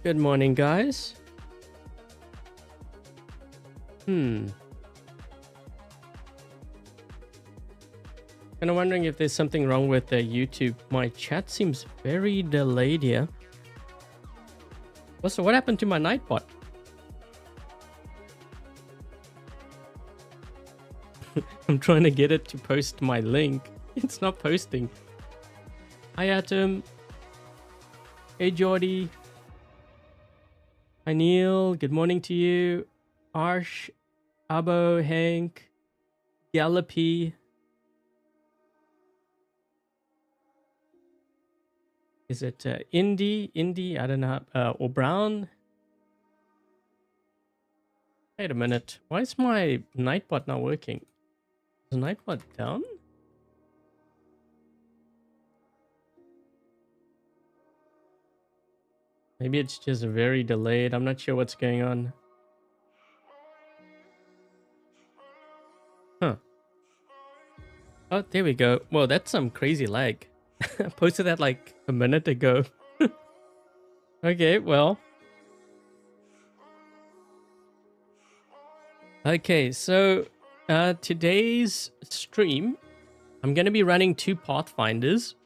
Good morning, guys. Kind of wondering if there's something wrong with YouTube. My chat seems very delayed here. Also, what happened to my Nightbot? I'm trying to get it to post my link. It's not posting. Hi, Atom. Hey, Jordy. Hi, Neil. Good morning to you. Arsh, Abo, Hank, Gallopy. Is it Indy? I don't know. Or Brown? Wait a minute. Why is my Nightbot not working? Is the Nightbot down? Maybe it's just very delayed. I'm not sure what's going on. Huh. Oh, there we go. Well, that's some crazy lag. I posted that like a minute ago. Okay, well. Okay, so today's stream, I'm going to be running two Pathfinders.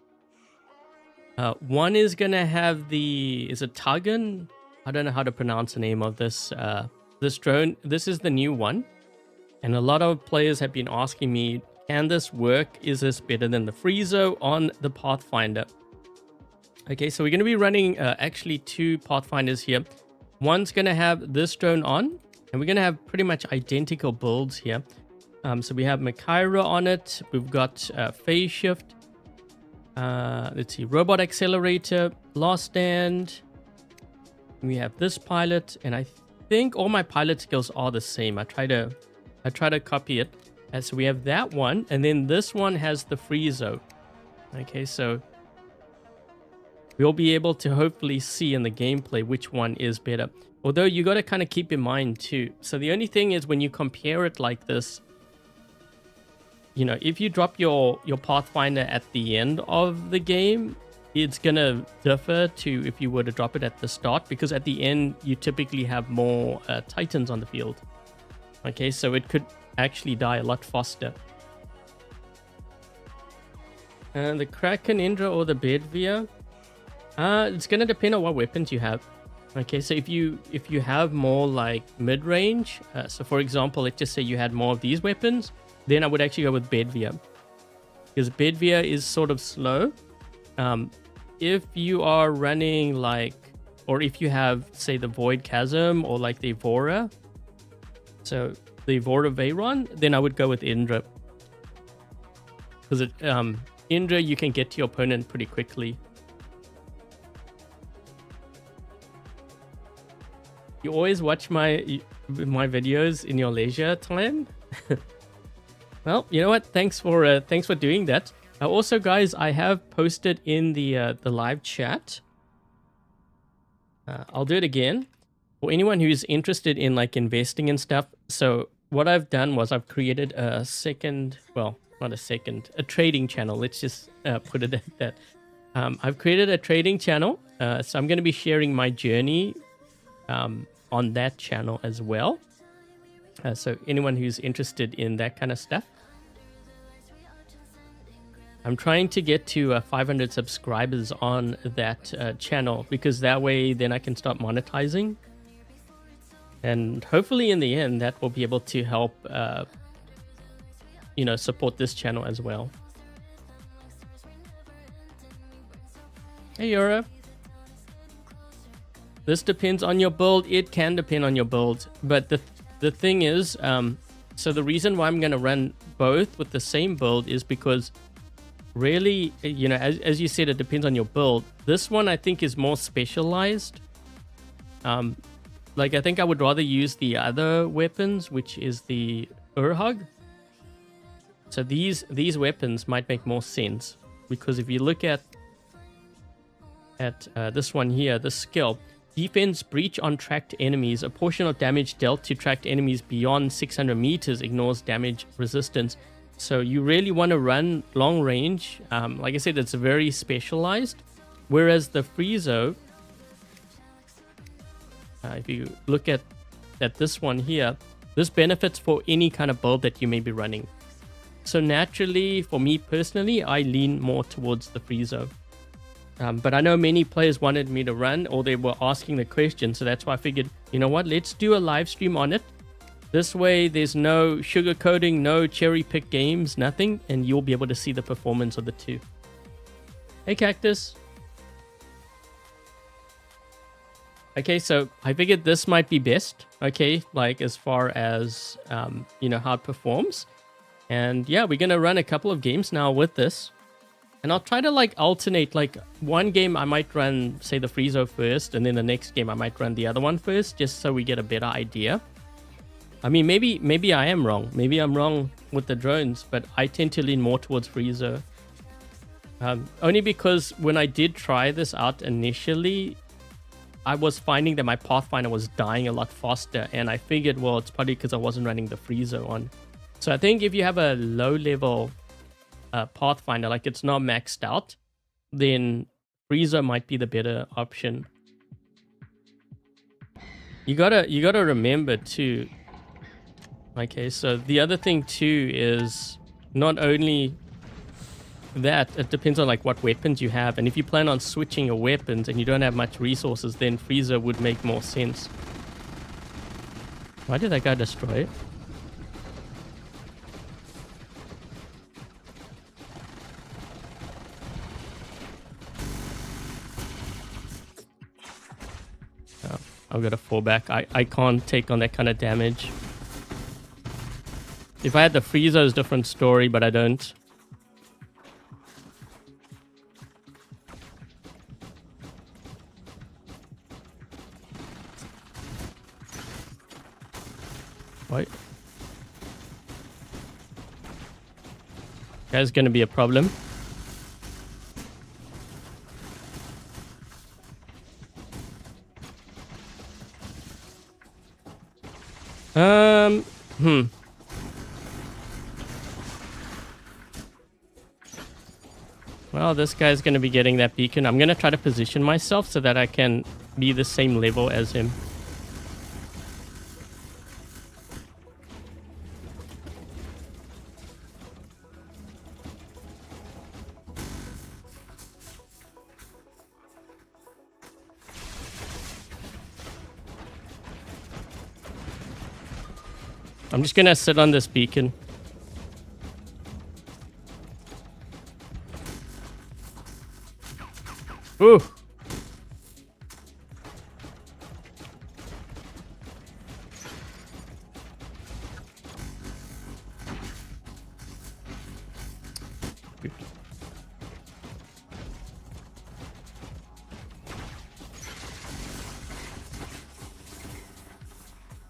One is going to have is it Fhtagn? I don't know how to pronounce the name of this drone. This is the new one. And a lot of players have been asking me, can this work? Is this better than the Freezo on the Pathfinder? Okay, so we're going to be running actually two Pathfinders here. One's going to have this drone on, and we're going to have pretty much identical builds here. So we have Makaira on it. We've got phase shift. Let's see, robot accelerator, last stand. We have this pilot, and I think all my pilot skills are the same. I try to copy it. And so we have that one, and then this one has the Freezo. Okay, so we'll be able to hopefully see in the gameplay which one is better. Although you got to kind of keep in mind too. So the only thing is when you compare it like this, you know, if you drop your Pathfinder at the end of the game, it's gonna differ to if you were to drop it at the start, because at the end you typically have more Titans on the field. Okay, so it could actually die a lot faster. And the Kraken, Indra, or the Bedvia, it's gonna depend on what weapons you have. Okay, so if you have more like mid-range, so for example, let's just say you had more of these weapons, then I would actually go with Bedvia, because Bedvia is sort of slow. If you are running like, or if you have, say, the Void Chasm or like the Evora, so the Evora Veyron, then I would go with Indra, because Indra you can get to your opponent pretty quickly. You always watch my videos in your leisure time. Well, you know what? Thanks for doing that. Also, guys, I have posted in the live chat. I'll do it again for anyone who's interested in like investing and stuff. So what I've done was I've created a trading channel. Let's just put it at that. I've created a trading channel. So I'm going to be sharing my journey on that channel as well. So anyone who's interested in that kind of stuff. I'm trying to get to 500 subscribers on that channel, because that way then I can start monetizing. And hopefully in the end that will be able to help support this channel as well. Hey Yura. This depends on your build. It can depend on your build, but the thing is, so the reason why I'm going to run both with the same build is because really, you know, as you said, it depends on your build. This one I think is more specialized. Like I think I would rather use the other weapons, which is the Urhug. So these weapons might make more sense, because if you look at this one here, the skill. Defense breach on tracked enemies. A portion of damage dealt to tracked enemies beyond 600 meters ignores damage resistance. So you really want to run long range. Like I said, it's very specialized. Whereas the Freezo, if you look at this one here, this benefits for any kind of build that you may be running. So naturally, for me personally, I lean more towards the Freezo. But I know many players wanted me to run, or they were asking the question, so that's why I figured, you know what, let's do a live stream on it. This way, there's no sugarcoating, no cherry pick games, nothing, and you'll be able to see the performance of the two. Hey, Cactus. Okay, so I figured this might be best, okay, like as far as, you know, how it performs. And yeah, we're going to run a couple of games now with this. And I'll try to like alternate, like one game I might run, say, the Freezo first, and then the next game I might run the other one first, just so we get a better idea. I mean, maybe I am wrong. Maybe I'm wrong with the drones, but I tend to lean more towards Freezo. Only because when I did try this out initially, I was finding that my Pathfinder was dying a lot faster, and I figured, well, it's probably because I wasn't running the Freezo on. So I think if you have a low-level Pathfinder, like it's not maxed out, then Freezo might be the better option. You gotta remember too. Okay, so the other thing too is not only that, it depends on like what weapons you have, and if you plan on switching your weapons and you don't have much resources, then Freezo would make more sense. Why did that guy destroy it? Oh, I've got to fall back. I can't take on that kind of damage. If I had the Freezo, it's a different story, but I don't. What? That's going to be a problem. Well, this guy's going to be getting that beacon. I'm going to try to position myself so that I can be the same level as him. I'm just going to sit on this beacon. Ooh.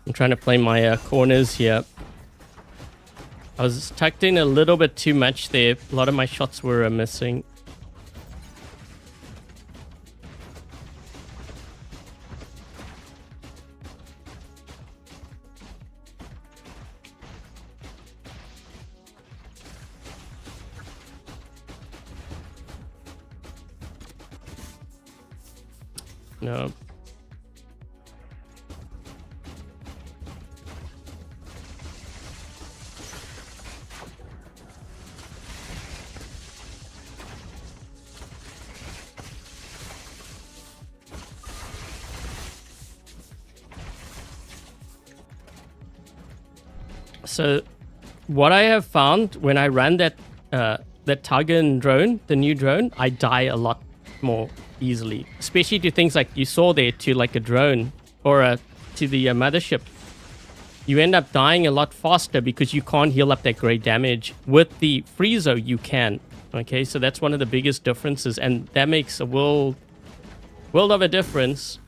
I'm trying to play my corners here. I was tucked in a little bit too much there. A lot of my shots were missing. No. So what I have found when I ran that Fhtagn drone, the new drone, I die a lot more easily, especially to things like you saw there, to like a drone or to the mothership. You end up dying a lot faster because you can't heal up that great damage. With the Freezo, you can. Okay, so that's one of the biggest differences, and that makes a world of a difference.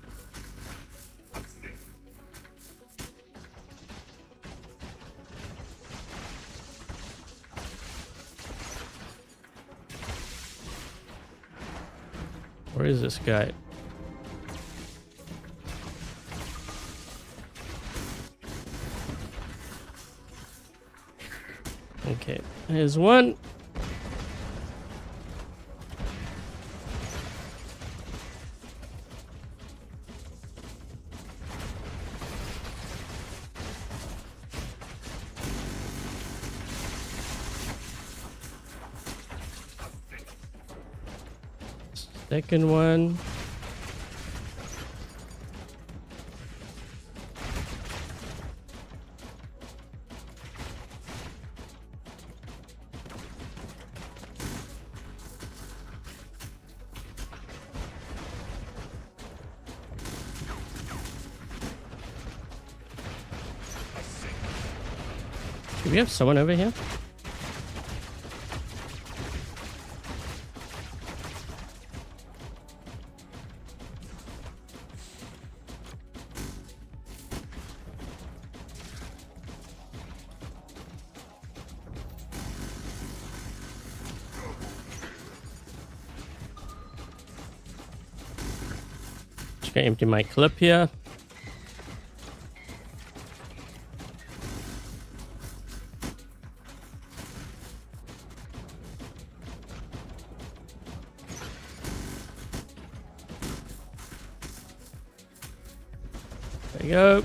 Where is this guy? Okay, there's one. Second one. Do we have someone over here? Just gonna empty my clip here. There you go.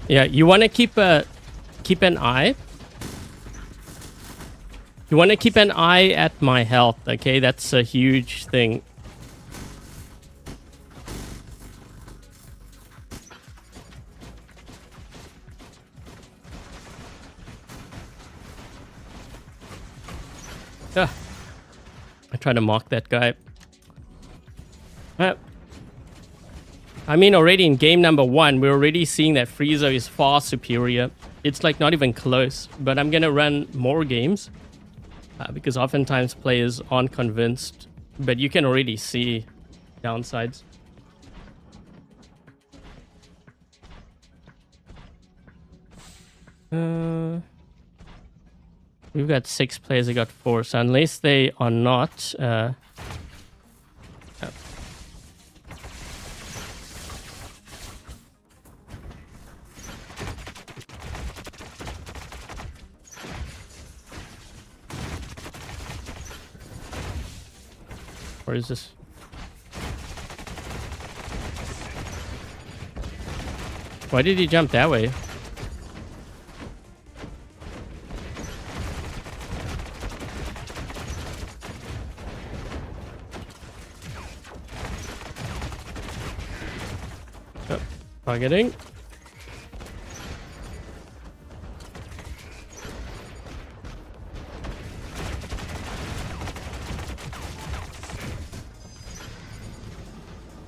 Yeah, you want to keep an eye. You want to keep an eye at my health, okay? That's a huge thing. Ah, I tried to mock that guy. I mean, already in game number 1, we're already seeing that Freezo is far superior. It's like not even close, but I'm gonna run more games because oftentimes players aren't convinced, but you can already see downsides. We've got 6 players, I got 4, so unless they are not... Where is this? Why did he jump that way? Oh, targeting.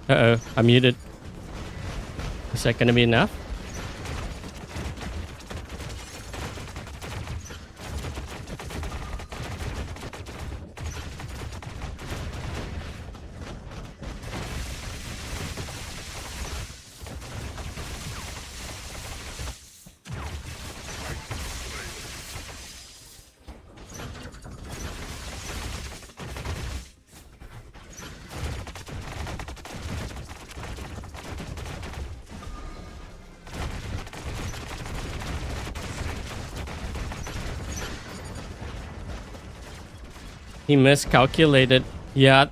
Uh-oh, I'm muted. Is that gonna be enough? He miscalculated. Yeah.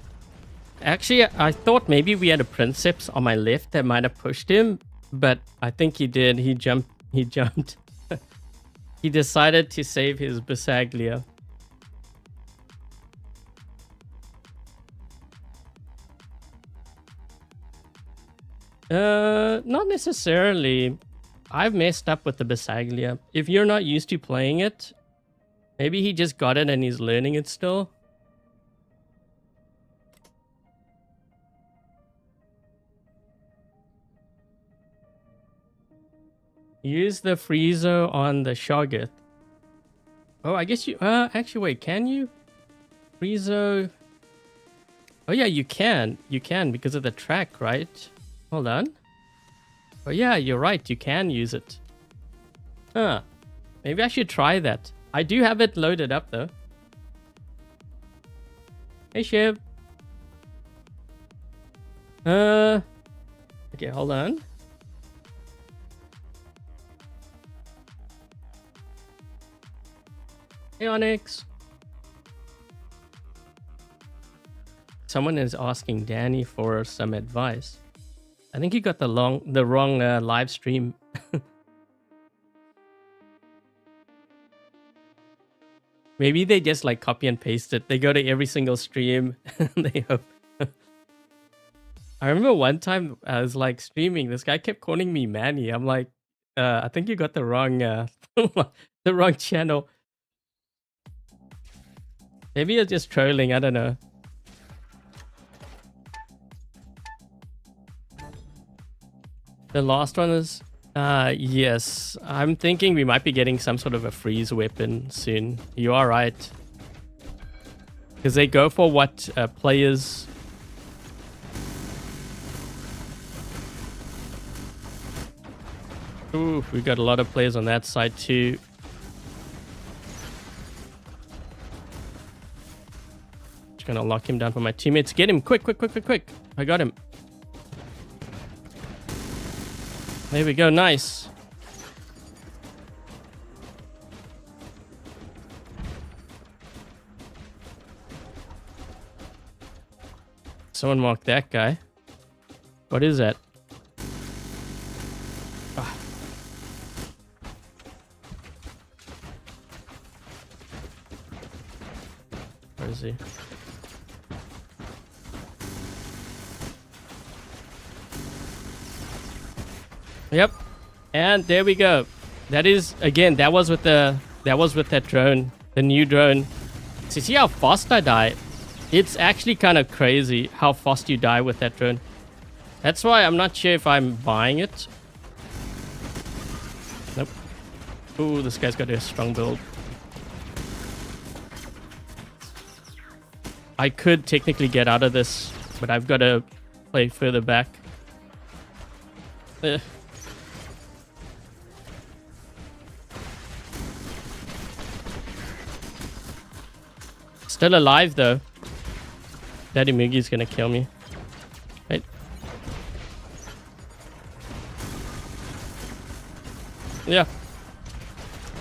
Actually, I thought maybe we had a Princeps on my left that might have pushed him, but I think he did. He jumped. He jumped. He decided to save his Bisaglia. Not necessarily. I've messed up with the Bisaglia. If you're not used to playing it, maybe he just got it and he's learning it still. Use the Freezo on the Shoggoth. Oh, I guess you... actually, wait, can you? Freezo... Oh, yeah, you can. You can because of the track, right? Hold on. Oh, yeah, you're right. You can use it. Huh. Maybe I should try that. I do have it loaded up, though. Hey, Shiv. Okay, hold on. Hey, Onyx. Someone is asking Danny for some advice. I think you got the wrong live stream. Maybe they just like copy and paste it. They go to every single stream. They hope. I remember one time I was like streaming. This guy kept calling me Manny. I'm like, I think you got the wrong, the wrong channel. Maybe you're just trolling. I don't know. The last one is, yes. I'm thinking we might be getting some sort of a freeze weapon soon. You are right. Because they go for what players... Ooh, we got a lot of players on that side too. Just gonna lock him down for my teammates. Get him! Quick, quick, quick, quick, quick! I got him. There we go, nice. Someone mark that guy. What is that? Ah. Where is he? Yep. And there we go. That is, again, that was with that drone, the new drone. So see how fast I die? It's actually kind of crazy how fast you die with that drone. That's why I'm not sure if I'm buying it. Nope. Ooh, this guy's got a strong build. I could technically get out of this, but I've got to play further back. Still alive though. Daddy Mugi's gonna kill me. Right. Yeah.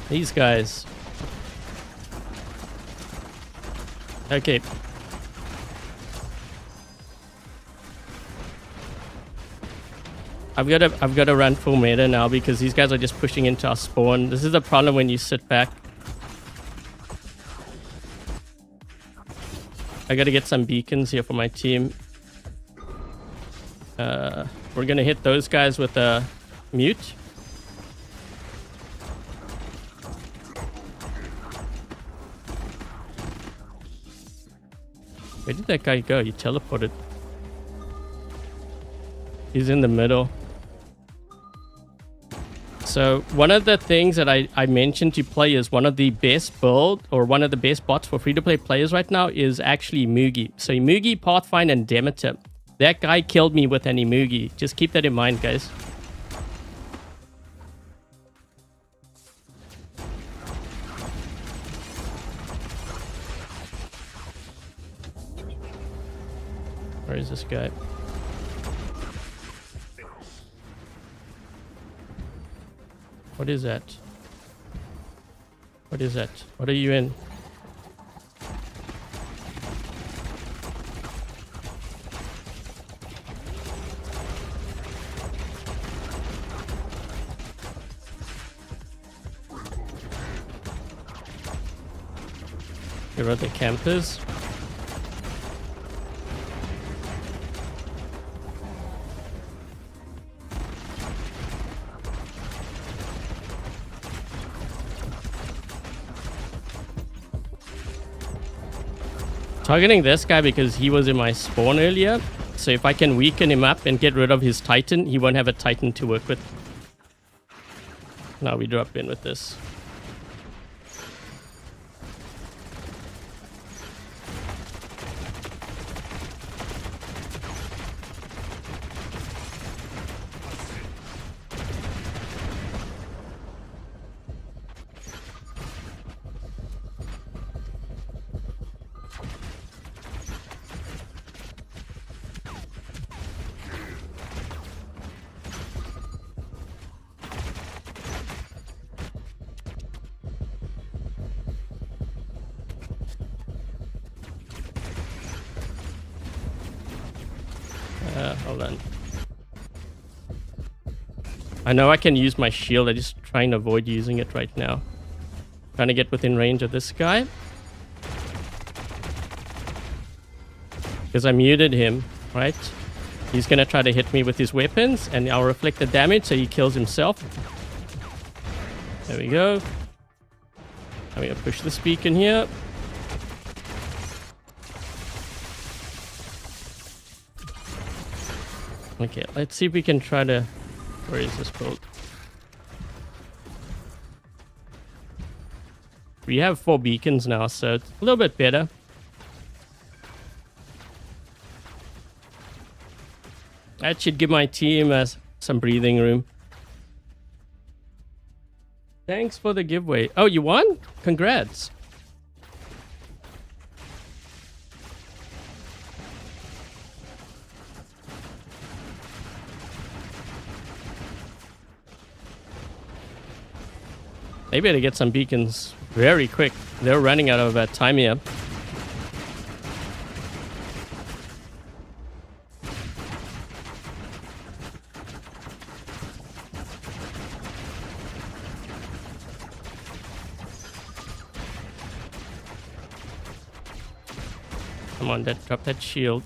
These guys. Okay. I've got to run full meta now because these guys are just pushing into our spawn. This is the problem when you sit back. I gotta get some beacons here for my team. We're gonna hit those guys with a mute. Where did that guy go? He teleported. He's in the middle. So one of the things that I mentioned to players, one of the best build or one of the best bots for free-to-play players right now is actually Mugi. So Mugi, Pathfinder, and Demeter. That guy killed me with an Mugi. Just keep that in mind, guys. Where is this guy? What is that? What is that? What are you in? Here are the campers. Targeting this guy because he was in my spawn earlier. So if I can weaken him up and get rid of his Titan, he won't have a Titan to work with. Now we drop in with this. Hold on. I know I can use my shield. I just try and avoid using it right now. Trying to get within range of this guy. Because I muted him, right? He's gonna try to hit me with his weapons, and I'll reflect the damage so he kills himself. There we go. I'm gonna push this beacon here. Okay, let's see if we can try to... Where is this boat? We have 4 beacons now, so it's a little bit better. That should give my team some breathing room. Thanks for the giveaway. Oh, you won? Congrats. They better get some beacons very quick. They're running out of time here. Come on, drop that shield.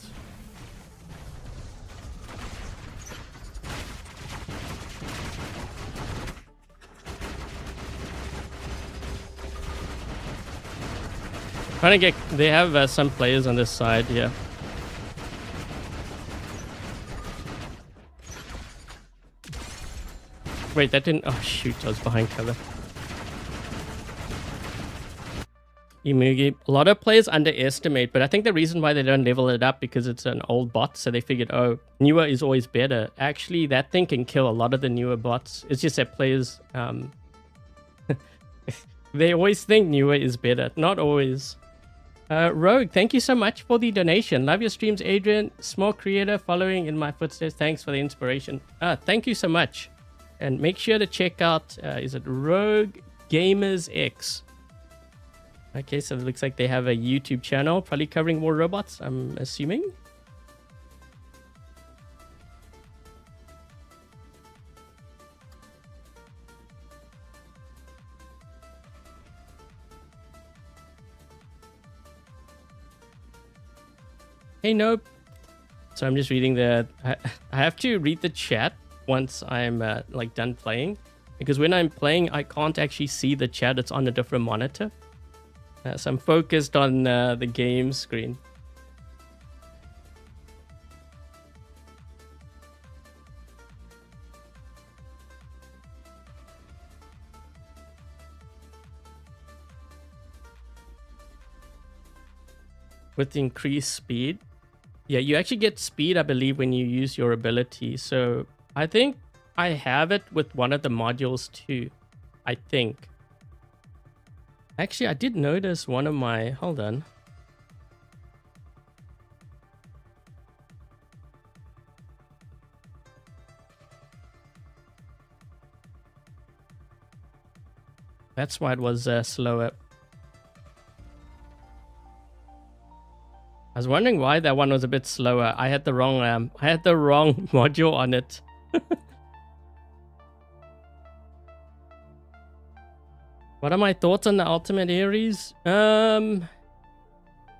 Trying to get... They have some players on this side, yeah. Wait, that didn't... Oh, shoot, I was behind cover. Imugi. A lot of players underestimate, but I think the reason why they don't level it up because it's an old bot, so they figured, oh, newer is always better. Actually, that thing can kill a lot of the newer bots. It's just that players... they always think newer is better. Not always. Rogue, thank you so much for the donation. Love your streams, Adrian. Small creator following in my footsteps. Thanks for the inspiration. Thank you so much. And make sure to check out, is it Rogue Gamers X? Okay, so it looks like they have a YouTube channel, probably covering more robots, I'm assuming. Hey, nope. So I'm just reading the... I have to read the chat once I'm like done playing. Because when I'm playing, I can't actually see the chat. It's on a different monitor. So I'm focused on the game screen. With increased speed. Yeah, you actually get speed, I believe, when you use your ability. So I think I have it with one of the modules too. I think. Actually, I did notice one of my... Hold on. That's why it was slower. I was wondering why that one was a bit slower. I had the wrong module on it. What are my thoughts on the Ultimate Ares?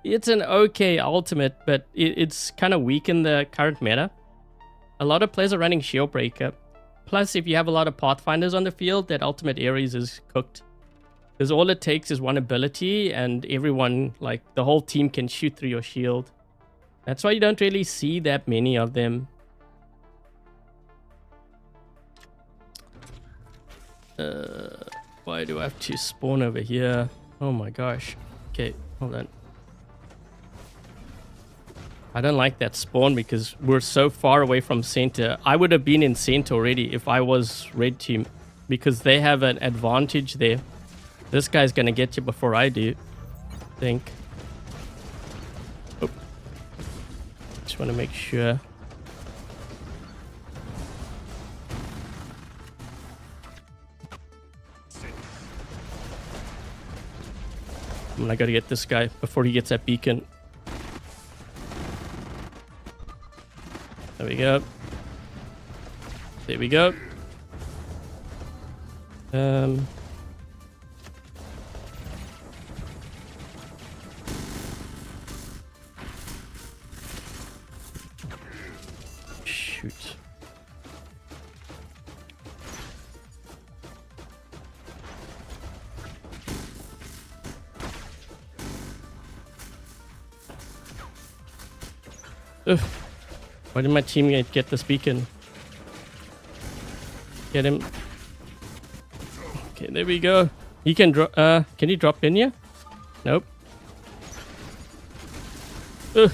It's an okay ultimate, but it's kind of weak in the current meta. A lot of players are running Shield Breaker. Plus, if you have a lot of Pathfinders on the field, that Ultimate Ares is cooked. Because all it takes is one ability and everyone, like the whole team can shoot through your shield. That's why you don't really see that many of them. Why do I have to spawn over here? Oh my gosh. Okay, hold on. I don't like that spawn because we're so far away from center. I would have been in center already if I was red team. Because they have an advantage there. This guy's gonna get you before I do, I think. Oh. Just want to make sure. I gotta get this guy before he gets that beacon. There we go. There we go. Ugh. Why did my teammate get this beacon? Get him. Okay, there we go. He can drop. Can he drop in here? Nope. Ugh.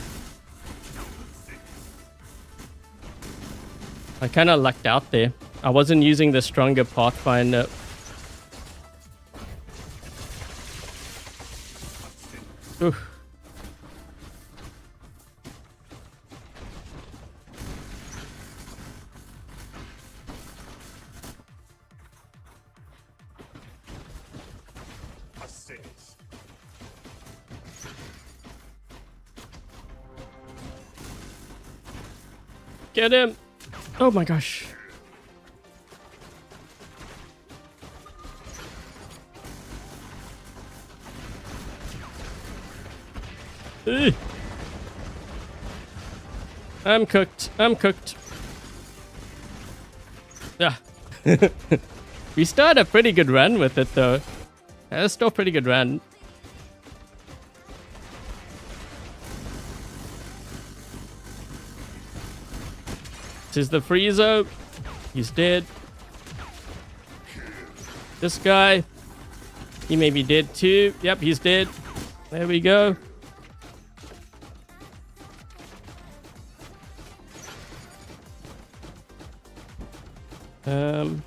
I kind of lucked out there. I wasn't using the stronger Pathfinder. Oof. Get him! Oh my gosh. Ugh. I'm cooked. I'm cooked. Yeah. We started a pretty good run with it though. That's still a pretty good run. This is the Freezo. He's dead. This guy. He may be dead too. Yep, he's dead. There we go. I'm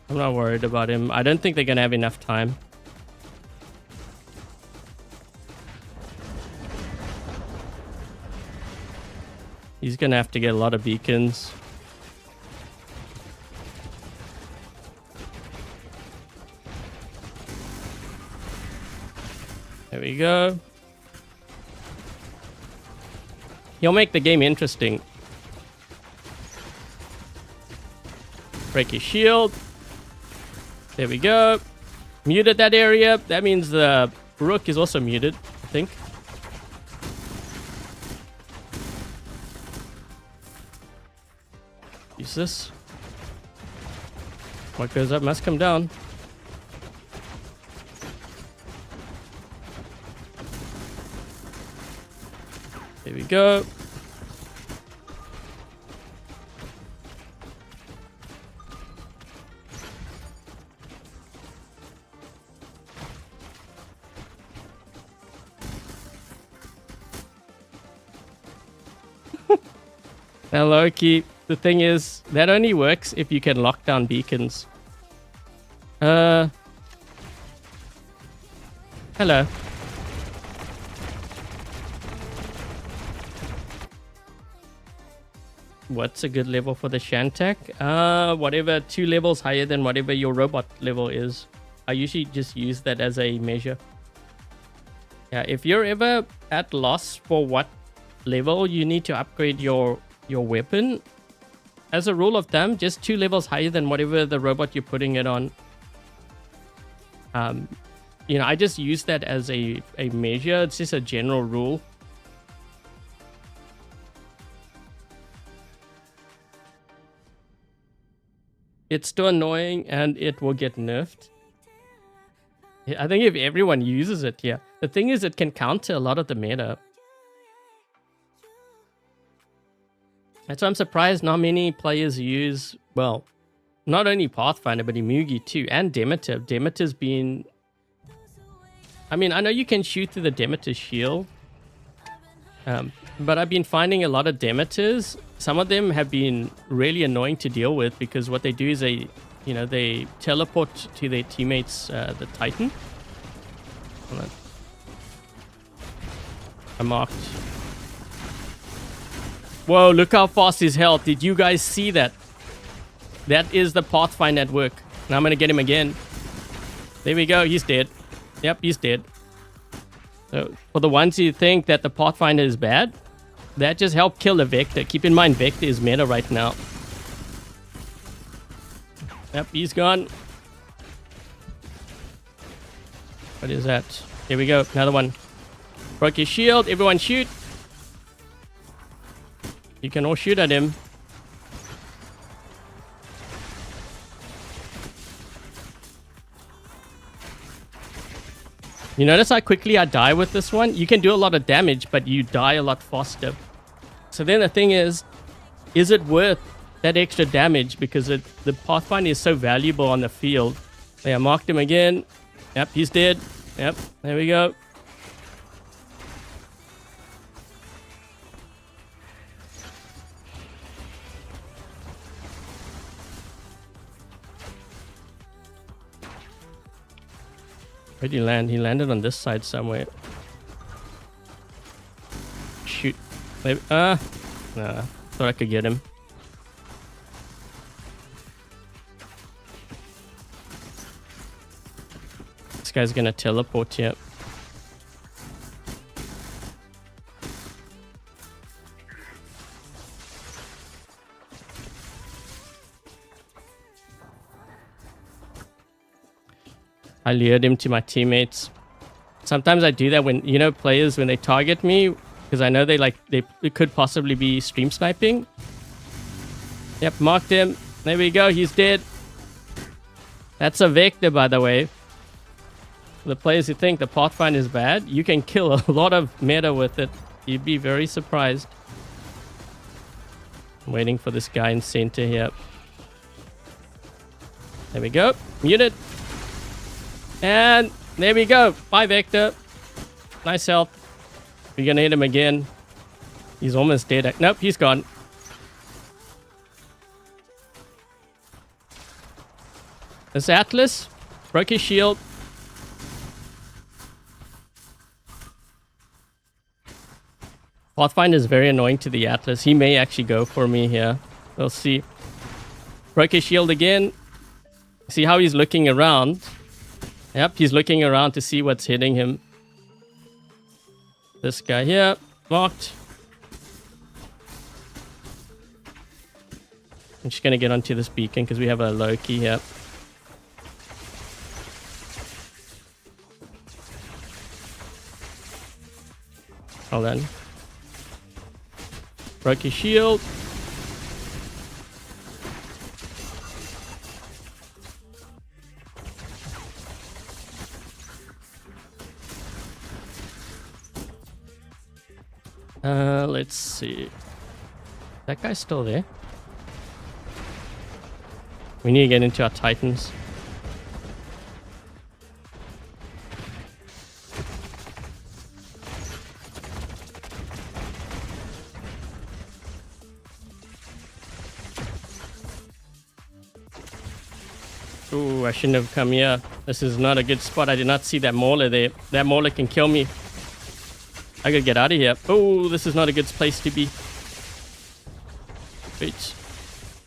not worried about him. I don't think they're gonna have enough time. He's gonna have to get a lot of beacons. There we go. He'll make the game interesting. Break his shield. There we go. Muted that area. That means the Rook is also muted, I think. Use this. What goes up must come down. There we go. Now, Loki, the thing is, that only works if you can lock down beacons. Hello. What's a good level for the Shantak? Whatever 2 levels higher than whatever your robot level is. I usually just use that as a measure. Yeah, if you're ever at loss for what level you need to upgrade your weapon, as a rule of thumb, just 2 levels higher than whatever the robot you're putting it on. You know, I just use that as a measure. It's just a general rule. It's still annoying and it will get nerfed. I think if everyone uses it, yeah. The thing is, it can counter a lot of the meta. That's why I'm surprised not many players use, well, not only Pathfinder, but Imugi too, and Demeter. Demeter's been... I mean, I know you can shoot through the Demeter shield, but I've been finding a lot of Demeters. Some of them have been really annoying to deal with because what they do is they teleport to their teammates, the Titan. Hold on. I marked. Whoa, look how fast his health. Did you guys see that? That is the Pathfinder at work. Now I'm going to get him again. There we go. He's dead. Yep, he's dead. So for the ones who think that the Pathfinder is bad, that just helped kill the Vector. Keep in mind, Vector is meta right now. Yep, he's gone. What is that? Here we go. Another one. Broke his shield. Everyone shoot. You can all shoot at him. You notice how quickly I die with this one? You can do a lot of damage, but you die a lot faster. So then the thing is it worth that extra damage? Because the Pathfinder is so valuable on the field. Yeah, marked him again. Yep, he's dead. Yep, there we go. Where did he land? He landed on this side somewhere. Shoot. Maybe, nah. Thought I could get him. This guy's gonna teleport here. I lured him to my teammates. Sometimes I do that when, you know, players, when they target me, because I know they could possibly be stream sniping. Yep, marked him. There we go, he's dead. That's a Vector, by the way. The players who think the Pathfinder is bad, you can kill a lot of meta with it. You'd be very surprised. I'm waiting for this guy in center here. There we go. Muted. And there we go. Bye, Vector. Nice help. We're gonna hit him again. He's almost dead. Nope, he's gone. This Atlas broke his shield. Pathfinder is very annoying to the Atlas. He may actually go for me here. We'll see. Broke his shield again. See how he's looking around. Yep, he's looking around to see what's hitting him. This guy here, marked. I'm just gonna get onto this beacon because we have a Loki here. Hold on. Broke his shield. Let's see. That guy's still there. We need to get into our Titans. Ooh, I shouldn't have come here. This is not a good spot. I did not see that Mauler there. That Mauler can kill me. I gotta get out of here. Oh, this is not a good place to be. Wait.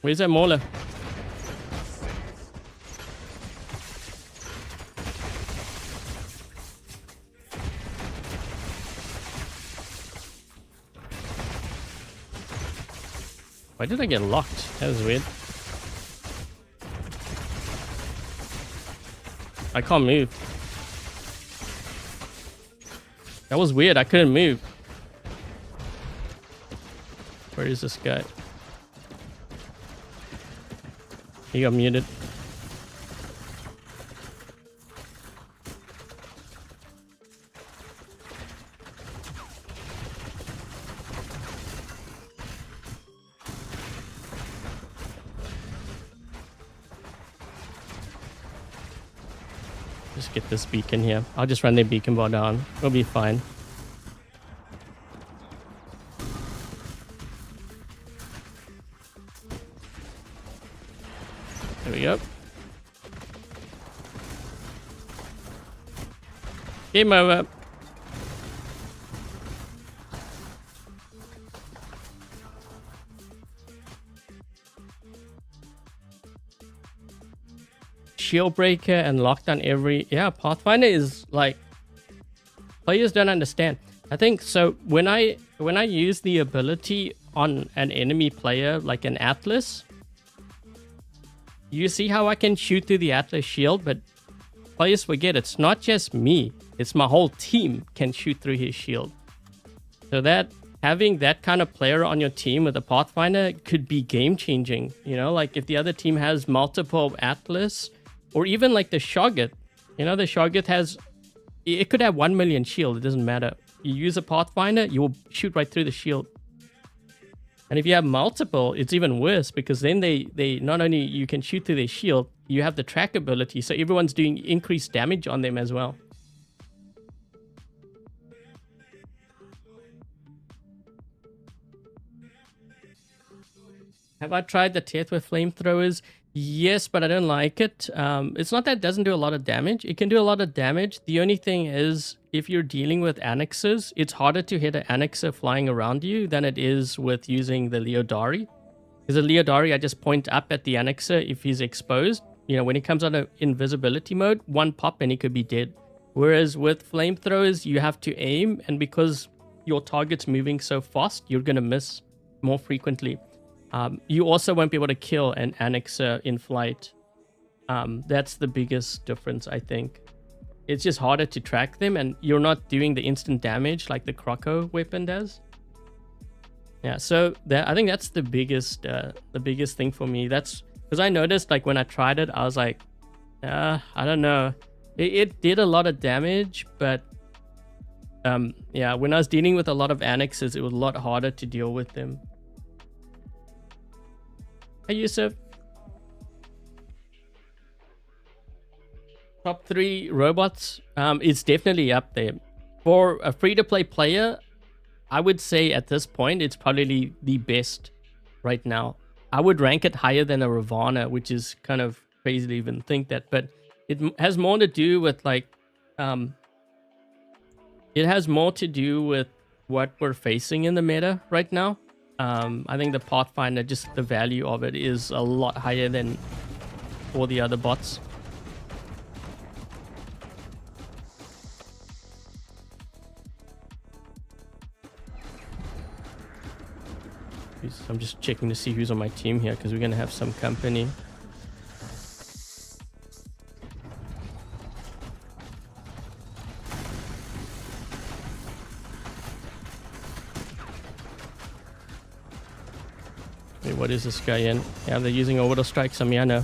Where's that Mauler? Why did I get locked? That was weird. I can't move. That was weird. I couldn't move. Where is this guy? He got muted. Just get this beacon here. I'll just run the beacon bar down. It'll be fine. There we go. Game over. Shield breaker and lockdown every... Yeah, Pathfinder is like... Players don't understand. I think so when I use the ability on an enemy player like an Atlas, you see how I can shoot through the Atlas shield, but players forget it's not just me, it's my whole team can shoot through his shield. So that having that kind of player on your team with a Pathfinder could be game changing. You know, like if the other team has multiple Atlas, or even like the Shoggoth. You know, the Shoggoth has... It could have 1 million shield. It doesn't matter. You use a Pathfinder, you will shoot right through the shield. And if you have multiple, it's even worse because then they not only you can shoot through their shield, you have the track ability, so everyone's doing increased damage on them as well. Have I tried the Teth with flamethrowers? Yes, but I don't like it. It's not that it doesn't do a lot of damage. It can do a lot of damage. The only thing is, if you're dealing with annexes, it's harder to hit an annexer flying around you than it is with using the Leodari. Because the Leodari, I just point up at the annexer if he's exposed. You know, when he comes out of invisibility mode, one pop and he could be dead. Whereas with flamethrowers, you have to aim, and because your target's moving so fast, you're going to miss more frequently. You also won't be able to kill an annexer in flight. That's the biggest difference, I think. It's just harder to track them, and you're not doing the instant damage like the Croco weapon does. Yeah, so I think that's the biggest thing for me. That's because I noticed, like, when I tried it, I was like, I don't know. It did a lot of damage, but yeah, when I was dealing with a lot of annexes, it was a lot harder to deal with them. Hey, Yusuf. Top 3 robots is definitely up there. For a free-to-play player, I would say at this point, it's probably the best right now. I would rank it higher than a Ravana, which is kind of crazy to even think that. But it has more to do with, like, it has more to do with what we're facing in the meta right now. I think the Pathfinder, just the value of it is a lot higher than all the other bots. I'm just checking to see who's on my team here because we're going to have some company. Wait, what is this guy in? Yeah, they're using orbital strikes on me, I know.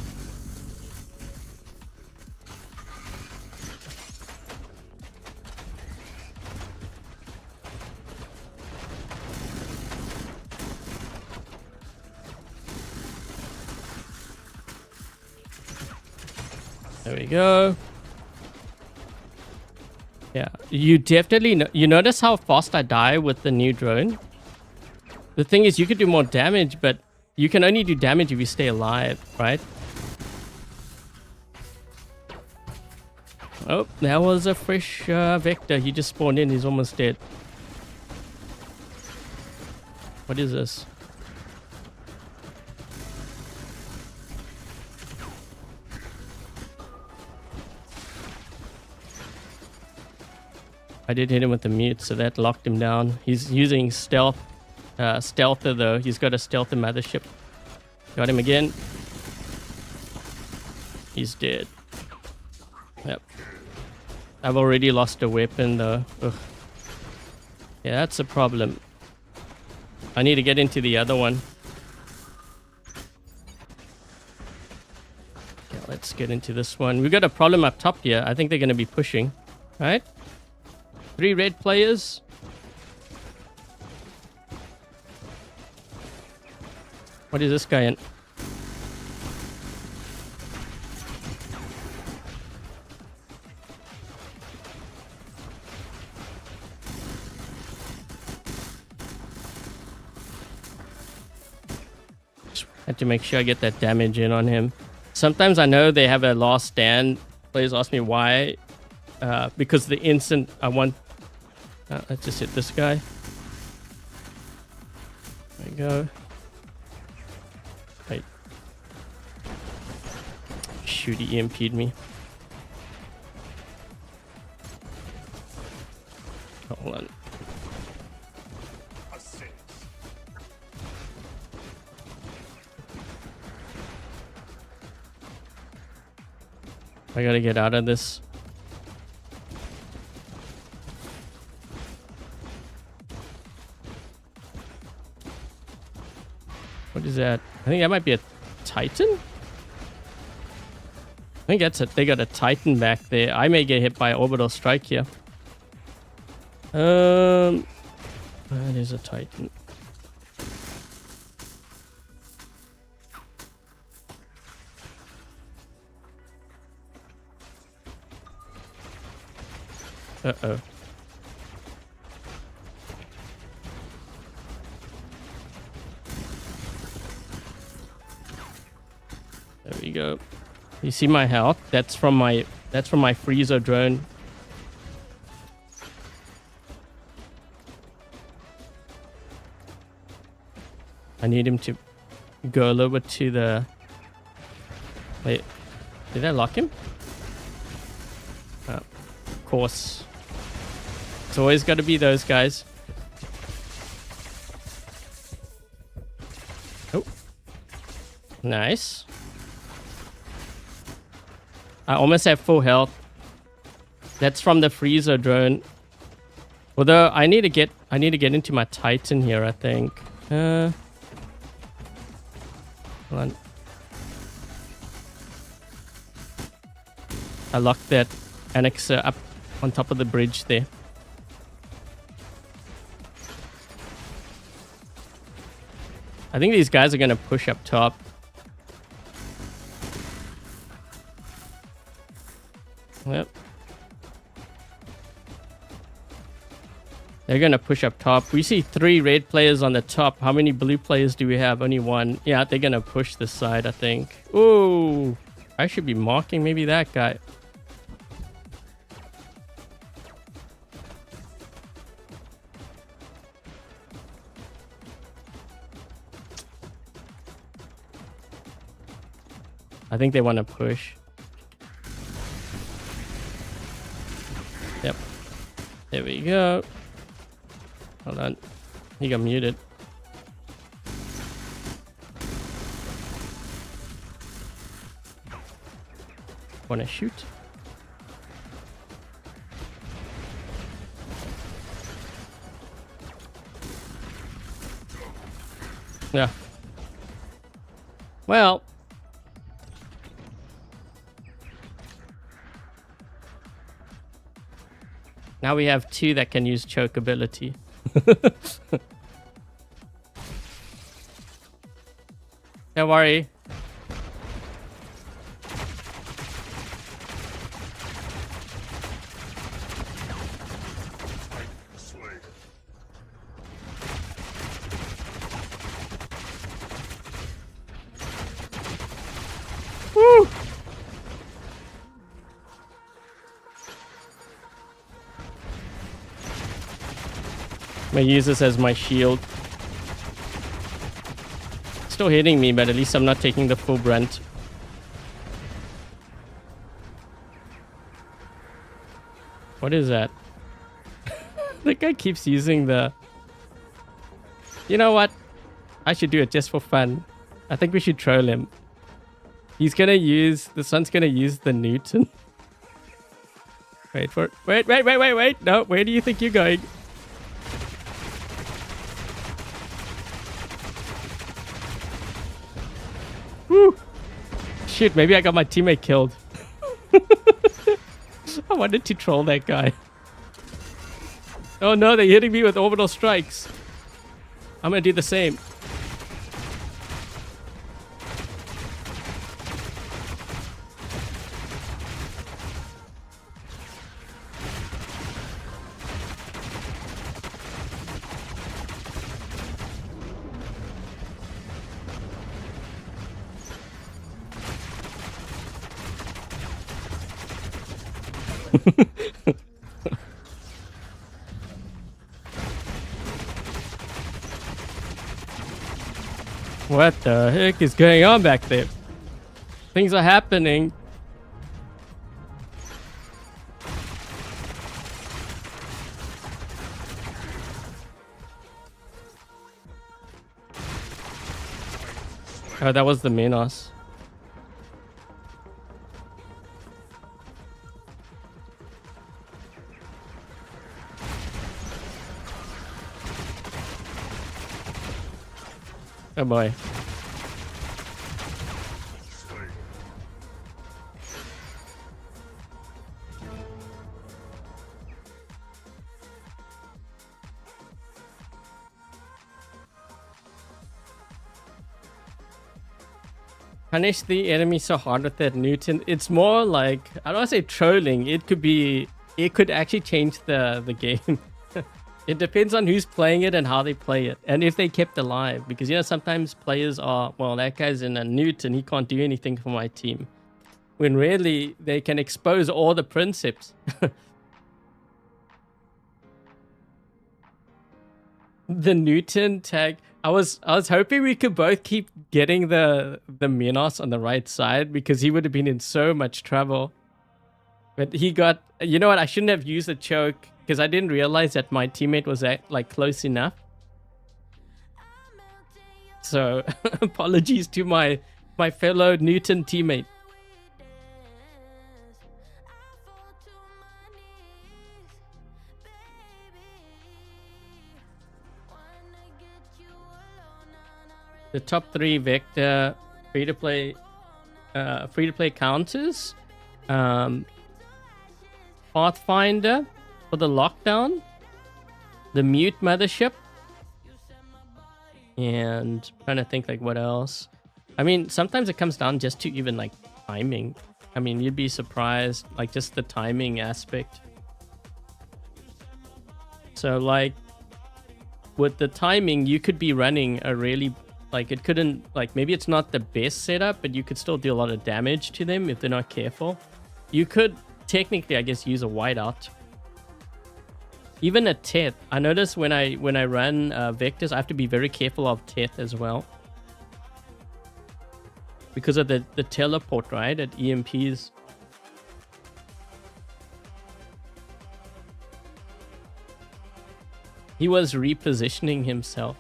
There we go. Yeah, you definitely you notice how fast I die with the new drone. The thing is, you could do more damage, but you can only do damage if you stay alive, right? Oh, that was a fresh vector. He just spawned in. He's almost dead. What is this? I did hit him with the mute, so that locked him down. He's using stealth. Stealther though. He's got a stealther mothership. Got him again. He's dead. Yep. I've already lost a weapon though. Ugh. Yeah, that's a problem. I need to get into the other one. Yeah, let's get into this one. We've got a problem up top here. I think they're going to be pushing. Right? 3 red players. What is this guy in? Just had to make sure I get that damage in on him. Sometimes I know they have a last stand. Players ask me why. Because the instant I want... let's just hit this guy. There we go. Wait. Shoot, he EMP'd me. Hold on. I gotta get out of this. What is that? I think that might be a Titan? I think that's it. They got a Titan back there. I may get hit by an orbital strike here. That is a Titan. Uh-oh. There we go. You see my health? That's from my Freezo drone. I need him to go a little bit to the... Wait, did I lock him? Of course. It's always got to be those guys. Oh. Nice. I almost have full health. That's from the Freezo drone. Although I need to get into my Titan here, I think. Hold on. I locked that annexer up on top of the bridge there. I think these guys are going to push up top. Yep. They're going to push up top. We see 3 red players on the top. How many blue players do we have? Only 1. Yeah, they're going to push this side, I think. Ooh. I should be marking maybe that guy. I think they want to push. Yep. There we go. Hold on. He got muted. Wanna shoot? Yeah. Well. Now we have 2 that can use choke ability. Don't worry. Woo! I'm gonna use this as my shield. Still hitting me, but at least I'm not taking the full brunt. What is that? The guy keeps using the... You know what? I should do it just for fun. I think we should troll him. He's gonna use... The sun's gonna use the Newton. Wait for it. Wait. No, where do you think you're going? Woo! Shit, maybe I got my teammate killed. I wanted to troll that guy. Oh no, they're hitting me with orbital strikes. I'm gonna do the same. What the heck is going on back there? Things are happening. Oh, that was the Minos. Oh boy. Punish the enemy so hard with that Newton. It's more like, I don't want to say trolling. It could be it could actually change the game. It depends on who's playing it and how they play it, and if they kept alive. Because sometimes players are, well, that guy's in a newt and he can't do anything for my team, when really they can expose all the Princeps. The Newton tag. I was hoping we could both keep getting the Minos on the right side, because he would have been in so much trouble. But he got, you know what? I shouldn't have used the choke, because I didn't realize that my teammate was like close enough. So apologies to my fellow Newton teammate. The top 3 vector free-to-play counters. Pathfinder for the lockdown. The mute mothership. And trying to think like what else. I mean, sometimes it comes down just to even like timing. I mean, you'd be surprised, like just the timing aspect. So like with the timing, you could be running a really, like it couldn't, like maybe it's not the best setup, but you could still do a lot of damage to them if they're not careful. You could technically, I guess, use a whiteout. Even a Teth. I notice when I run vectors, I have to be very careful of Teth as well, because of the teleport, right, at EMPs. He was repositioning himself.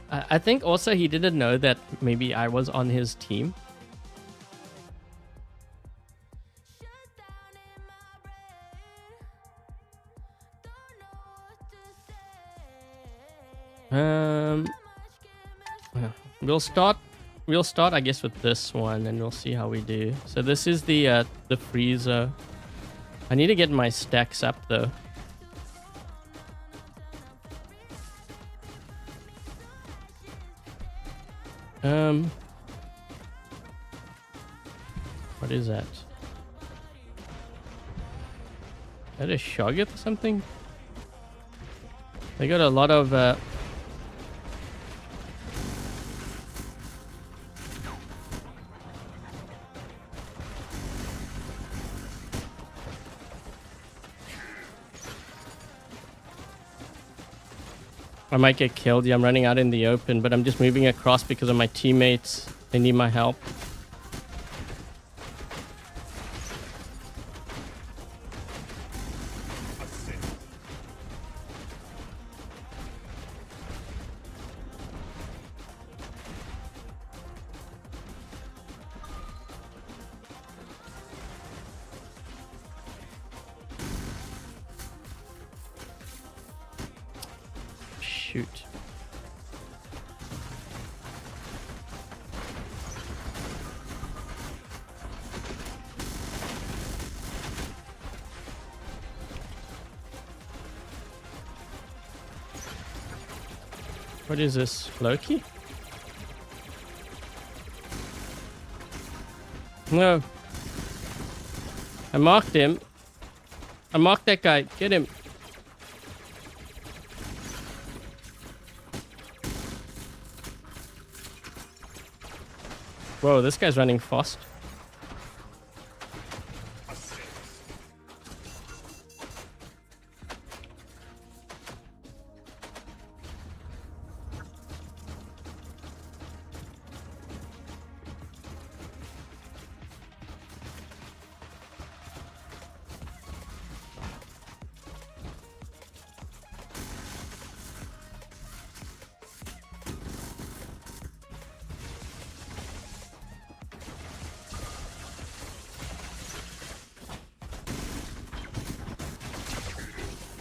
I think also he didn't know that maybe I was on his team. We'll start I guess with this one, and we'll see how we do. So this is the Freezo. I need to get my stacks up though. What is that? Is that a Shoggoth or something? They got a lot of I might get killed. Yeah, I'm running out in the open, but I'm just moving across because of my teammates. They need my help. Shoot. What is this? Loki? No. I marked him. I marked that guy. Get him. Whoa, this guy's running fast.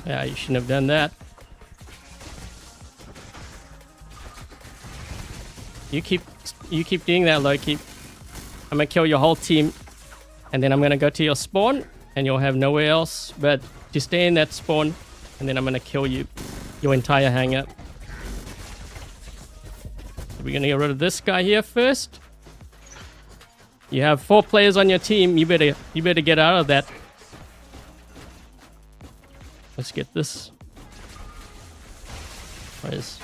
Yeah, you shouldn't have done that. You keep doing that, Loki. I'm gonna kill your whole team, and then I'm gonna go to your spawn, and you'll have nowhere else but to stay in that spawn, and then I'm gonna kill you, your entire hangar. We're gonna get rid of this guy here first. You have 4 players on your team. You better get out of that. Let's get this. Where's...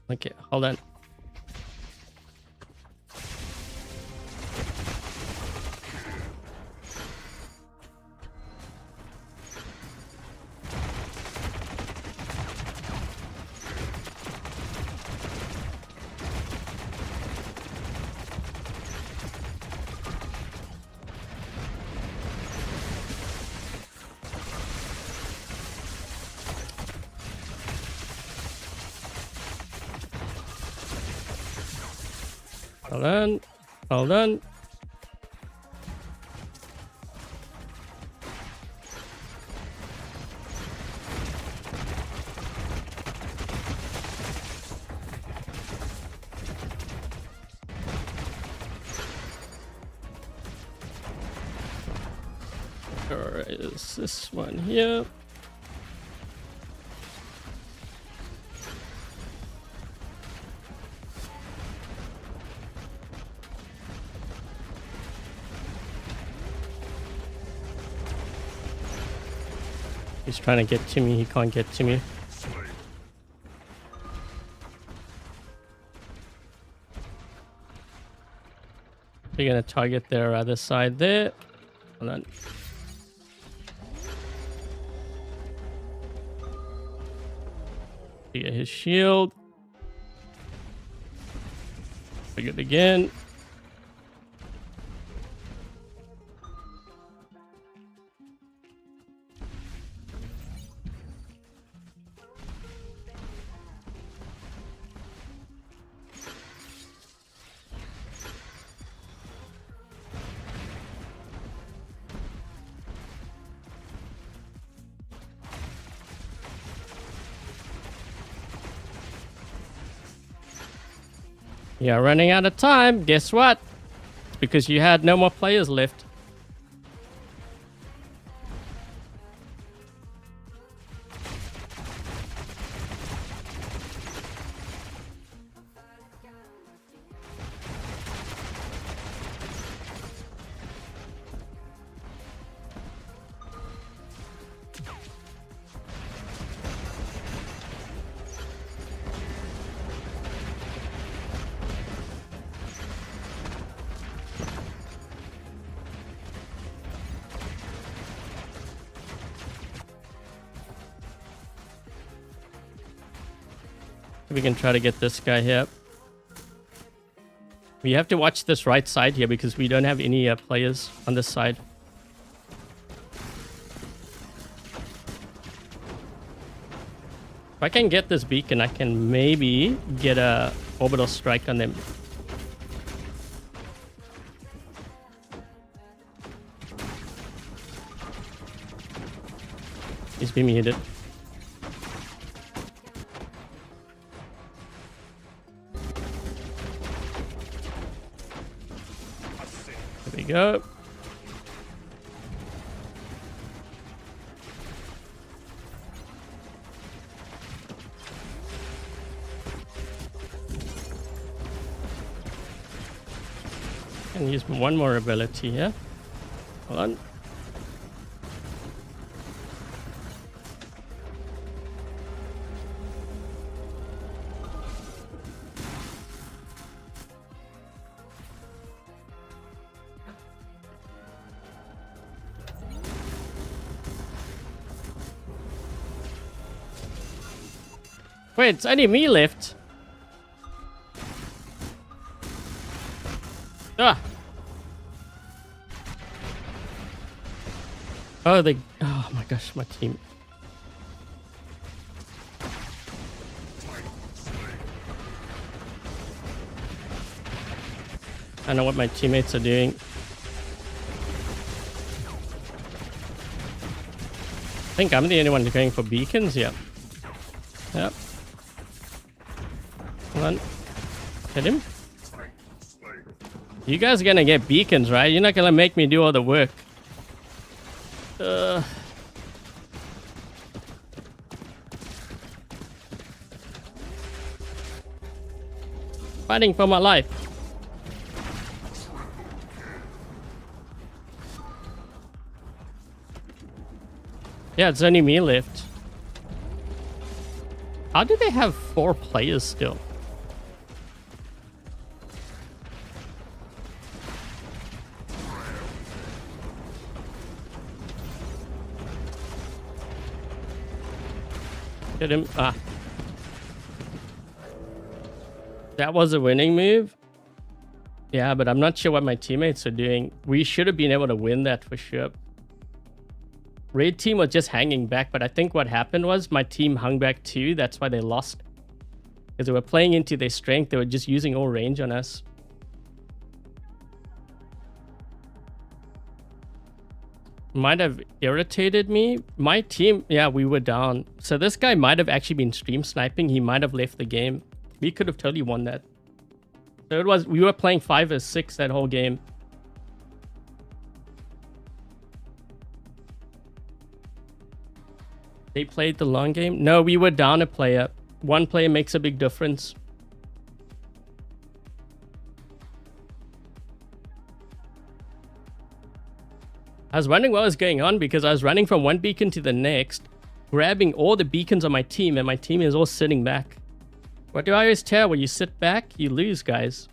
Okay, hold on. Hold on. Hold on. Or is this one here? He's trying to get to me. He can't get to me. We're gonna target their other side there. Hold on. Get his shield. Target again. You're running out of time. Guess what? It's because you had no more players left. We can try to get this guy here. We have to watch this right side here because we don't have any players on this side. If I can get this beacon, I can maybe get a orbital strike on them. He's being muted. There we go. Can use one more ability here. Hold on. Wait, it's only me left. Ah. Oh, they... Oh my gosh, my team. I don't know what my teammates are doing. I think I'm the only one going for beacons here. Yep. Hold on. Hit him. You guys are gonna get beacons, right? You're not gonna make me do all the work. Fighting for my life. Yeah, it's only me left. How do they have 4 players still? Get him. Ah. That was a winning move. Yeah, but I'm not sure what my teammates are doing. We should have been able to win that for sure. Red team was just hanging back, but I think what happened was my team hung back too. That's why they lost. Because they were playing into their strength. They were just using all range on us. Might have irritated me. My team, yeah, we were down. So this guy might have actually been stream sniping. He might have left the game. We could have totally won that. So it was, we were playing 5 or 6 that whole game. They played the long game? No, we were down a player. One player makes a big difference. I was wondering what was going on because I was running from one beacon to the next, grabbing all the beacons on my team, and my team is all sitting back. What do I always tell? When you sit back, you lose, guys.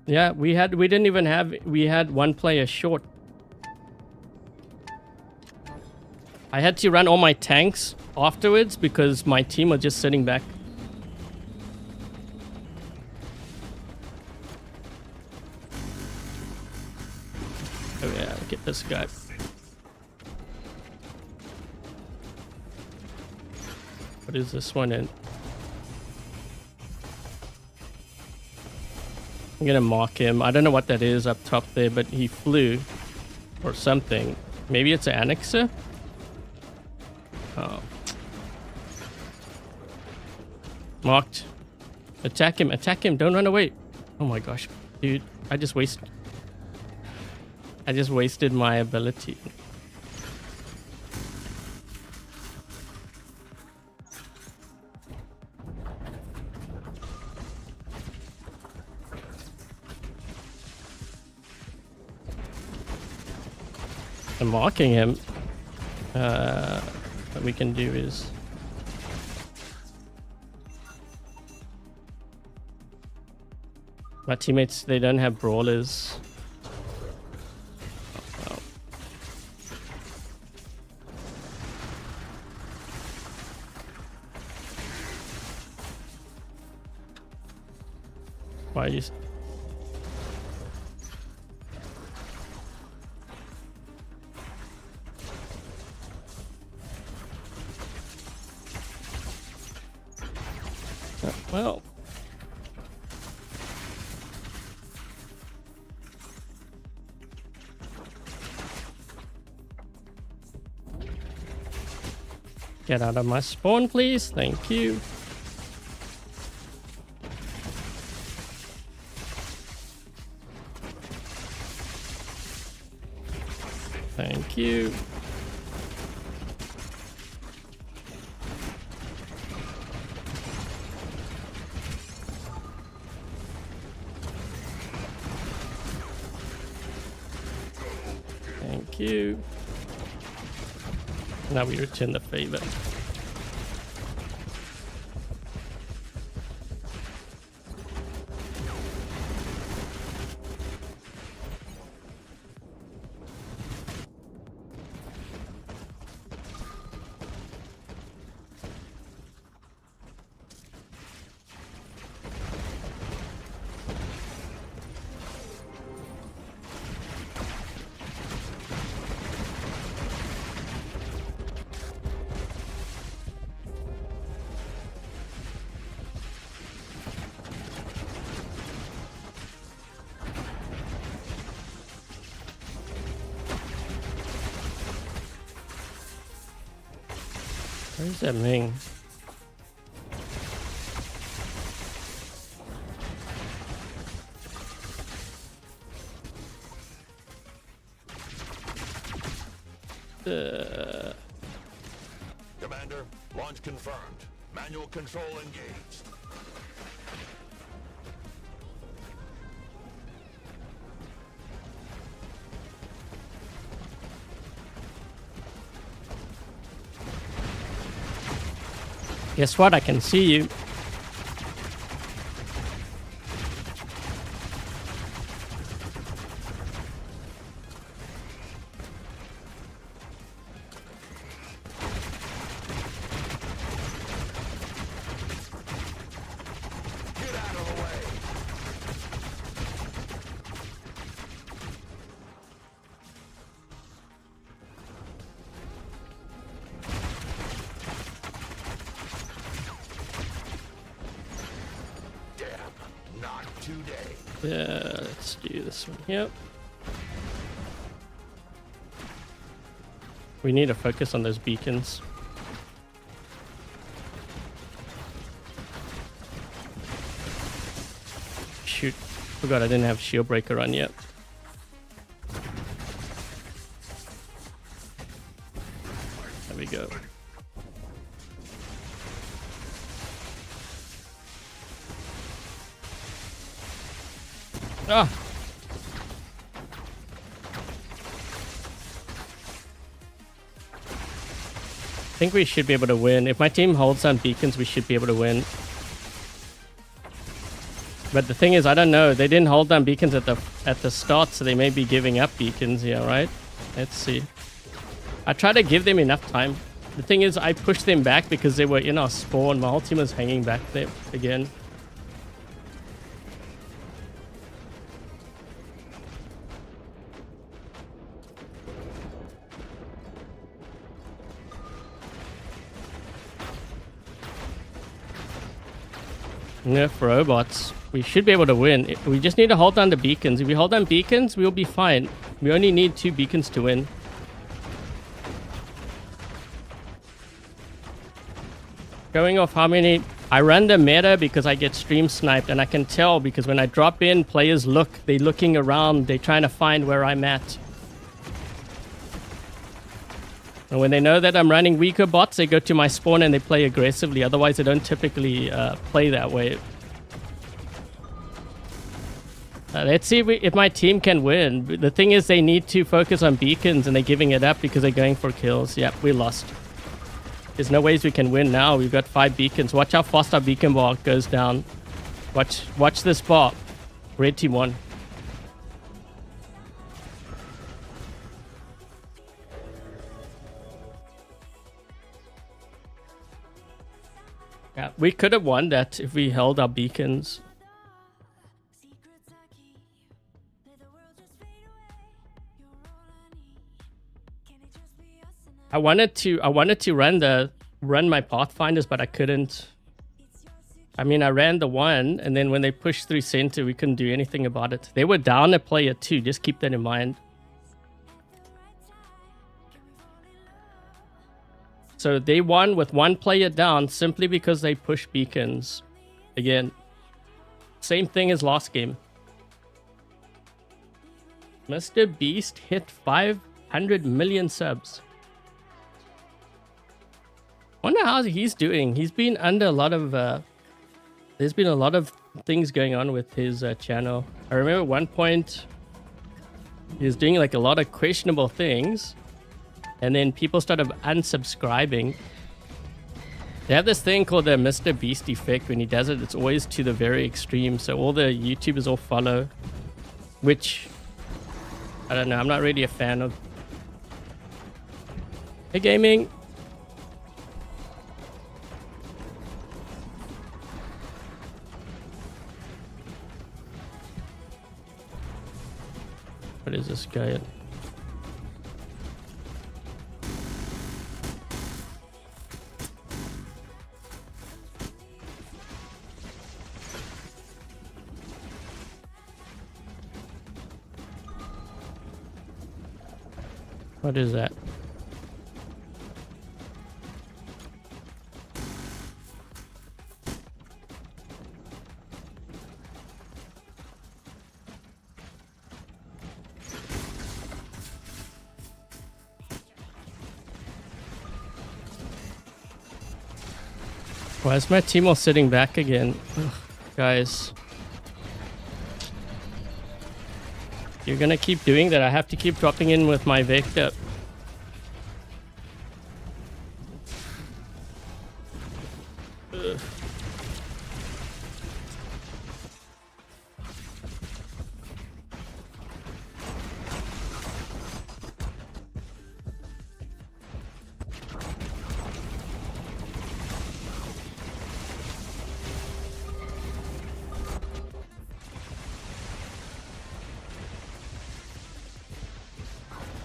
Yeah, we didn't even have, we had one player short. I had to run all my tanks afterwards because my team was just sitting back. Oh yeah, get this guy. What is this one in? I'm gonna mark him. I don't know what that is up top there, but he flew or something. Maybe it's an annexer? Oh. Marked. Attack him, attack him, don't run away. Oh my gosh, dude, I just wasted my ability. I'm marking him. What we can do is my teammates, they don't have brawlers. Oh, why are you... Well, get out of my spawn, please. Thank you. Thank you. Thank you. Now we return the favor. What does that mean? Commander, launch confirmed. Manual control engaged. Guess what? I can see you. Get out of the way. Damn, not today. Yeah, let's do this one. Yep. We need to focus on those beacons. Shoot. Forgot I didn't have shield breaker on yet. There we go. Ah! I think we should be able to win. If my team holds down beacons, we should be able to win. But the thing is, I don't know. They didn't hold down beacons at the start, so they may be giving up beacons here, right? Let's see. I try to give them enough time. The thing is, I pushed them back because they were in our spawn. My whole team was hanging back there again. Yeah, for robots. We should be able to win. We just need to hold down the beacons. If we hold down beacons, we'll be fine. We only need 2 beacons to win. Going off how many... I run the meta because I get stream sniped, and I can tell because when I drop in, players look. They're looking around. They're trying to find where I'm at. And when they know that I'm running weaker bots, they go to my spawn and they play aggressively. Otherwise, they don't typically play that way. Let's see if my team can win. The thing is, they need to focus on beacons and they're giving it up because they're going for kills. Yep, we lost. There's no ways we can win now. We've got 5 beacons. Watch how fast our beacon bar goes down. Watch this bar. Red team won. Yeah, we could have won that if we held our beacons. I wanted to run my Pathfinders, but I couldn't. I mean, I ran the one, and then when they pushed through center, we couldn't do anything about it. They were down a player too. Just keep that in mind. So they won with 1 player down simply because they pushed beacons. Again, same thing as last game. Mr. Beast hit 500 million subs. Wonder how he's doing. He's been under a lot of... there's been a lot of things going on with his channel. I remember at one point he was doing like a lot of questionable things. And then people started unsubscribing. They have this thing called the Mr. Beast effect. When he does it, it's always to the very extreme. So all the YouTubers all follow. Which, I don't know. I'm not really a fan of. Hey, gaming. What is this guy? What is that? Why is my team all sitting back again? Ugh, guys. You're gonna keep doing that. I have to keep dropping in with my Vector. Ugh.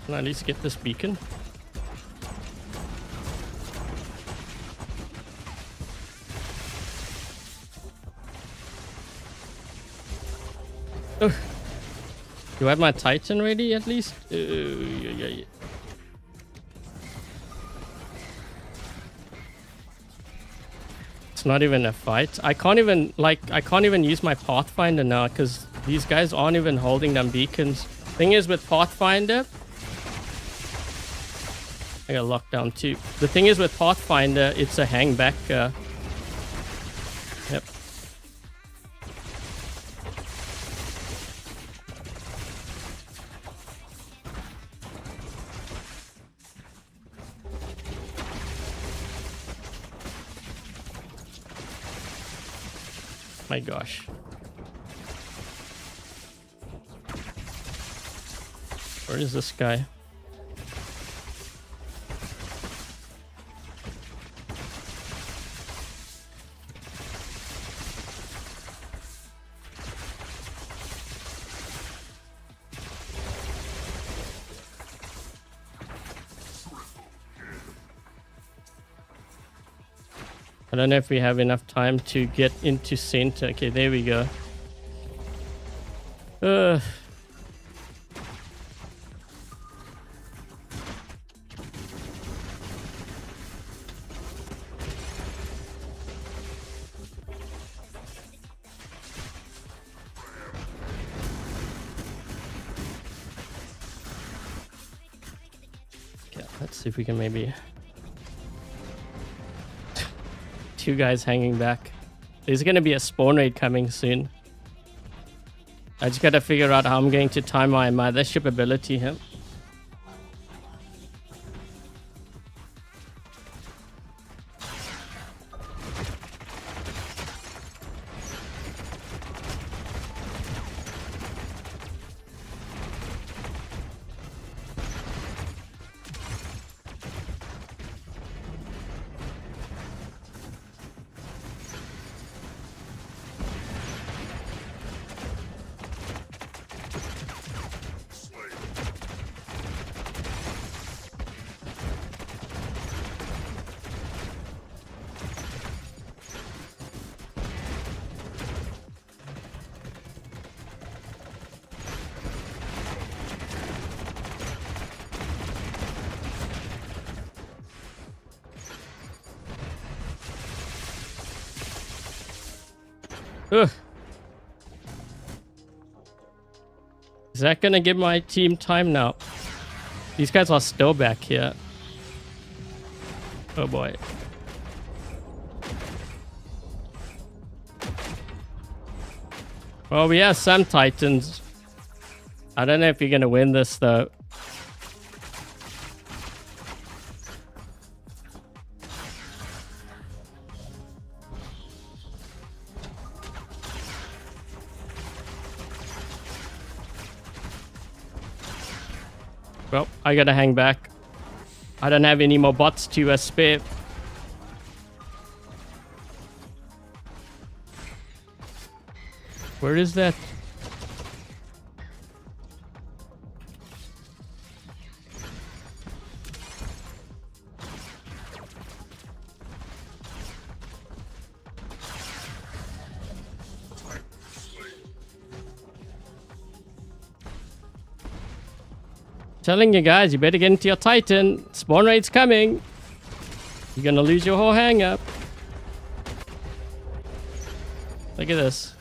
Can I at least get this beacon? Ugh. Do I have my Titan ready at least? Yeah. It's not even a fight. I can't even use my Pathfinder now because these guys aren't even holding them beacons. Thing is with Pathfinder, I got locked down too. The thing is with Pathfinder, it's a hang back. Yep. My gosh. Where is this guy? I don't know if we have enough time to get into center. Okay, there we go. Okay, let's see if we can maybe... Two guys hanging back. There's gonna be a spawn raid coming soon. I just gotta figure out how I'm going to time my mothership ability here. Ugh. Is that gonna give my team time now? These guys are still back here. Oh boy. Well, we have some Titans. I don't know if you're gonna win this though. Well, I gotta hang back. I don't have any more bots to spare. Where is that? Telling you guys, you better get into your Titan. Spawn raid's coming. You're gonna lose your whole hang up. Look at this.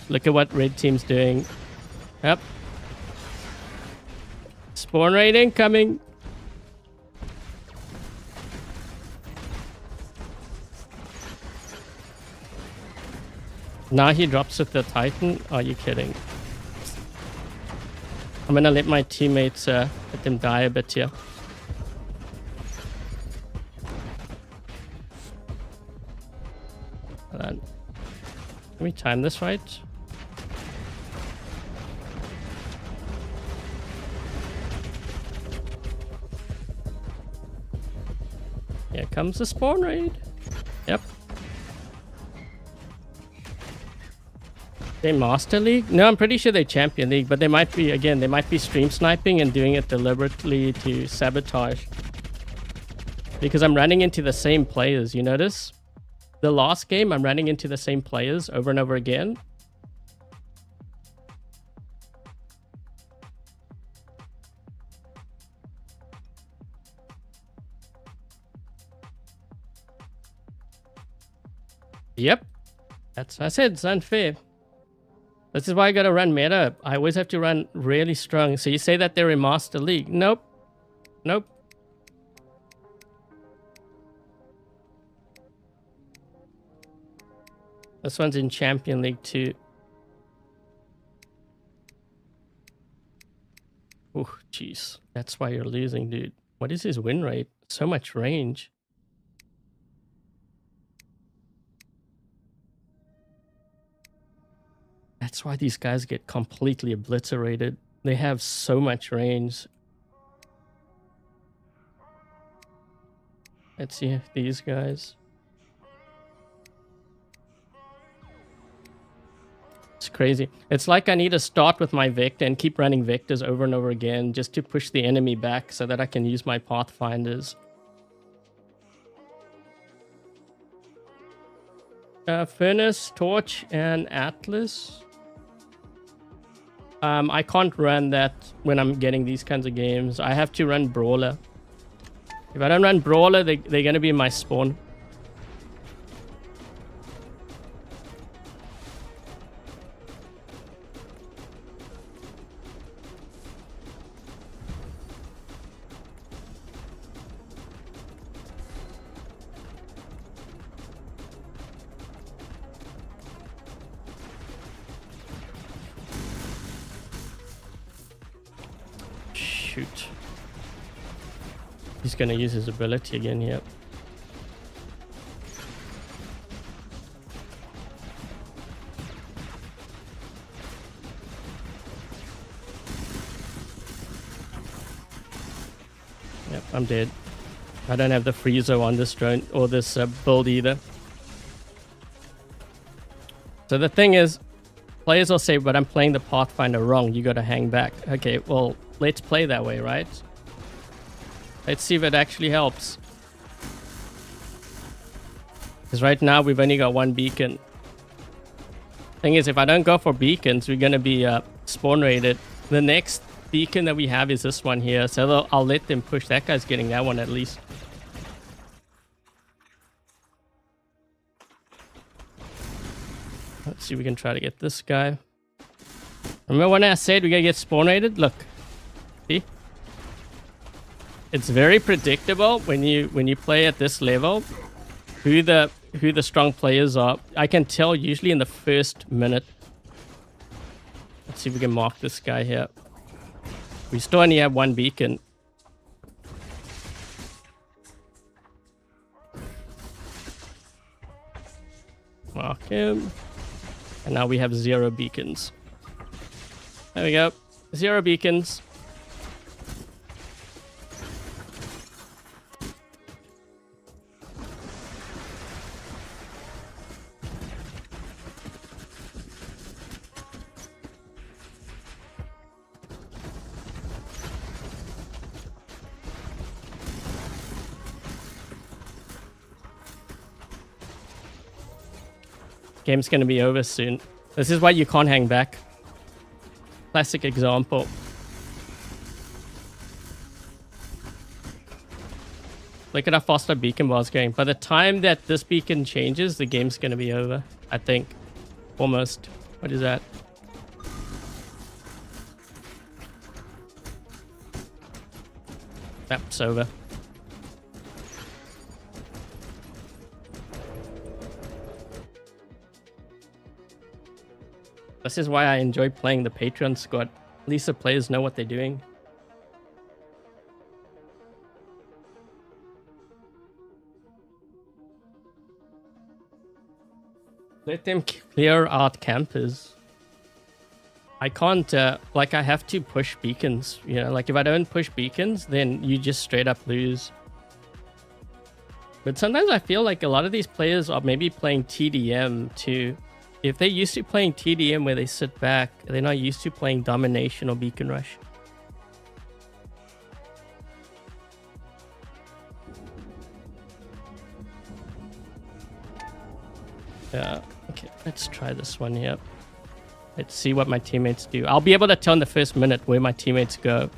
Look at what red team's doing. Yep. Spawn raid incoming. Now he drops with the Titan? Are you kidding? I'm gonna let my teammates let them die a bit here. Hold on. Can we time this right? Here comes the spawn raid. Yep. They Master League? No, I'm pretty sure they Champion League, but they might be, again, they might be stream sniping and doing it deliberately to sabotage. Because I'm running into the same players, you notice? The last game, I'm running into the same players over and over again. Yep. That's what I said, it's unfair. This is why I gotta run meta. I always have to run really strong. So you say that they're in Master League? Nope. Nope. This one's in Champion League too. Oh, jeez. That's why you're losing, dude. What is his win rate? So much range. That's why these guys get completely obliterated. They have so much range. Let's see if these guys. It's crazy. It's like I need to start with my Vector and keep running Vectors over and over again just to push the enemy back so that I can use my Pathfinders. Furnace, Torch, and Atlas. I can't run that when I'm getting these kinds of games. I have to run Brawler. If I don't run Brawler, they're going to be in my spawn. Shoot. He's gonna use his ability again, yep. Yep, I'm dead. I don't have the Freezo on this drone or this build either. So the thing is, players will say, but I'm playing the Pathfinder wrong, you gotta hang back. Okay, well, let's play that way, right? Let's see if it actually helps. Because right now, we've only got one beacon. Thing is, if I don't go for beacons, we're gonna be spawn raided. The next beacon that we have is this one here, so I'll let them push. That guy's getting that one at least. Let's see if we can try to get this guy. Remember when I said we gotta get spawn raided? Look. See? It's very predictable when you play at this level who the strong players are. I can tell usually in the first minute. Let's see if we can mark this guy here. We still only have one beacon. Mark him. And now we have 0 beacons. There we go. 0 beacons. Game's gonna be over soon. This is why you can't hang back. Classic example. Look at how fast our beacon bar's going. By the time that this beacon changes, the game's gonna be over. I think. Almost. What is that? Yep, it's over. This is why I enjoy playing the Patreon squad. At least the players know what they're doing. Let them clear out campers. I can't, like I have to push beacons, you know, like if I don't push beacons, then you just straight up lose. But sometimes I feel like a lot of these players are maybe playing TDM too. If they're used to playing TDM where they sit back, they're not used to playing domination or beacon rush. Yeah, okay, let's try this one here. Let's see what my teammates do. I'll be able to tell in the first minute where my teammates go.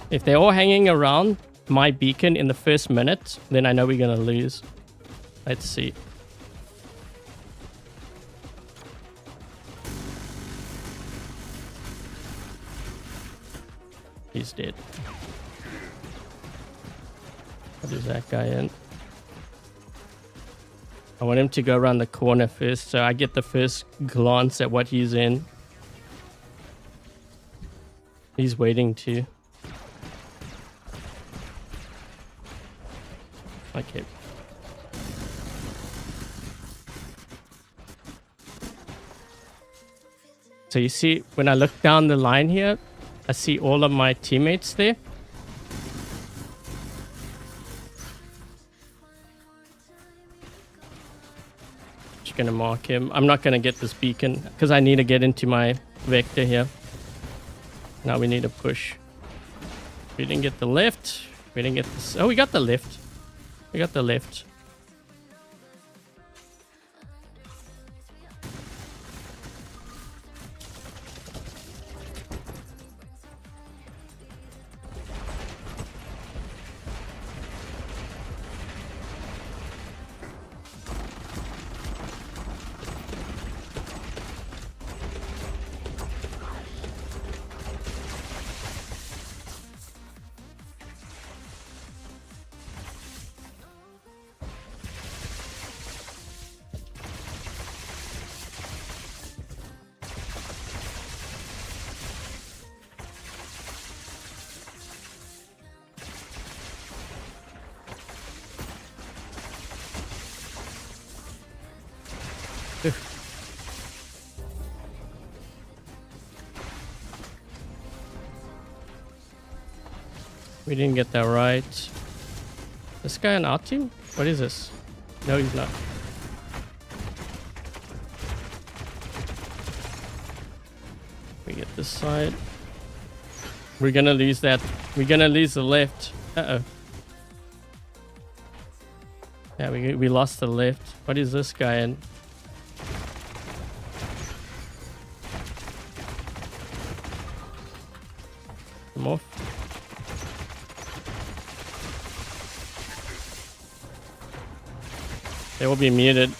If they're all hanging around my beacon in the first minute, then I know we're going to lose. Let's see. He's dead. What is that guy in? I want him to go around the corner first, so I get the first glance at what he's in. He's waiting to. Okay. So you see, when I look down the line here, I see all of my teammates there. Gonna mark him. I'm not gonna get this beacon because I need to get into my vector here. Now we need to push. We didn't get the left. We didn't get this. Oh, we got the left. We got the left. We didn't get that right. This guy on our team? What is this? No, he's not. We get this side. We're gonna lose that. We're gonna lose the left. Uh-oh. Yeah, we lost the left. What is this guy in? Come off. They will be muted.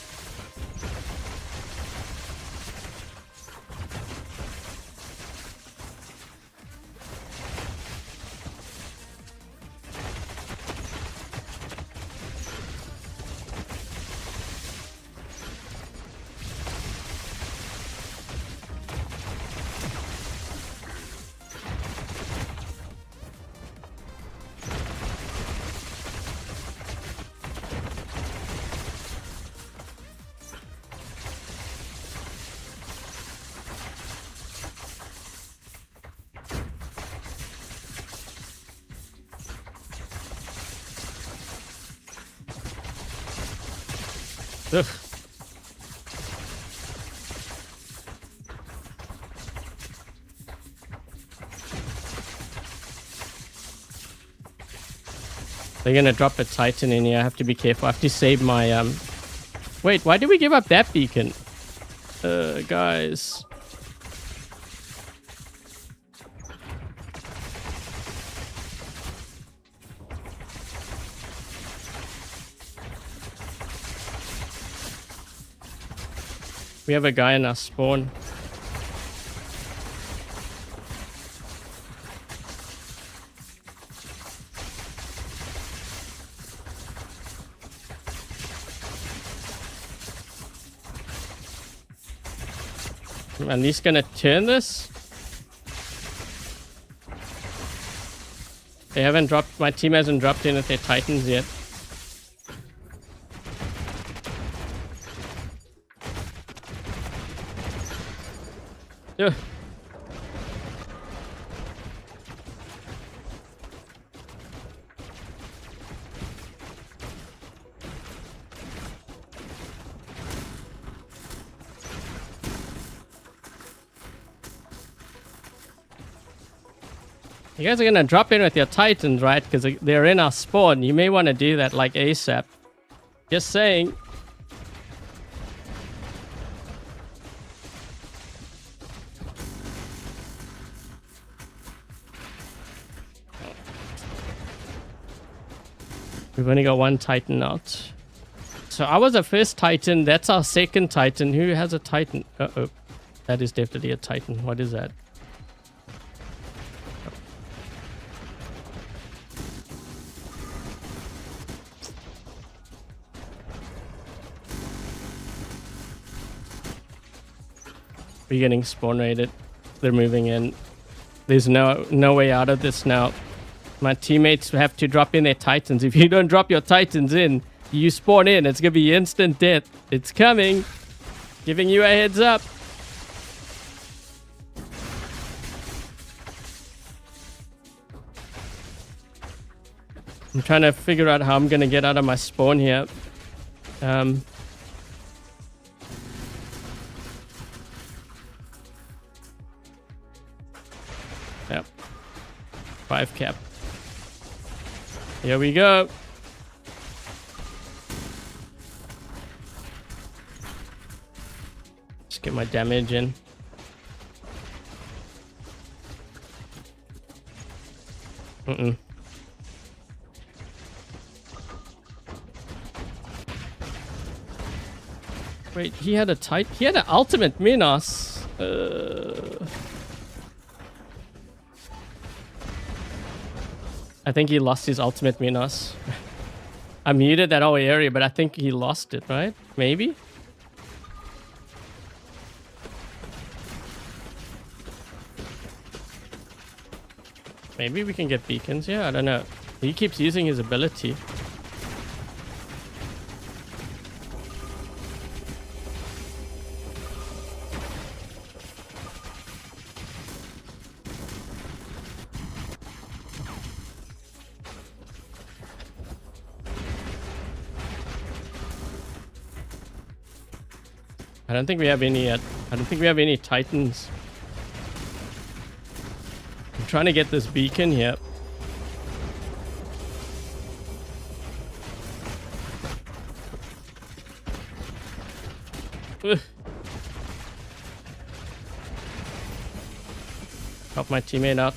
Ugh. They're gonna drop a Titan in here. I have to be careful. I have to save my Wait, why did we give up that beacon? Guys. We have a guy in our spawn. I'm at least gonna turn this. They haven't dropped, my team hasn't dropped in with their Titans yet. Ugh. You guys are gonna drop in with your Titans, right? Because they're in our spawn. You may want to do that like ASAP. Just saying. We've only got one Titan out. So I was the first Titan. That's our second Titan. Who has a Titan? Uh-oh. That is definitely a Titan. What is that? We're getting spawn raided. They're moving in. There's no way out of this now. My teammates have to drop in their Titans. If you don't drop your Titans in, you spawn in. It's going to be instant death. It's coming. Giving you a heads up. I'm trying to figure out how I'm going to get out of my spawn here. Yep. 5 cap. Here we go. Just get my damage in. Wait, he had an ultimate Minos. I think he lost his ultimate Minos. I muted that whole area, but I think he lost it, right? Maybe? Maybe we can get beacons. Yeah, I don't know. He keeps using his ability. I don't think we have any yet. I don't think we have any Titans. I'm trying to get this beacon here. Ugh. Help my teammate out.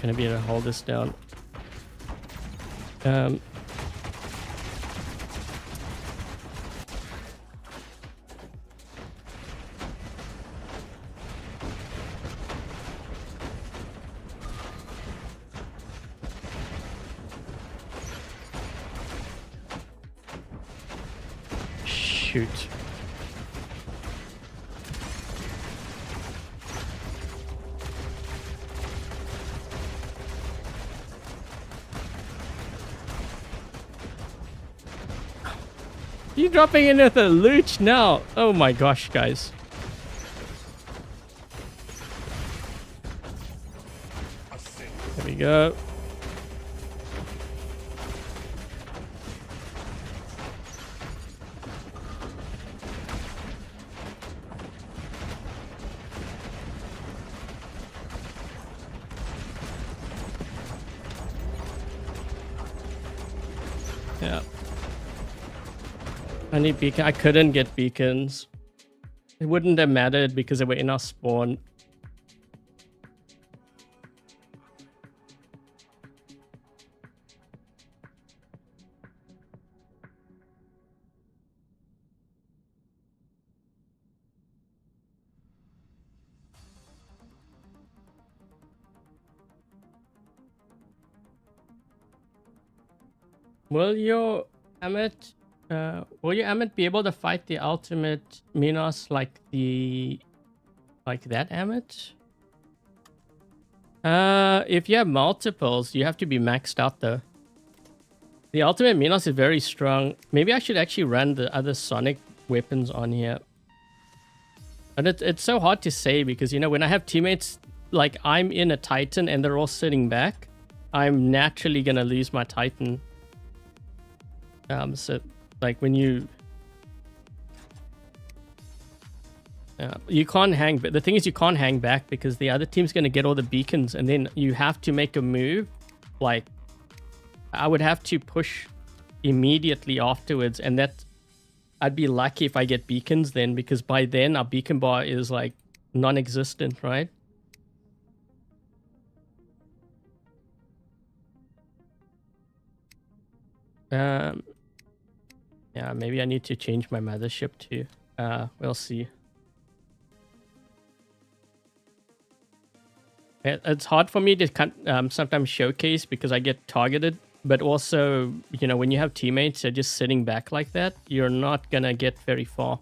Gonna be able to hold this down. Shoot. You dropping in with a Luch now? Oh my gosh, guys. There we go. Yeah. I need beacon. I couldn't get beacons. It wouldn't have mattered because they were in our spawn. Will your Amit, be able to fight the ultimate Minos like that Amit? If you have multiples, you have to be maxed out though. The ultimate Minos is very strong. Maybe I should actually run the other Sonic weapons on here. But it's so hard to say because, you know, when I have teammates, like I'm in a Titan and they're all sitting back, I'm naturally gonna lose my Titan. So like when you can't hang, but the thing is you can't hang back because the other team's gonna get all the beacons and then you have to make a move. Like I would have to push immediately afterwards, and that I'd be lucky if I get beacons then, because by then our beacon bar is like non-existent, right? Yeah, maybe I need to change my mothership too. We'll see. It's hard for me to sometimes showcase because I get targeted, but also, you know, when you have teammates that are just sitting back like that, you're not gonna get very far.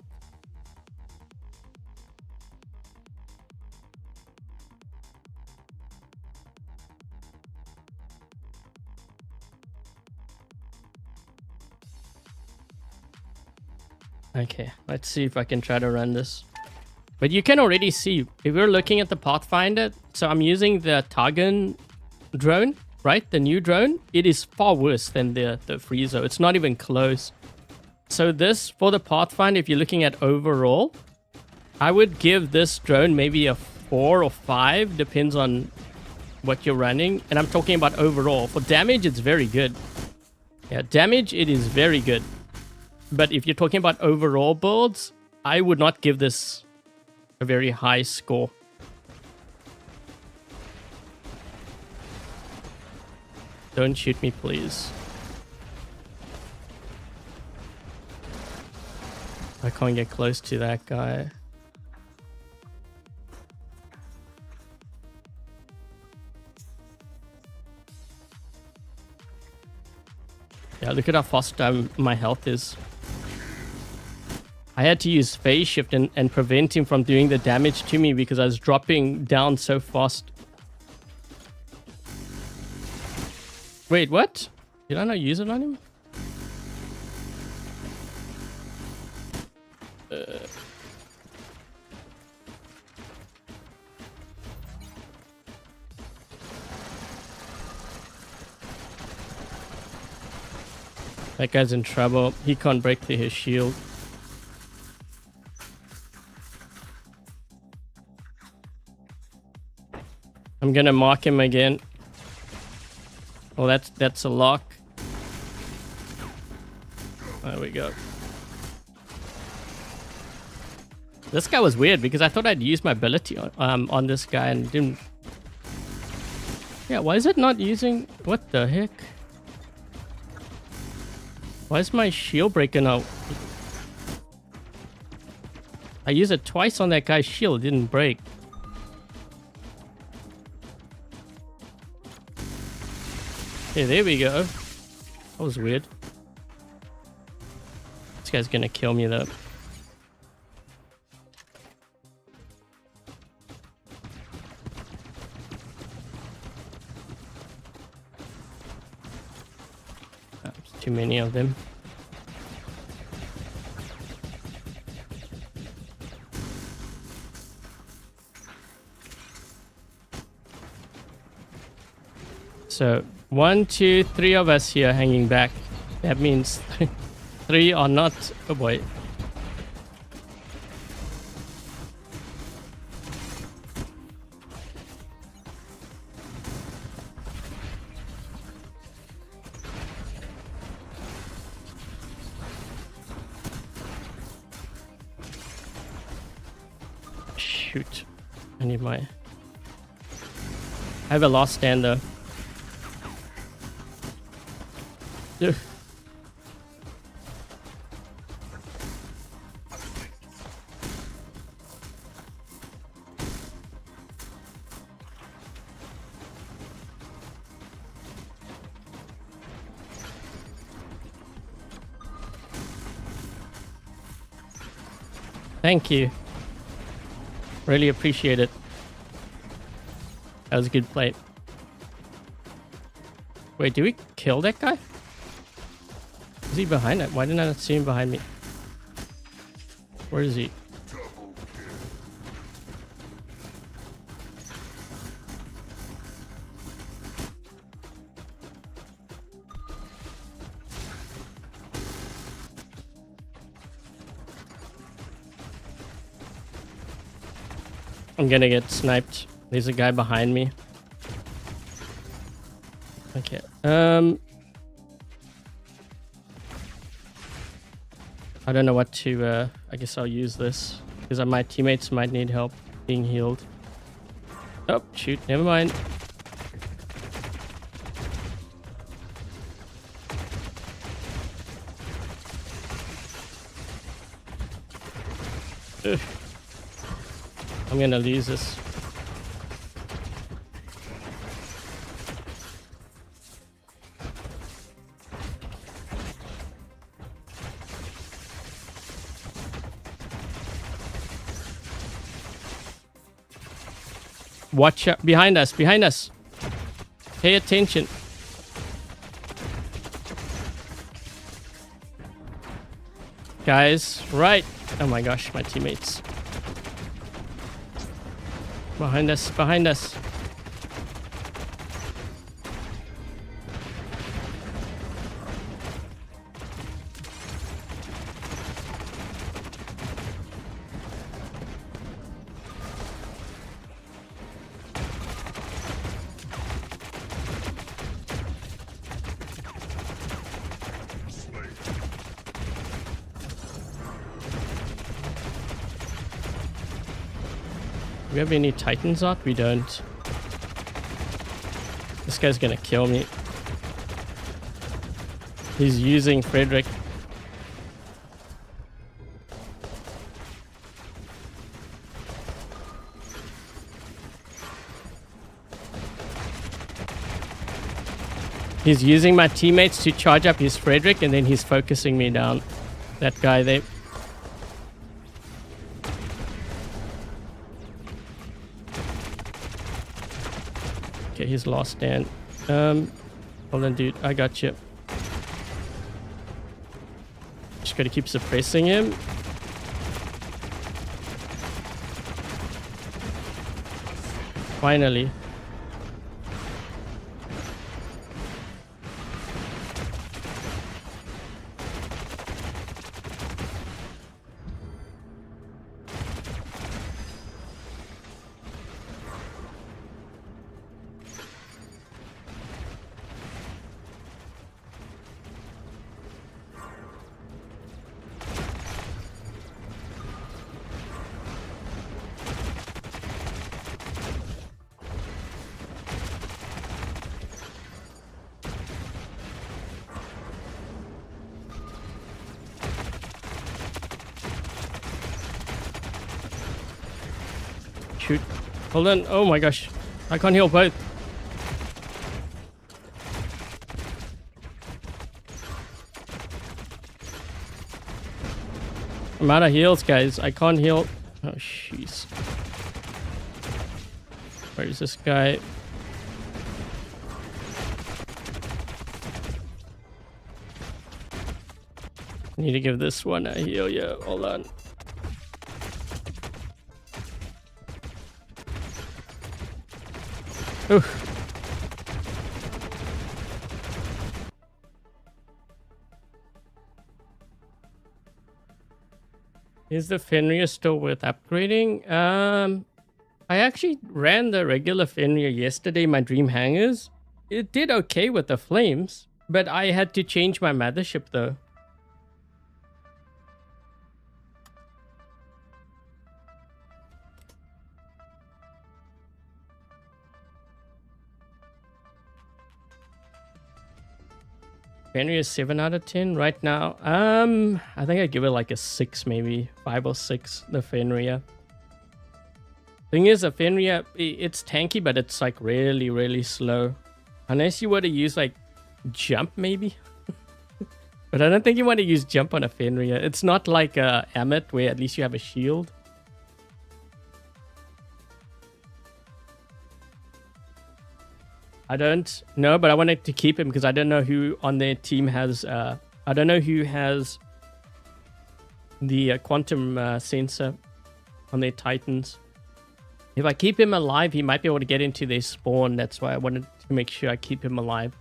Okay, let's see if I can try to run this. But you can already see, if we're looking at the Pathfinder, so I'm using the Fhtagn drone, right? The new drone. It is far worse than the Freezo. It's not even close. So this, for the Pathfinder, if you're looking at overall, I would give this drone maybe a 4 or 5, depends on what you're running. And I'm talking about overall. For damage, it's very good. Yeah, damage, it is very good. But if you're talking about overall builds, I would not give this a very high score. Don't shoot me, please. I can't get close to that guy. Yeah, look at how fast my health is. I had to use phase shift and prevent him from doing the damage to me because I was dropping down so fast. Wait, what? Did I not use it on him? That guy's in trouble. He can't break through his shield. I'm gonna mark him again. Oh, that's a lock. There we go. This guy was weird because I thought I'd use my ability on this guy and didn't. Yeah, why is it not using? What the heck? Why is my shield breaking out? I used it twice on that guy's shield, it didn't break. Okay, there we go. That was weird. This guy's gonna kill me though. There's too many of them. So 1, 2, 3 of us here hanging back. That means 3 are not. Oh boy. Shoot. I need my. I have a last stand though. Ugh. Thank you. Really appreciate it. That was a good play. Wait, did we kill that guy? Is he behind it? Why didn't I not see him behind me? Where is he? I'm gonna get sniped. There's a guy behind me. Okay. I don't know what to, I guess I'll use this. Because my teammates might need help being healed. Oh, shoot. Never mind. Ugh. I'm gonna lose this. Watch out. Behind us. Behind us. Pay attention. Guys, right. Oh my gosh, my teammates. Behind us. Behind us. Do we have any Titans up? We don't. This guy's gonna kill me. He's using Frederick. He's using my teammates to charge up his Frederick, and then he's focusing me down. That guy there. Okay, he's lost stand. Hold on, dude. I got you. Just gotta keep suppressing him. Finally. Shoot. Hold on. Oh my gosh. I can't heal both. I'm out of heals, guys. I can't heal. Oh, jeez. Where is this guy? I need to give this one a heal. Yeah, hold on. Ooh. Is the Fenrir still worth upgrading? I actually ran the regular Fenrir yesterday, my Dream Hangers. It did okay with the flames, but I had to change my mothership though. Fenrir is 7 out of 10 right now. I think I'd give it like a 6, maybe 5 or 6. The Fenrir. Thing is, the Fenrir, it's tanky, but it's like really, really slow. Unless you were to use like jump, maybe. But I don't think you want to use jump on a Fenrir. It's not like a Amit where at least you have a shield. I don't know, but I wanted to keep him because I don't know who on their team has... I don't know who has the quantum sensor on their Titans. If I keep him alive, he might be able to get into their spawn. That's why I wanted to make sure I keep him alive.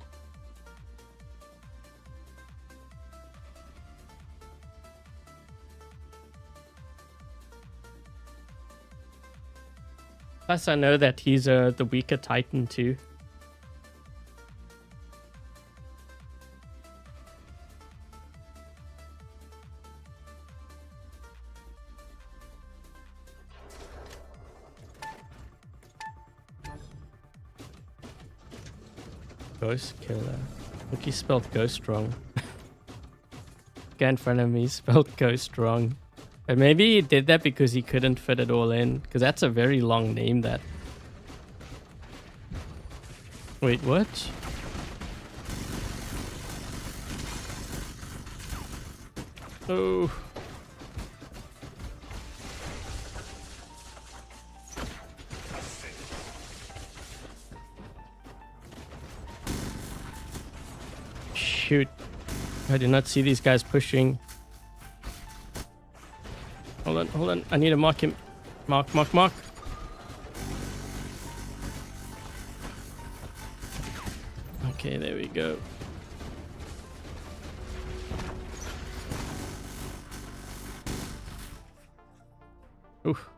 Plus, I know that he's the weaker Titan too. Ghost Killer. Look, he spelled ghost wrong. Guy in front of me spelled ghost wrong. But maybe he did that because he couldn't fit it all in. Because that's a very long name, that. Wait, what? Oh. Shoot. I did not see these guys pushing. Hold on. I need to mark him. Mark. Okay, there we go. Oof.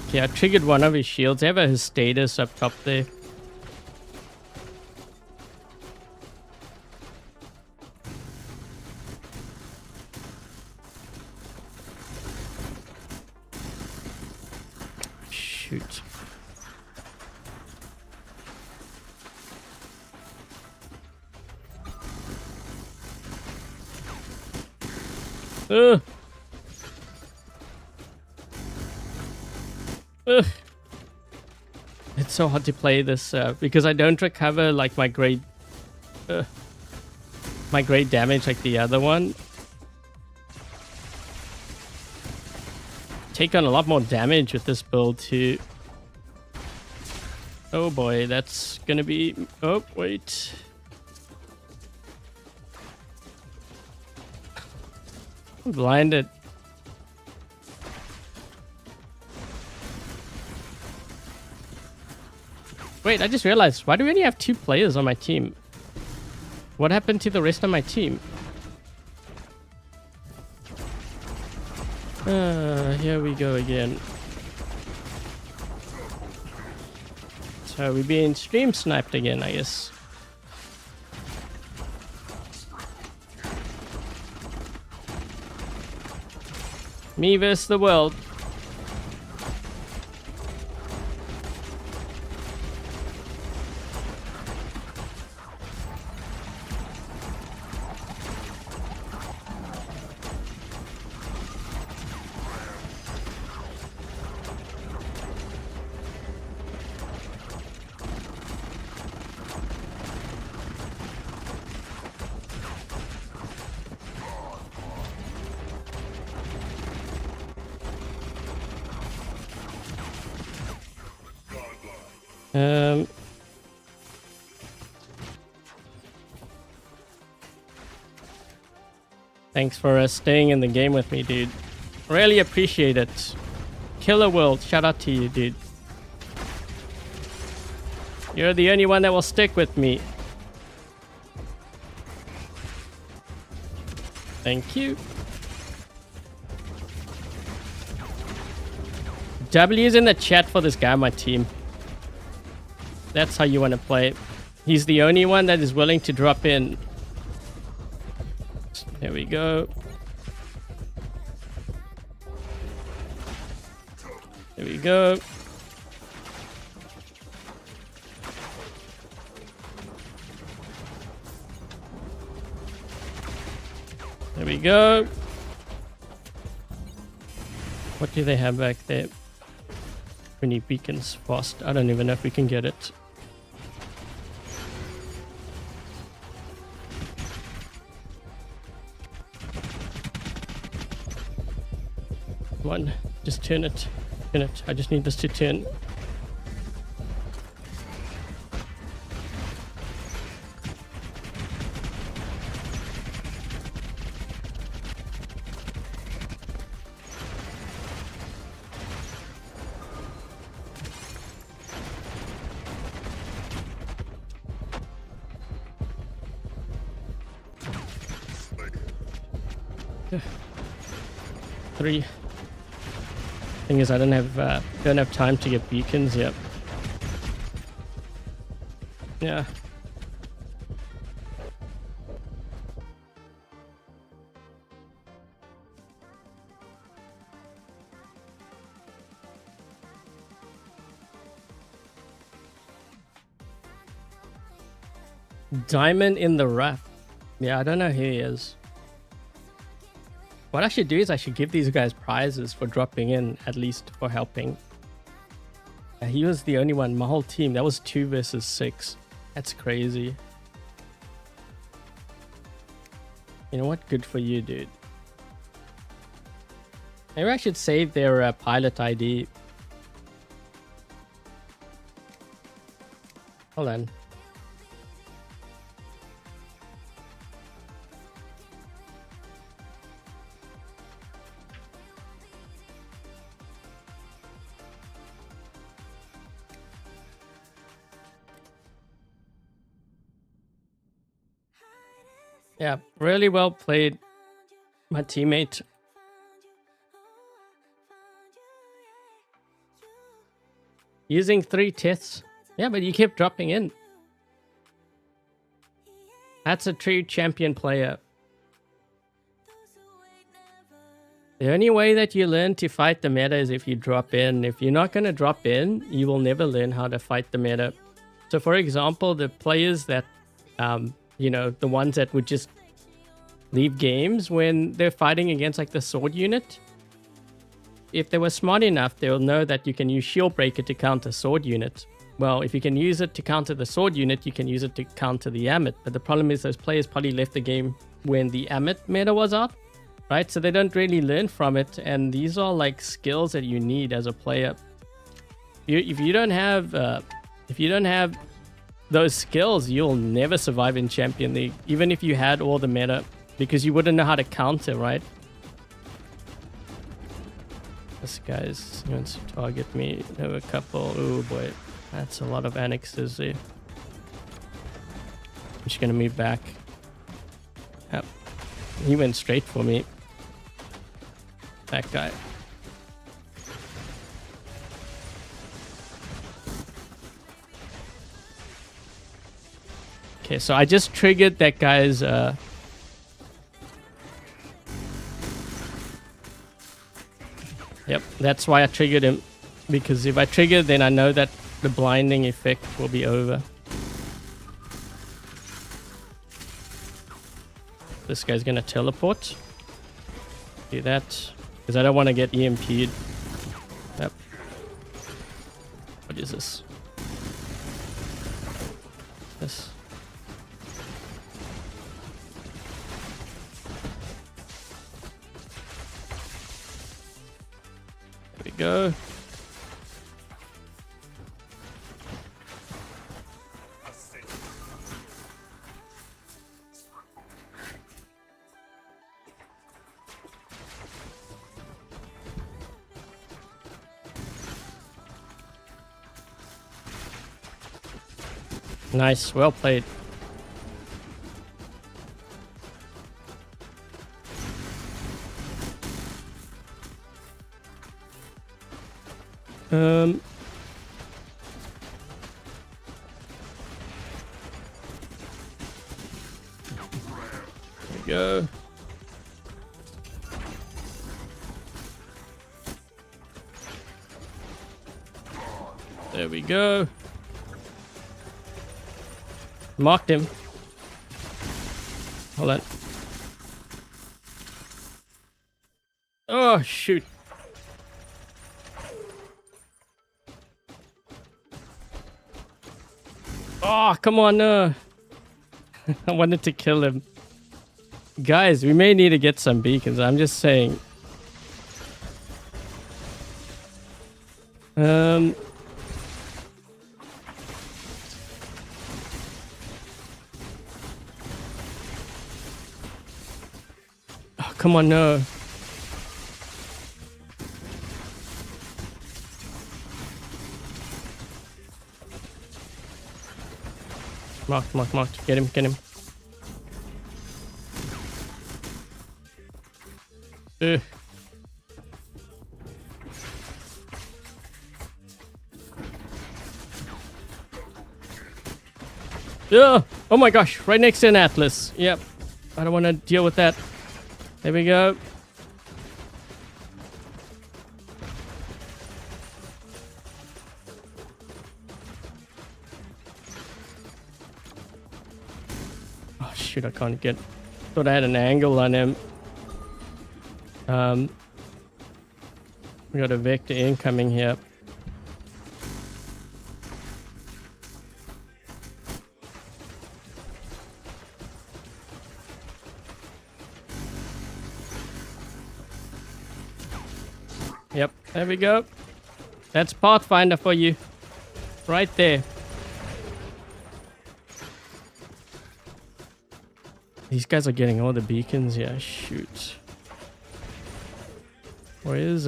Okay, I triggered one of his shields. They have his status up top there. Shoot. Ugh. It's so hard to play this because I don't recover like my great damage like the other one. Take on a lot more damage with this build too. Oh boy, that's gonna be... Oh, wait. I'm blinded. Wait, I just realized, why do we only have 2 players on my team? What happened to the rest of my team? Here we go again. So we're being stream sniped again, I guess. Me versus the world. Thanks for staying in the game with me, dude. Really appreciate it. Killer World, shout out to you, dude. You're the only one that will stick with me. Thank you. W's in the chat for this guy on my team. That's how you want to play. He's the only one that is willing to drop in. There we go. There we go. There we go. What do they have back there? We need beacons fast. I don't even know if we can get it. on. Just turn it. Turn it. I just need this to turn. Three. Thing is, I don't have time to get beacons yet. Yeah. Diamond in the rough. Yeah, I don't know who he is. What I should do is I should give these guys prizes for dropping in, at least for helping. He was the only one. My whole team, that was 2 versus 6. That's crazy. You know what? Good for you, dude. Maybe I should save their pilot ID. Hold on. Yeah, really well played, my teammate. Using 3 teths. Yeah, but you kept dropping in. That's a true champion player. The only way that you learn to fight the meta is if you drop in. If you're not going to drop in, you will never learn how to fight the meta. So for example, the players that, you know, the ones that would just leave games when they're fighting against like the sword unit, if they were smart enough, they'll know that you can use shield breaker to counter sword unit. Well, if you can use it to counter the sword unit, you can use it to counter the Amit. But the problem is those players probably left the game when the Amit meta was out, right? So they don't really learn from it. And these are like skills that you need as a player. If you don't have those skills, you'll never survive in Champion League, even if you had all the meta, because you wouldn't know how to counter, right? This guy's going to target me. Have a couple. Oh boy, that's a lot of annexes there. I'm just gonna move back. Yep. He went straight for me. That guy. Okay, so I just triggered that guy's Yep, that's why I triggered him. Because if I trigger, then I know that the blinding effect will be over. This guy's gonna teleport. Do that. Because I don't want to get EMP'd. Yep. What is this? This. There we go. Nice, well played. There we go. There we go. Marked him. Hold on. Oh, shoot. Oh, come on. I wanted to kill him. Guys, we may need to get some beacons. I'm just saying. Oh, come on, no. Marked. Get him. Ugh. Yeah. Oh my gosh, right next to an Atlas. Yep. I don't want to deal with that. There we go. Oh shoot, I can't get... Thought I had an angle on him. We got a vector incoming here. Yep, there we go. That's Pathfinder for you. Right there. These guys are getting all the beacons. Yeah, shoot. Where is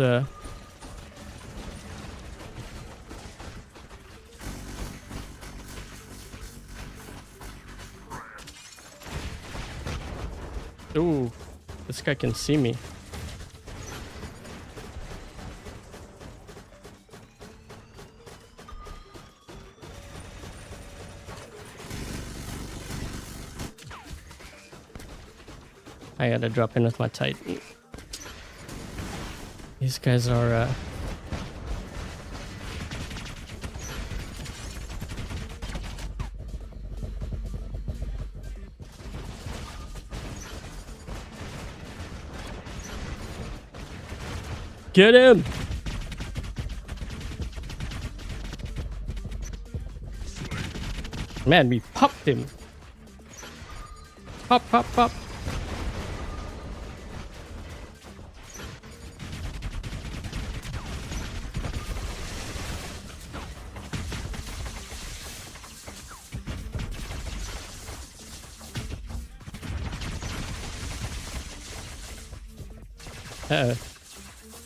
Ooh, this guy can see me. I gotta drop in with my Titan. These guys are Get him! Man, we popped him. Pop.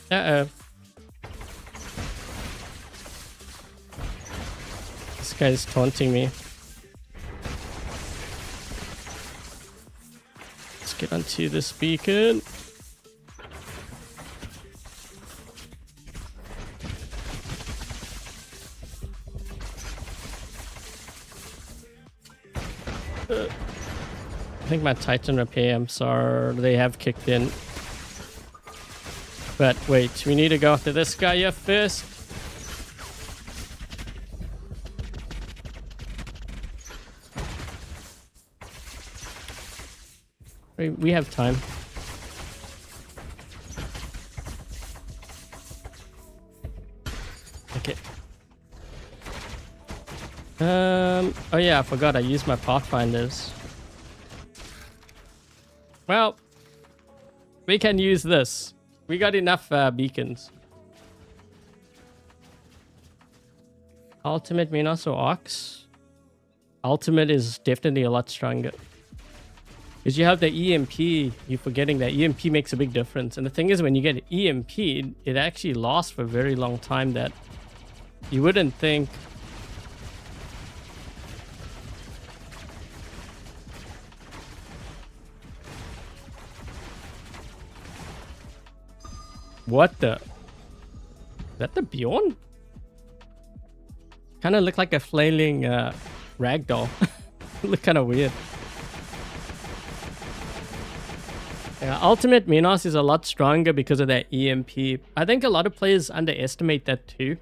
Uh-oh. This guy's taunting me. Let's get onto this beacon. I think my Titan repair, I'm sorry, they have kicked in. But wait, we need to go after this guy here first. We have time. Okay. Oh yeah, I forgot I used my Pathfinders. Well, we can use this. We got enough beacons. Ultimate Minos or Ox? Ultimate is definitely a lot stronger. Because you have the EMP, you're forgetting that EMP makes a big difference. And the thing is, when you get EMP, it actually lasts for a very long time that you wouldn't think. What the? Is that the Bjorn? Kind of look like a flailing ragdoll. Look kind of weird. Yeah, Ultimate Minos is a lot stronger because of that EMP. I think a lot of players underestimate that too.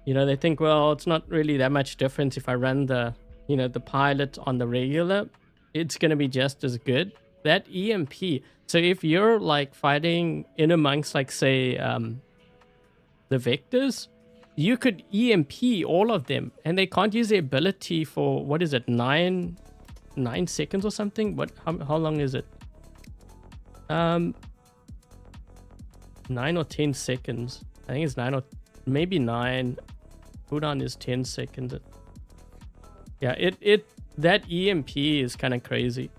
You know, they think, well, it's not really that much difference if I run the, you know, the pilot on the regular. It's going to be just as good. That EMP. So if you're like fighting in amongst like say the vectors, you could EMP all of them and they can't use the ability for, what is it, 9 seconds or something? What, how long is it? 9 or 10 seconds. I think it's 9 or maybe 9. Cooldown is 10 seconds. Yeah, that EMP is kind of crazy.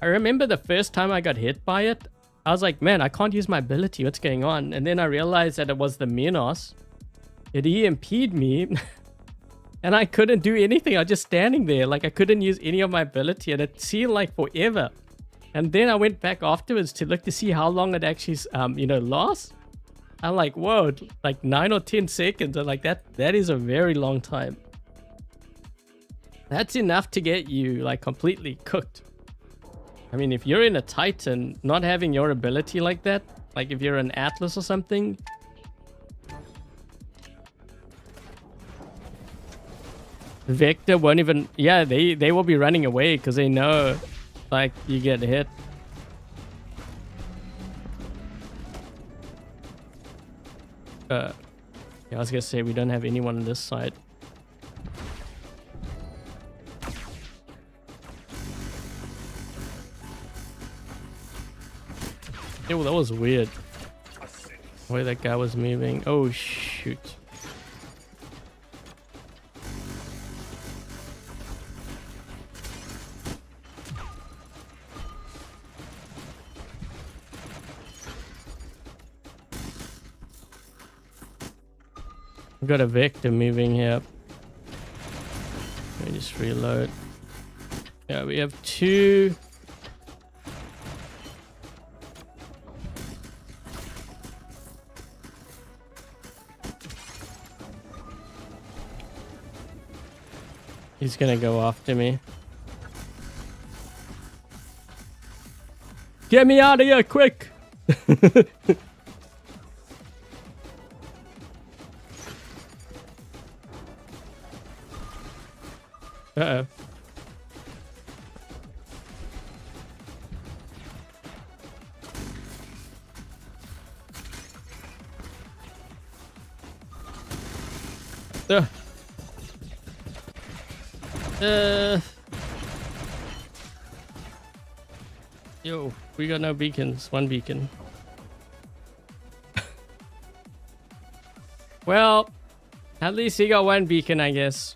I remember the first time I got hit by it, I was like, man, I can't use my ability. What's going on? And then I realized that it was the Minos. It EMP'd me. And I couldn't do anything. I was just standing there. Like, I couldn't use any of my ability. And it seemed like forever. And then I went back afterwards to look to see how long it actually, lasts. I'm like, whoa, like 9 or 10 seconds. I'm like, that is a very long time. That's enough to get you, like, completely cooked. I mean, if you're in a Titan, not having your ability like that, like if you're an Atlas or something. Vector won't even, yeah, they will be running away because they know, like, you get hit. Yeah, I was gonna say we don't have anyone on this side. Oh, that was weird. The way that guy was moving. Oh, shoot. We've got a Vector moving here. Let me just reload. Yeah, we have 2. He's gonna go after me. Get me out of here, quick! Uh-oh. Yo, we got no beacons. 1 beacon. Well, at least he got 1 beacon, I guess.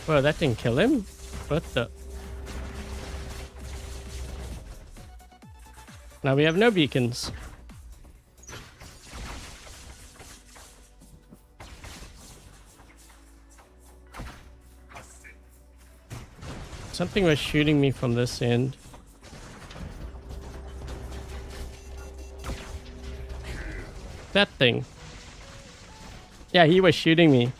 Well, that didn't kill him. What the? Now we have no beacons. Something was shooting me from this end. That thing. Yeah, he was shooting me.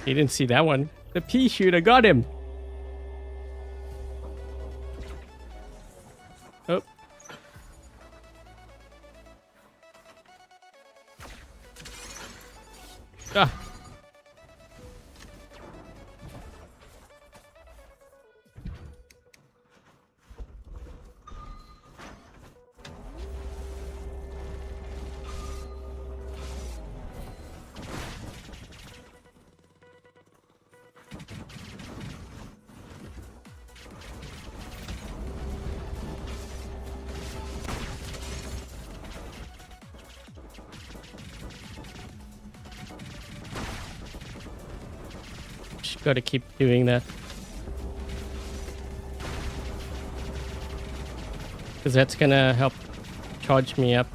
He didn't see that one. The pea shooter got him. Oh. Ah. Gotta keep doing that. Because that's gonna help charge me up.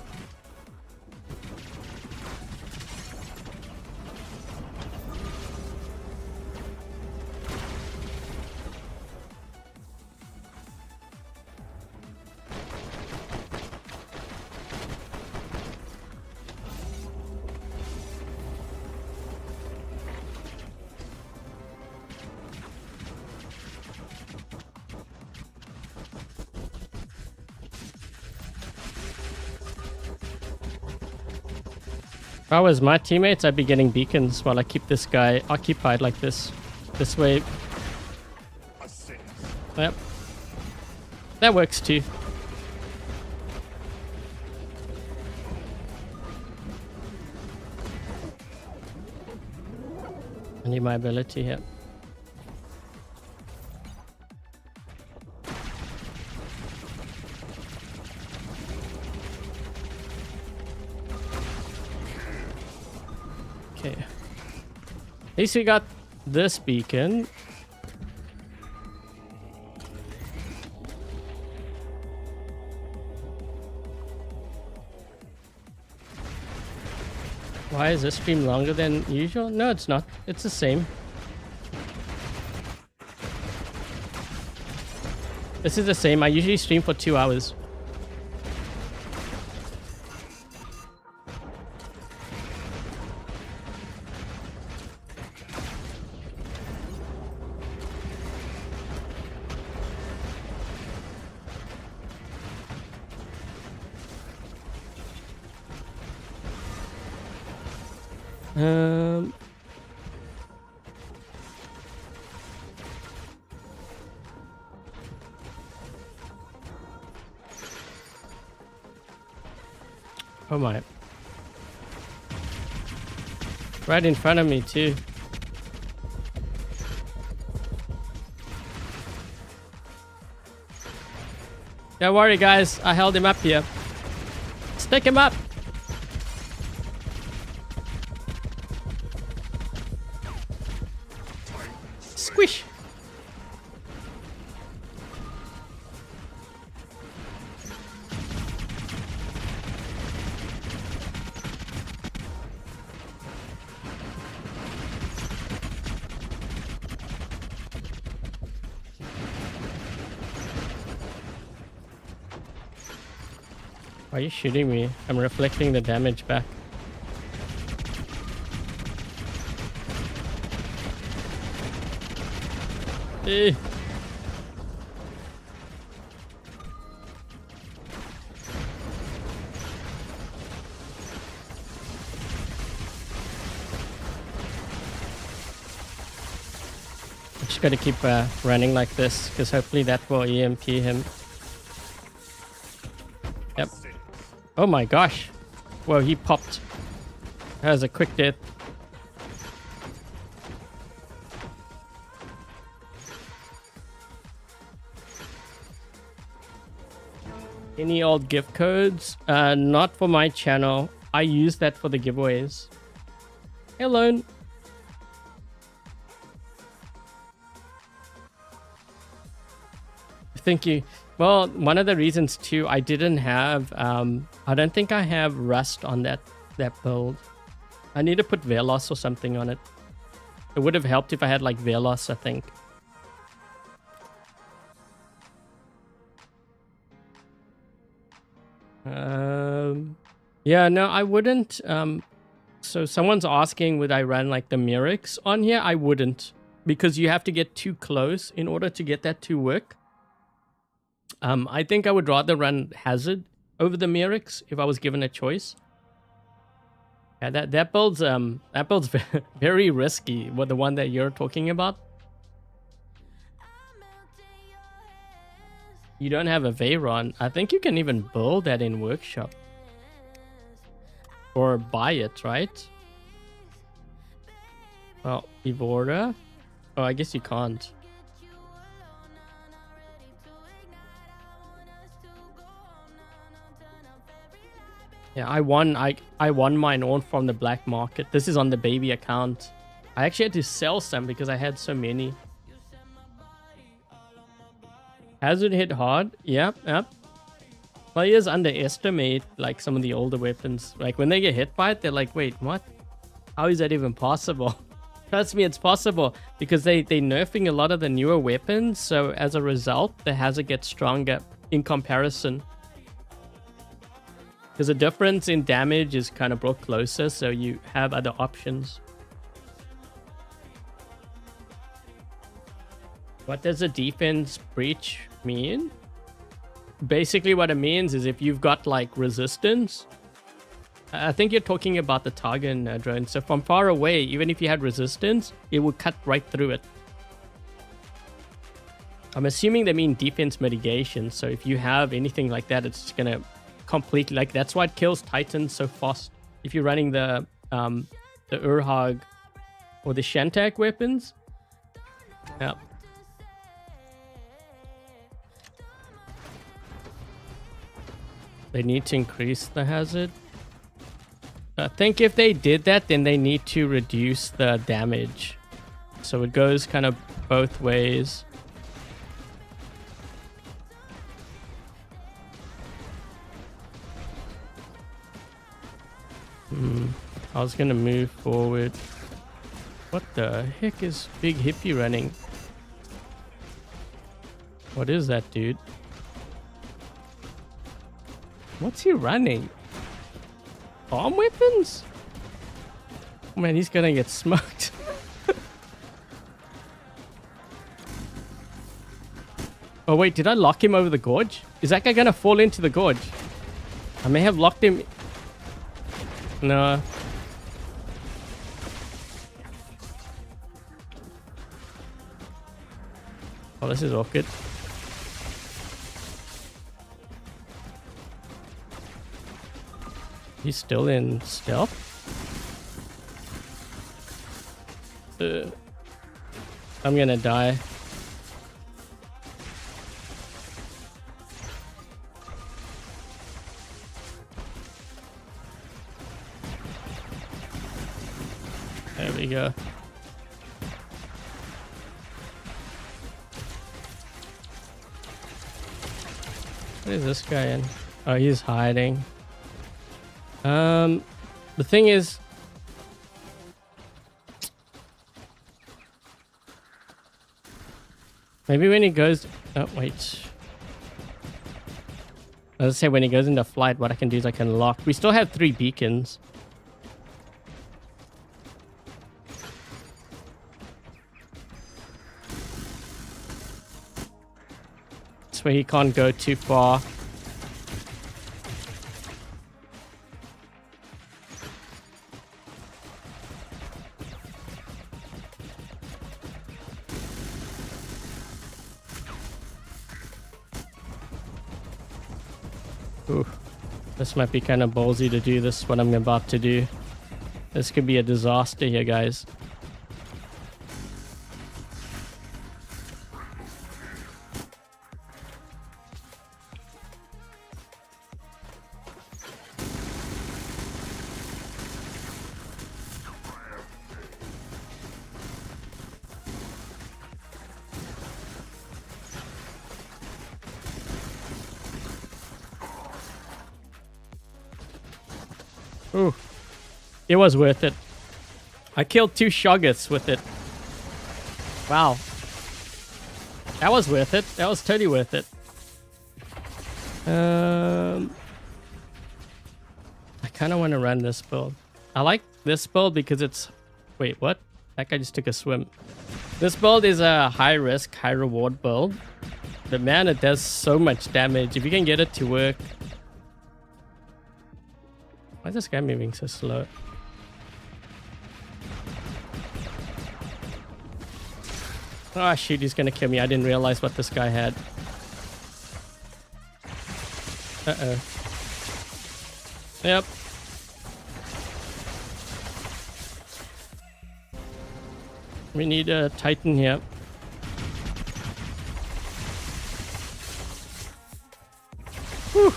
If I was my teammates, I'd be getting beacons while I keep this guy occupied like this. This way. Yep. That works too. I need my ability here. Okay. At least we got this beacon. Why is this stream longer than usual? No, it's not. It's the same. This is the same. I usually stream for 2 hours. Oh my. Right in front of me too. Don't worry guys, I held him up here. Stick him up! Squish! Why are you shooting me? I'm reflecting the damage back. Eh. I'm just gonna keep running like this, because hopefully that will EMP him. Yep. Oh my gosh. Whoa, he popped. That was a quick death. Any old gift codes? Not for my channel. I use that for the giveaways. Hello. Thank you. Well, one of the reasons too, I didn't have, I don't think I have Rust on that build. I need to put Velos or something on it. It would have helped if I had like Velos, I think. Yeah, no, I wouldn't. So someone's asking, would I run like the Merrick's on here? I wouldn't, because you have to get too close in order to get that to work. I think I would rather run Hazard over the Merrick's if I was given a choice. Yeah, that build's very risky. What, the one that you're talking about? You don't have a Veyron. I think you can even build that in Workshop. Or buy it, right? Well, Evora? Oh, I guess you can't. Yeah, I won mine all from the black market. This is on the baby account. I actually had to sell some because I had so many. Hazard hit hard. Yep. Players underestimate like some of the older weapons. Like when they get hit by it, they're like, wait, what? How is that even possible? Trust me, it's possible because they're nerfing a lot of the newer weapons. So as a result, the hazard gets stronger in comparison. Because the difference in damage is kind of brought closer, so you have other options. What does a defense breach mean? Basically what it means is if you've got like resistance, I think you're talking about the Fhtagn drone. So from far away, even if you had resistance, it would cut right through it. I'm assuming they mean defense mitigation. So if you have anything like that, it's gonna completely, like, that's why it kills Titans so fast. If you're running the Urhag or the Shantak weapons. Yeah. They need to increase the hazard. I think if they did that, then they need to reduce the damage. So it goes kind of both ways. I was gonna move forward. What the heck is Big Hippie running? What is that, dude? What's he running? Bomb weapons? Oh man, he's gonna get smoked. Oh wait, did I lock him over the gorge? Is that guy gonna fall into the gorge? I may have locked him. No. Oh, this is awkward. He's still in stealth. I'm gonna die. There we go. What is this guy in? Oh, he's hiding. The thing is, maybe when he goes, oh wait, let's say when he goes into flight, what I can do is I can lock. We still have 3 beacons. This way he can't go too far. Ooh, this might be kind of ballsy to do this, what I'm about to do. This could be a disaster here, guys. Ooh, it was worth it. I killed 2 Shoggoths with it. Wow. That was worth it. That was totally worth it. I kind of want to run this build. I like this build because it's... Wait, what? That guy just took a swim. This build is a high risk, high reward build. But man, it does so much damage. If you can get it to work... Why is this guy moving so slow? Oh shoot, he's gonna kill me. I didn't realize what this guy had. Uh-oh. Yep. We need a Titan here. Whew.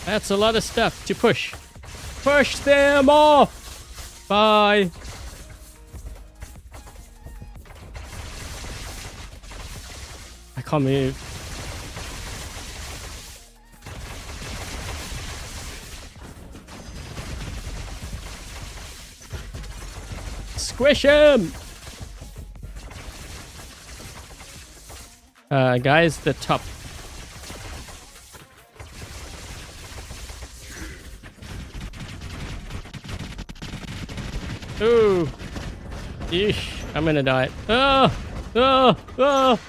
That's a lot of stuff to push. Push them off! Bye! I can't move. Squish him! Guys, the top. Ooh. Yeesh. I'm gonna die. Oh! Oh! Oh!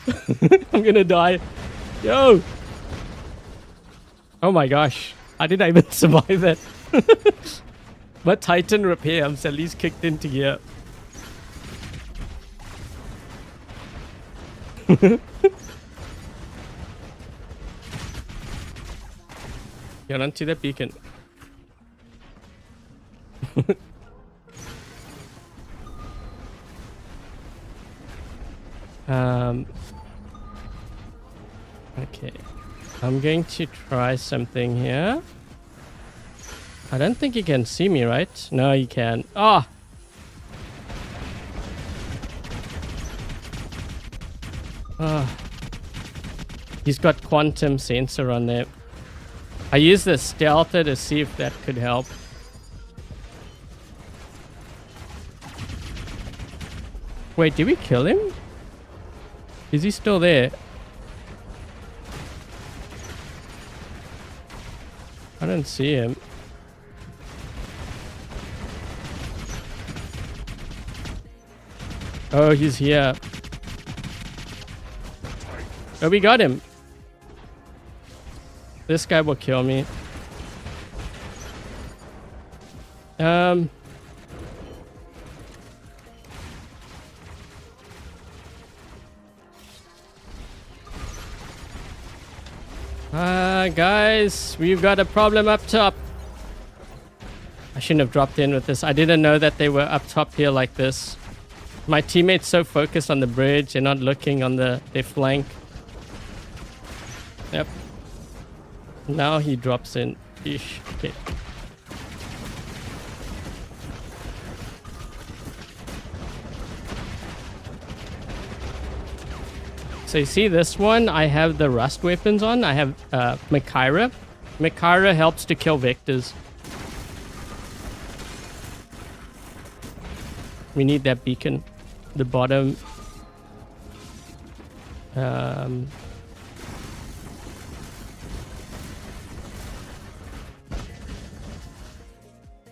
I'm gonna die. Yo! Oh my gosh. How did I even survive that? But Titan repair, I'm at least kicked into gear. Get onto that beacon. Okay. I'm going to try something here. I don't think you can see me, right? No, you can. Ah! Oh. He's got quantum sensor on there. I used the stealther to see if that could help. Wait, did we kill him? Is he still there? I don't see him. Oh, he's here. Oh, we got him. This guy will kill me. Guys, we've got a problem up top. I shouldn't have dropped in with this. I didn't know that they were up top here like this. My teammate's so focused on the bridge, they're not looking on their flank. Yep. Now he drops in. Eesh. Okay. So you see this one, I have the rust weapons on. I have Makira. Makira helps to kill vectors. We need that beacon. The bottom.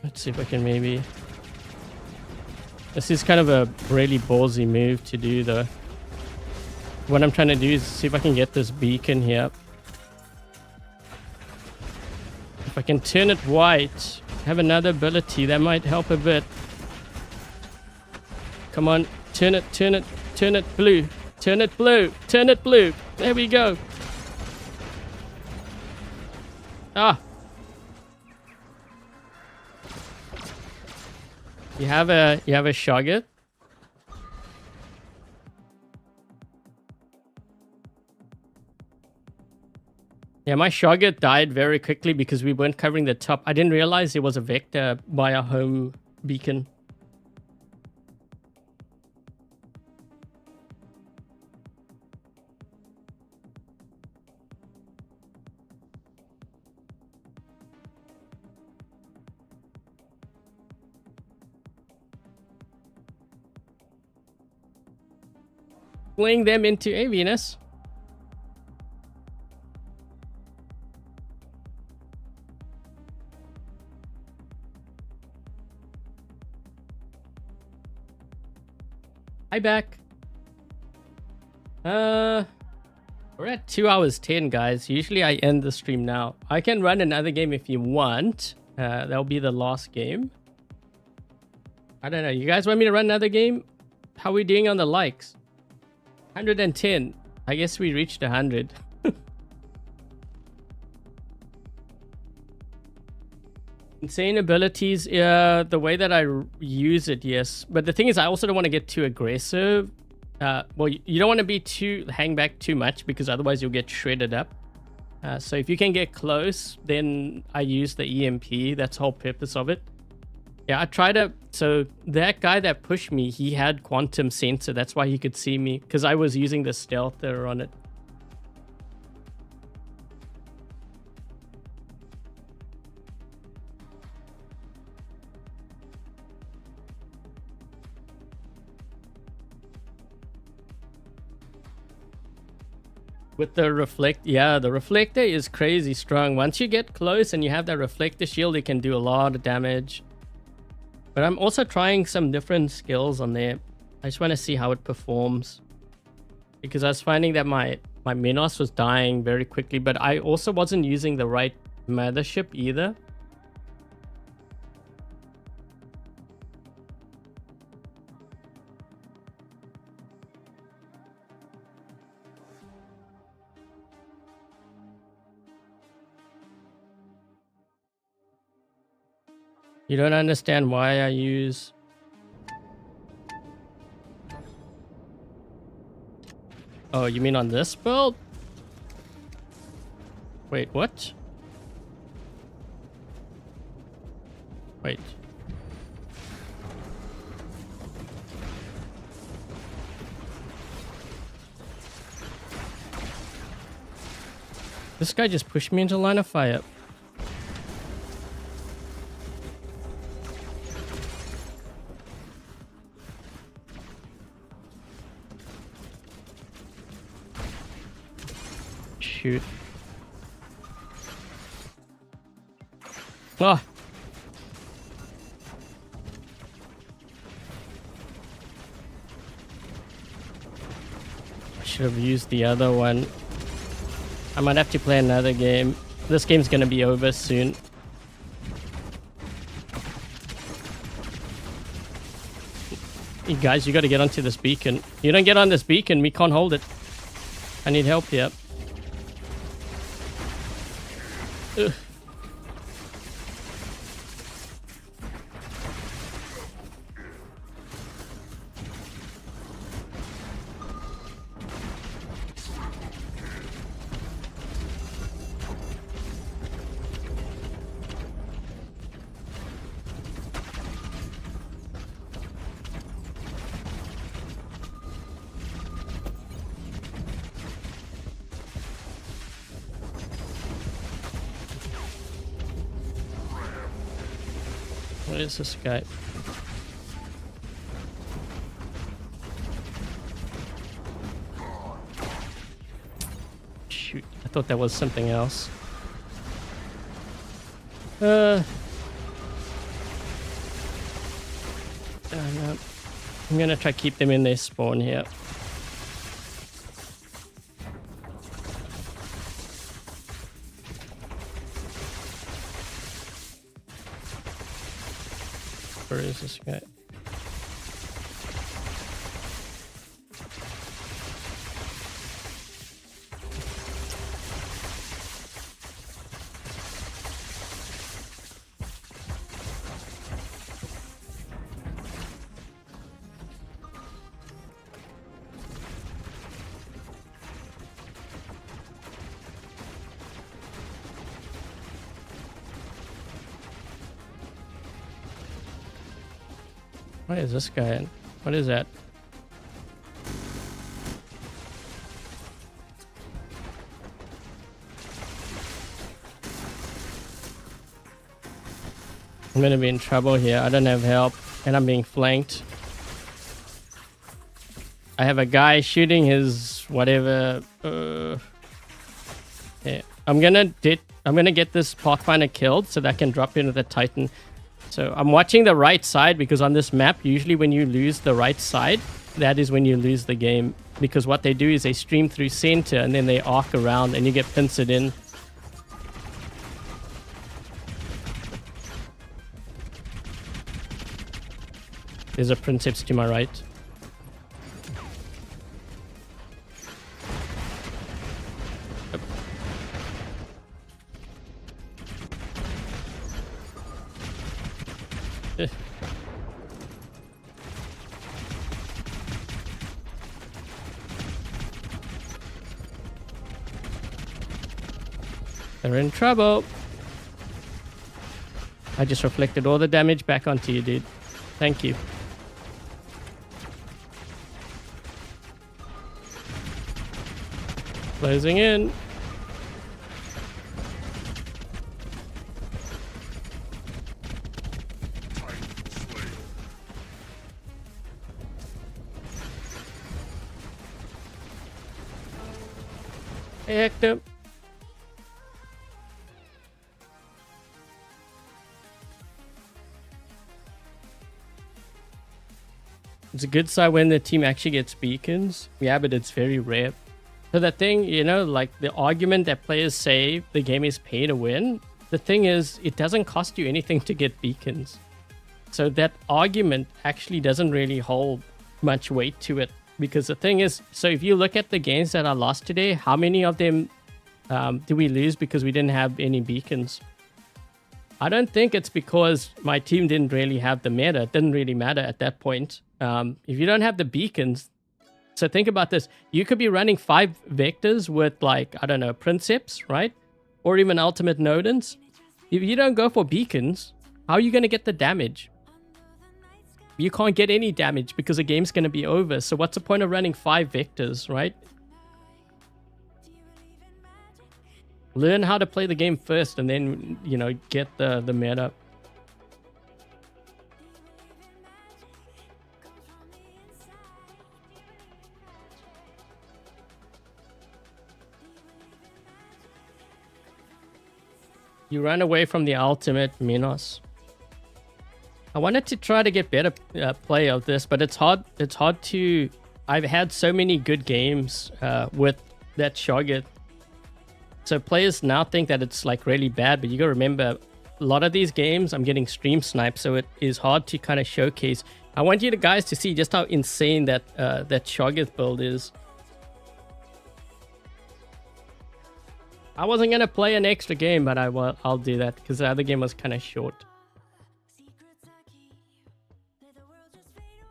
Let's see if I can maybe... This is kind of a really ballsy move to do though. What I'm trying to do is see if I can get this beacon here. If I can turn it white, have another ability, that might help a bit. Come on, turn it blue. Turn it blue, turn it blue. There we go. Ah. You have a Shogget. Yeah, my Shogget died very quickly because we weren't covering the top. I didn't realize it was a vector by our home beacon. Fling them into a Venus. Hi back. We're at 2 hours 10, guys. Usually I end the stream now. I can run another game if you want. That'll be the last game. I don't know. You guys want me to run another game? How are we doing on the likes? 110. I guess we reached 100. Insane abilities, the way that I use it, yes. But the thing is, I also don't want to get too aggressive. Well, you don't want to be hang back too much because otherwise you'll get shredded up. So if you can get close, then I use the EMP. That's the whole purpose of it. Yeah, I tried to... So that guy that pushed me, he had quantum sensor. That's why he could see me because I was using the stealther on it. With the reflect, yeah, the reflector is crazy strong. Once you get close and you have that reflector shield, it can do a lot of damage. But I'm also trying some different skills on there. I just want to see how it performs. Because I was finding that my Minos was dying very quickly, but I also wasn't using the right mothership either. You don't understand why I use... Oh, you mean on this build? Wait, what? Wait. This guy just pushed me into line of fire. Shoot. Oh. I should have used the other one. I might have to play another game. This game's gonna be over soon. You guys, you gotta get onto this beacon. You don't get on this beacon, we can't hold it. I need help here. Ugh. What is this guy? Shoot, I thought that was something else. No. I'm gonna try to keep them in their spawn here. Where is this guy? What is this guy in? What is that? I'm gonna be in trouble here. I don't have help and I'm being flanked. I have a guy shooting his whatever. Yeah. I'm gonna get this Pathfinder killed so that I can drop into the Titan. So I'm watching the right side because on this map, usually when you lose the right side, that is when you lose the game. Because what they do is they stream through center and then they arc around and you get pincered in. There's a Princeps to my right. They're in trouble. I just reflected all the damage back onto you, dude. Thank you. Closing in. Hey, Hector. It's a good sign when the team actually gets beacons. Yeah, but it's very rare. So the thing, you know, like the argument that players say the game is pay to win, the thing is it doesn't cost you anything to get beacons. So that argument actually doesn't really hold much weight to it. Because the thing is, so if you look at the games that are lost today, how many of them do we lose because we didn't have any beacons? I don't think it's because my team didn't really have the meta. It didn't really matter at that point. If you don't have the beacons, so think about this. You could be running 5 vectors with like, I don't know, Princeps, right? Or even Ultimate Nodens. If you don't go for beacons, how are you going to get the damage? You can't get any damage because the game's going to be over. So what's the point of running 5 vectors, right? Learn how to play the game first and then, you know, get the meta. You run away from the ultimate, Minos. I wanted to try to get better play of this, but it's hard. It's hard to... I've had so many good games with that Shoggoth. So players now think that it's like really bad, but you gotta remember, a lot of these games I'm getting stream sniped, so it is hard to kind of showcase. I want you guys to see just how insane that that Shoggoth build is. I wasn't gonna play an extra game, but I'll do that because the other game was kind of short.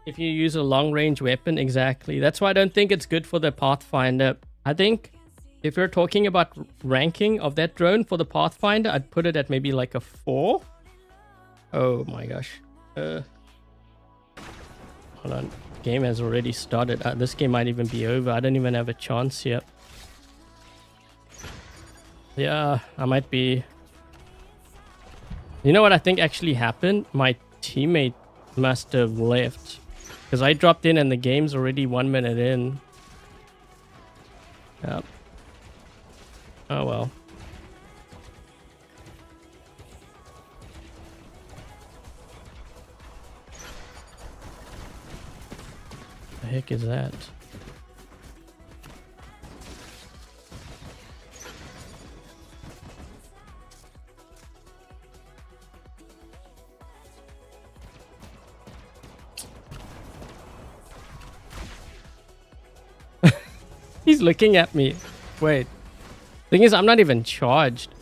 If you use a long range weapon, exactly. That's why I don't think it's good for the Pathfinder. I think if you're talking about ranking of that drone for the Pathfinder, I'd put it at maybe like a 4. Oh my gosh. Hold on. Game has already started. This game might even be over. I don't even have a chance yet. Yeah, I might be... You know what I think actually happened? My teammate must have left. Because I dropped in and the game's already 1 minute in. Yep. Oh well. The heck is that? He's looking at me. Wait. Thing is, I'm not even charged.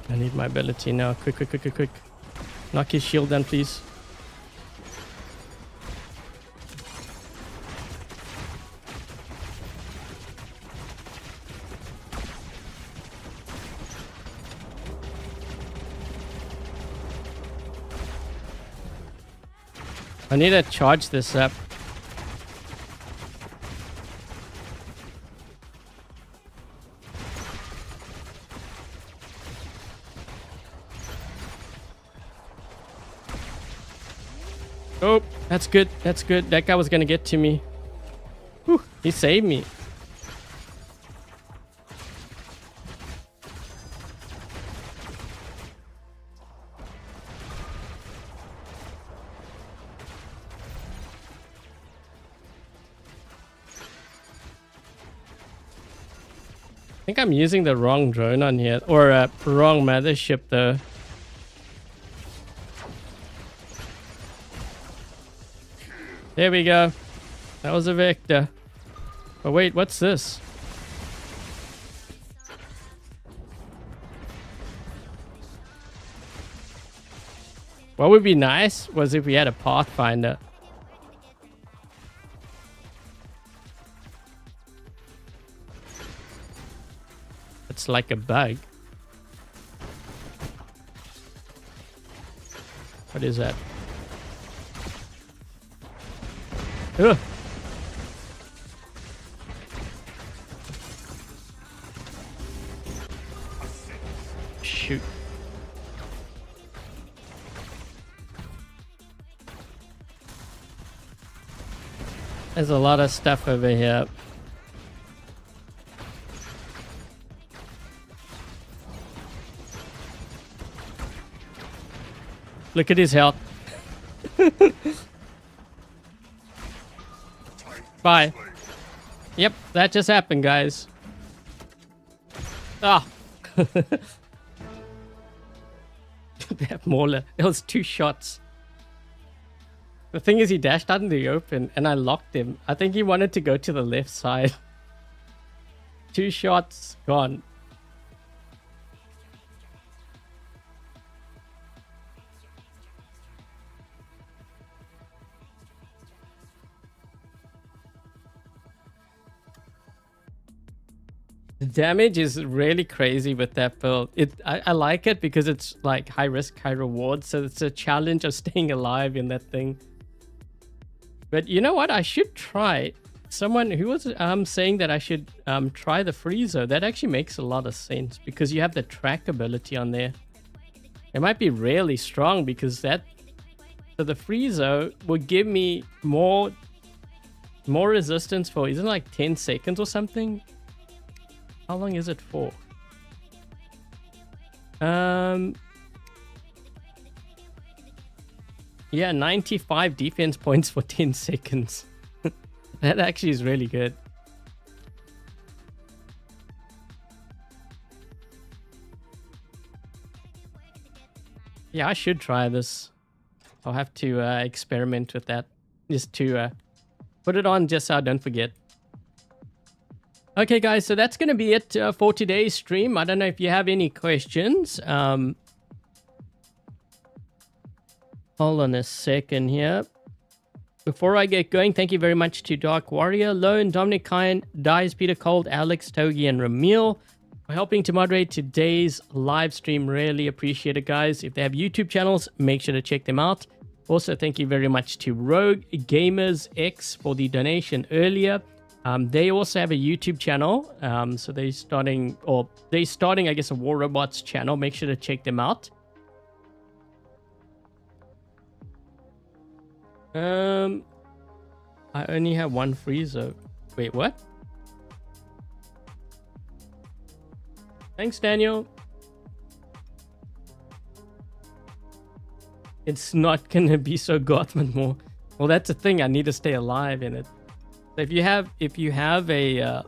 I need my ability now. Quick, quick, quick, quick, quick. Knock his shield down, please. I need to charge this up. Oh, that's good. That's good. That guy was gonna get to me. Whew, he saved me. I think I'm using the wrong drone on here, or wrong mothership though. There we go. That was a vector. But wait, what's this? What would be nice was if we had a Pathfinder. It's like a bug. What is that? Ugh. Shoot. There's a lot of stuff over here. Look at his health. Bye. Yep, that just happened, guys. Ah. That Mauler. That was 2 shots. The thing is, he dashed out in the open and I locked him. I think he wanted to go to the left side. 2 shots gone. The damage is really crazy with that build. I like it because it's like high risk, high reward. So it's a challenge of staying alive in that thing. But you know what? I should try. Someone who was saying that I should try the Freezo. That actually makes a lot of sense because you have the track ability on there. It might be really strong because that... So the Freezo will give me more resistance for, isn't it like 10 seconds or something? How long is it for? Yeah, 95 defense points for 10 seconds. That actually is really good. Yeah, I should try this. I'll have to experiment with that. Just to put it on just so I don't forget. Okay, guys, so that's going to be it for today's stream. I don't know if you have any questions. Hold on a second here. Before I get going, thank you very much to Dark Warrior, Lone, Dominic Kine, Dies, Peter Cold, Alex, Togi, and Ramil for helping to moderate today's live stream. Really appreciate it, guys. If they have YouTube channels, make sure to check them out. Also, thank you very much to Rogue Gamers X for the donation earlier. They also have a YouTube channel, so they're starting, I guess, a War Robots channel. Make sure to check them out. I only have one Freezo. Wait, what? Thanks, Daniel. It's not gonna be so Gothman more. Well, that's the thing. I need to stay alive in it. If you have a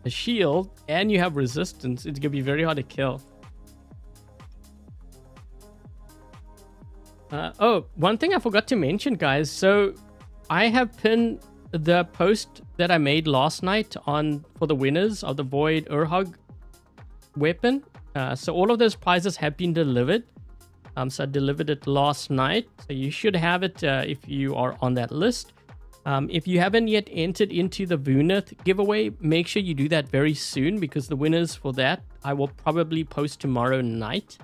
shield and you have resistance, it's gonna be very hard to kill. Oh, one thing I forgot to mention, guys. So I have pinned the post that I made last night for the winners of the Void Urhog weapon. So all of those prizes have been delivered. So I delivered it last night. So you should have it if you are on that list. If you haven't yet entered into the Vunith giveaway, make sure you do that very soon because the winners for that I will probably post tomorrow night.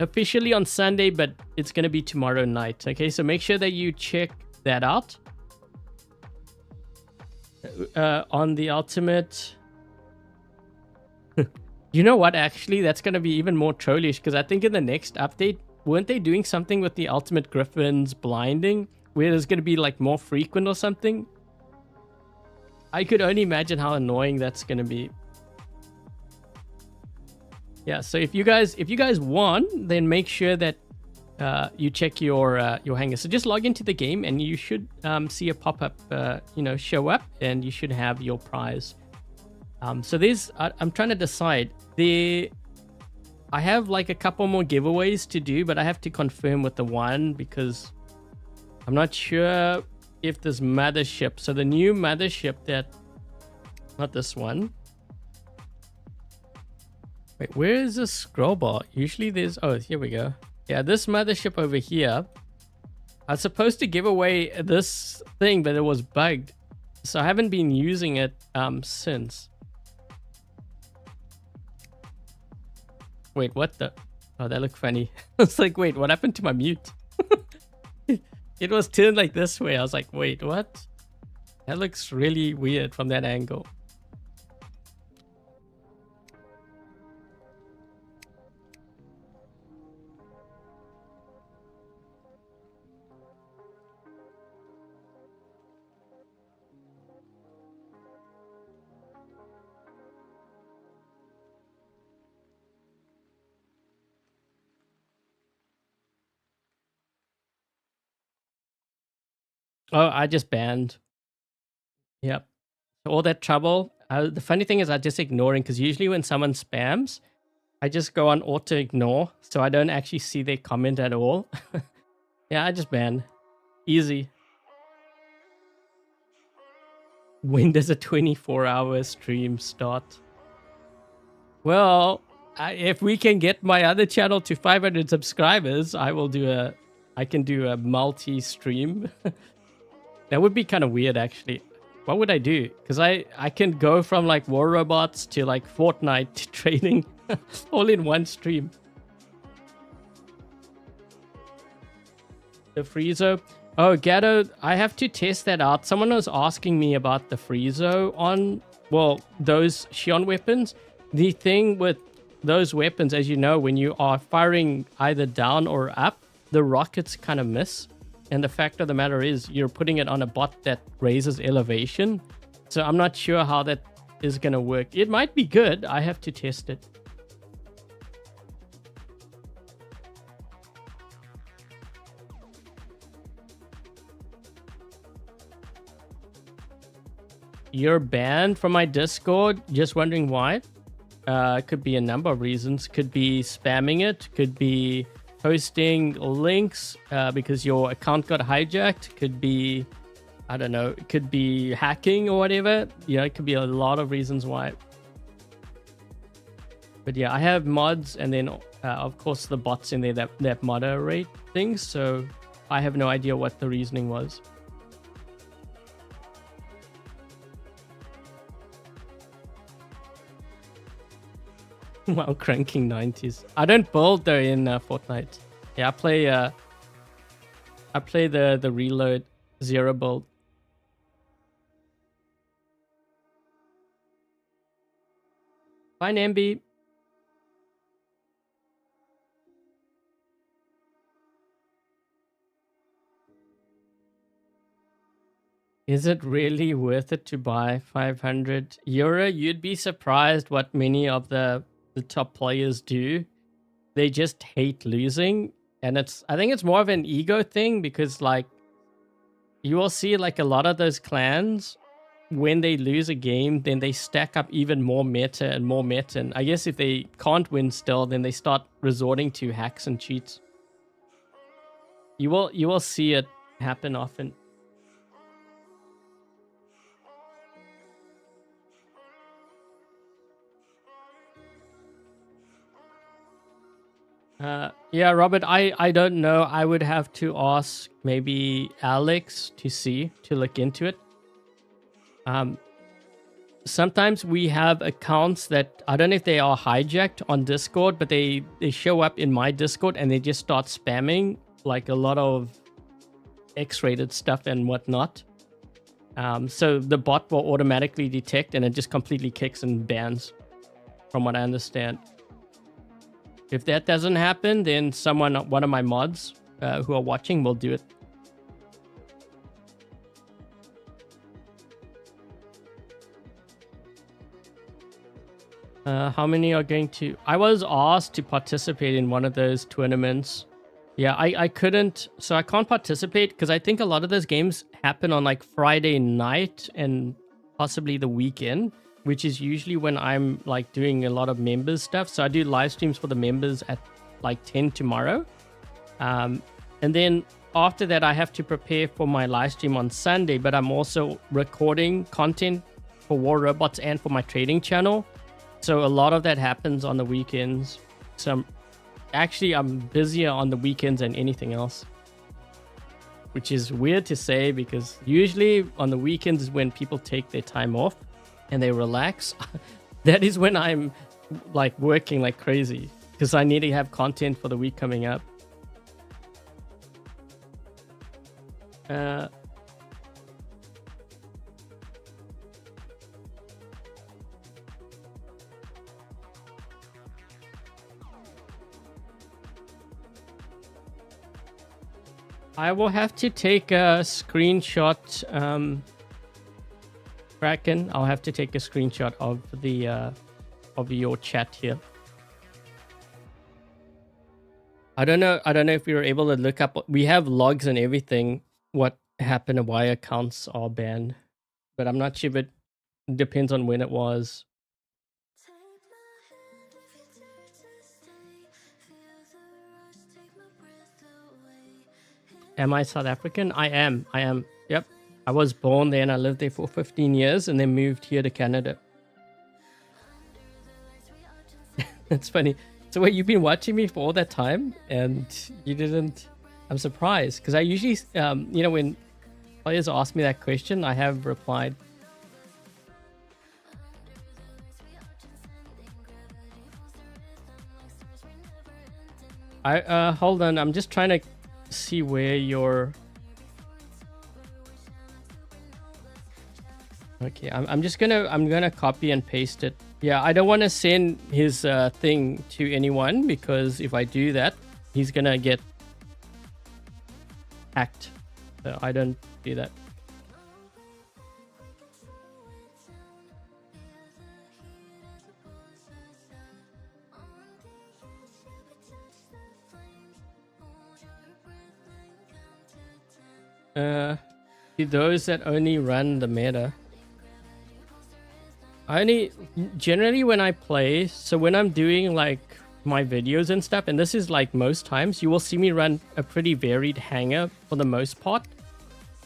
Officially on Sunday, but it's going to be tomorrow night. Okay, so make sure that you check that out. On the ultimate... You know what, actually, that's going to be even more trollish because I think in the next update, weren't they doing something with the ultimate Griffin's blinding? Where it's going to be like more frequent or something. I could only imagine how annoying that's going to be. Yeah, so if you guys won, then make sure that you check your hanger. So just log into the game and you should see a pop-up show up and you should have your prize. So there's I'm trying to decide. I have like a couple more giveaways to do, but I have to confirm with the one because I'm not sure if this mothership. So the new mothership not this one. Wait, where is this scroll bar? Usually there's, oh, here we go. Yeah, this mothership over here. I was supposed to give away this thing, but it was bugged. So I haven't been using it since. Wait, what the? Oh, that looked funny. I was like, wait, what happened to my mute? It was turned like this way. I was like, wait, what? That looks really weird from that angle. Oh, I just banned. Yep. All that trouble. The funny thing is I just ignoring because usually when someone spams, I just go on auto ignore. So I don't actually see their comment at all. Yeah, I just banned. Easy. When does a 24-hour stream start? Well, if we can get my other channel to 500 subscribers, I can do a multi-stream. That would be kind of weird, actually. What would I do? Because I can go from like War Robots to like Fortnite trading all in one stream. The Freezo. Oh, Gatto, I have to test that out. Someone was asking me about the Freezo on, well, those Shion weapons. The thing with those weapons, as you know, when you are firing either down or up, the rockets kind of miss. And the fact of the matter is you're putting it on a bot that raises elevation. So I'm not sure how that is going to work. It might be good. I have to test it. You're banned from my Discord. Just wondering why. Could be a number of reasons. Could be spamming it. Could be posting links because your account got hijacked. Could be, I don't know, it could be hacking or whatever. Yeah, it could be a lot of reasons why. But yeah, I have mods and then of course the bots in there that moderate things. So I have no idea what the reasoning was. While cranking 90s. I don't build though in Fortnite. Yeah, I play the reload 0 build. Fine, MB. Is it really worth it to buy 500 euro? You'd be surprised what many of the top players do. They just hate losing, and I think it's more of an ego thing, because like you will see like a lot of those clans, when they lose a game, then they stack up even more meta and more meta, and I guess if they can't win still, then they start resorting to hacks and cheats. You will see it happen often. Yeah, Robert, I don't know. I would have to ask maybe Alex to look into it. Sometimes we have accounts that, I don't know if they are hijacked on Discord, but they show up in my Discord and they just start spamming like a lot of X-rated stuff and whatnot. So the bot will automatically detect and it just completely kicks and bans, from what I understand. If that doesn't happen, then one of my mods who are watching will do it. How many are going to... I was asked to participate in one of those tournaments. Yeah, I couldn't... So I can't participate because I think a lot of those games happen on like Friday night and possibly the weekend, which is usually when I'm like doing a lot of members stuff. So I do live streams for the members at like 10 tomorrow. And then after that, I have to prepare for my live stream on Sunday, but I'm also recording content for War Robots and for my trading channel. So a lot of that happens on the weekends. So I'm busier on the weekends than anything else, which is weird to say because usually on the weekends is when people take their time off and they relax. That is when I'm like working like crazy because I need to have content for the week coming up. I will have to take a screenshot, Kraken. I'll have to take a screenshot of the of your chat here. I don't know if we were able to look up. We have logs and everything. What happened and why accounts are banned, but I'm not sure if it depends on when it was. Am I South African? I am. Yep. I was born there and I lived there for 15 years and then moved here to Canada. It's funny. So wait, you've been watching me for all that time and you didn't... I'm surprised because I usually, you know, when players ask me that question, I have replied. Hold on, I'm just trying to see where you're... Okay, I'm gonna copy and paste it. Yeah, I don't want to send his thing to anyone because if I do that, he's gonna get hacked. So I don't do that. To those that only run the meta. Generally when I play, so when I'm doing like my videos and stuff, and this is like most times, you will see me run a pretty varied hanger for the most part.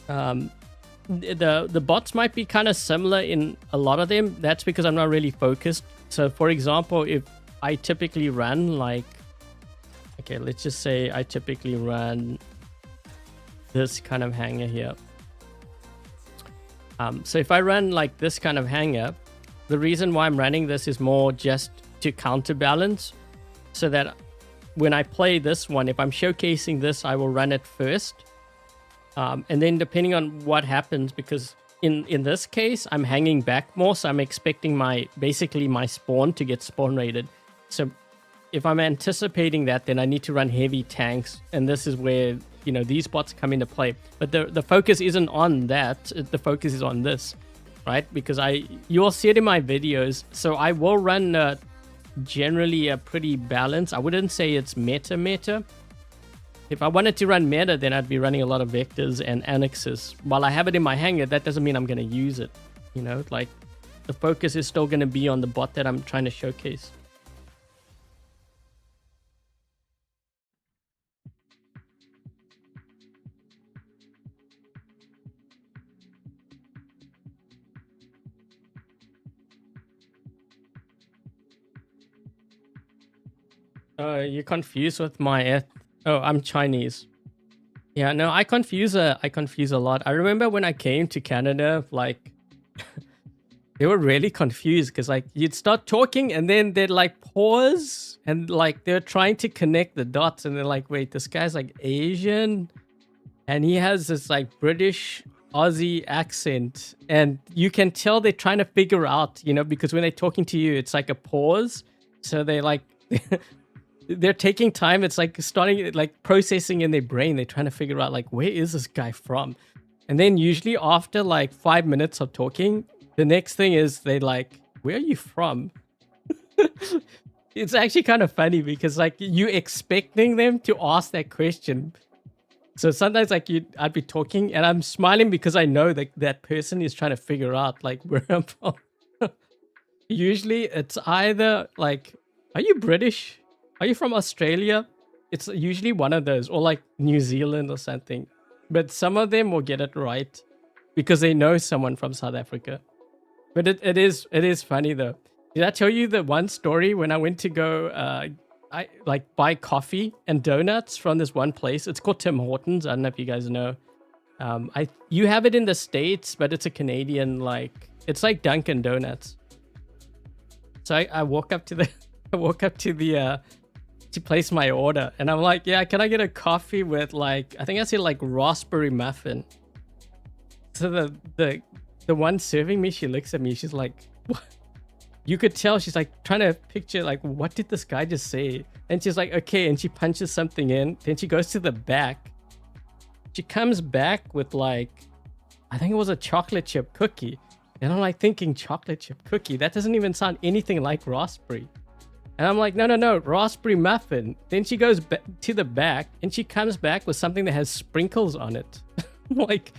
The bots might be kind of similar in a lot of them. That's because I'm not really focused. So for example, if I typically run like, okay, let's just say I typically run this kind of hanger here. So if I run like this kind of hanger, the reason why I'm running this is more just to counterbalance, so that when I play this one, if I'm showcasing this, I will run it first. And then depending on what happens, because in this case, I'm hanging back more, so I'm expecting basically my spawn to get spawn rated. So if I'm anticipating that, then I need to run heavy tanks, and this is where, you know, these bots come into play. But the focus isn't on that, the focus is on this, right? Because you'll see it in my videos. So I will run generally a pretty balanced. I wouldn't say it's meta. If I wanted to run meta, then I'd be running a lot of vectors and annexes. While I have it in my hanger, that doesn't mean I'm going to use it. You know, like the focus is still going to be on the bot that I'm trying to showcase. You're confused with my oh, I'm Chinese. Yeah, no, I confuse a lot. I remember when I came to Canada, like they were really confused because like you'd start talking and then they'd like pause and like they're trying to connect the dots and they're like, wait, this guy's like Asian and he has this like British Aussie accent, and you can tell they're trying to figure out, you know, because when they're talking to you, it's like a pause. So they like they're taking time. It's like starting like processing in their brain. They're trying to figure out like, where is this guy from? And then usually after like 5 minutes of talking, the next thing is they like, where are you from? It's actually kind of funny because like you expecting them to ask that question. So sometimes like I'd be talking and I'm smiling because I know that that person is trying to figure out like where I'm from. Usually it's either like, are you British? Are you from Australia? It's usually one of those, or like New Zealand or something. But some of them will get it right because they know someone from South Africa. But it is funny though. Did I tell you the one story when I went to go I like buy coffee and donuts from this one place? It's called Tim Hortons. I don't know if you guys know. You have it in the States, but it's a Canadian, like it's like Dunkin' Donuts. So I walk up to the to place my order, and I'm like, yeah, can I get a coffee with like, I think I said like raspberry muffin. So the one serving me, she looks at me, she's like, what? You could tell she's like trying to picture like, what did this guy just say? And she's like, okay, and she punches something in, then she goes to the back. She comes back with like, I think it was a chocolate chip cookie, and I'm like thinking, chocolate chip cookie, that doesn't even sound anything like raspberry. And I'm like, no, raspberry muffin. Then she goes to the back and she comes back with something that has sprinkles on it. I'm like,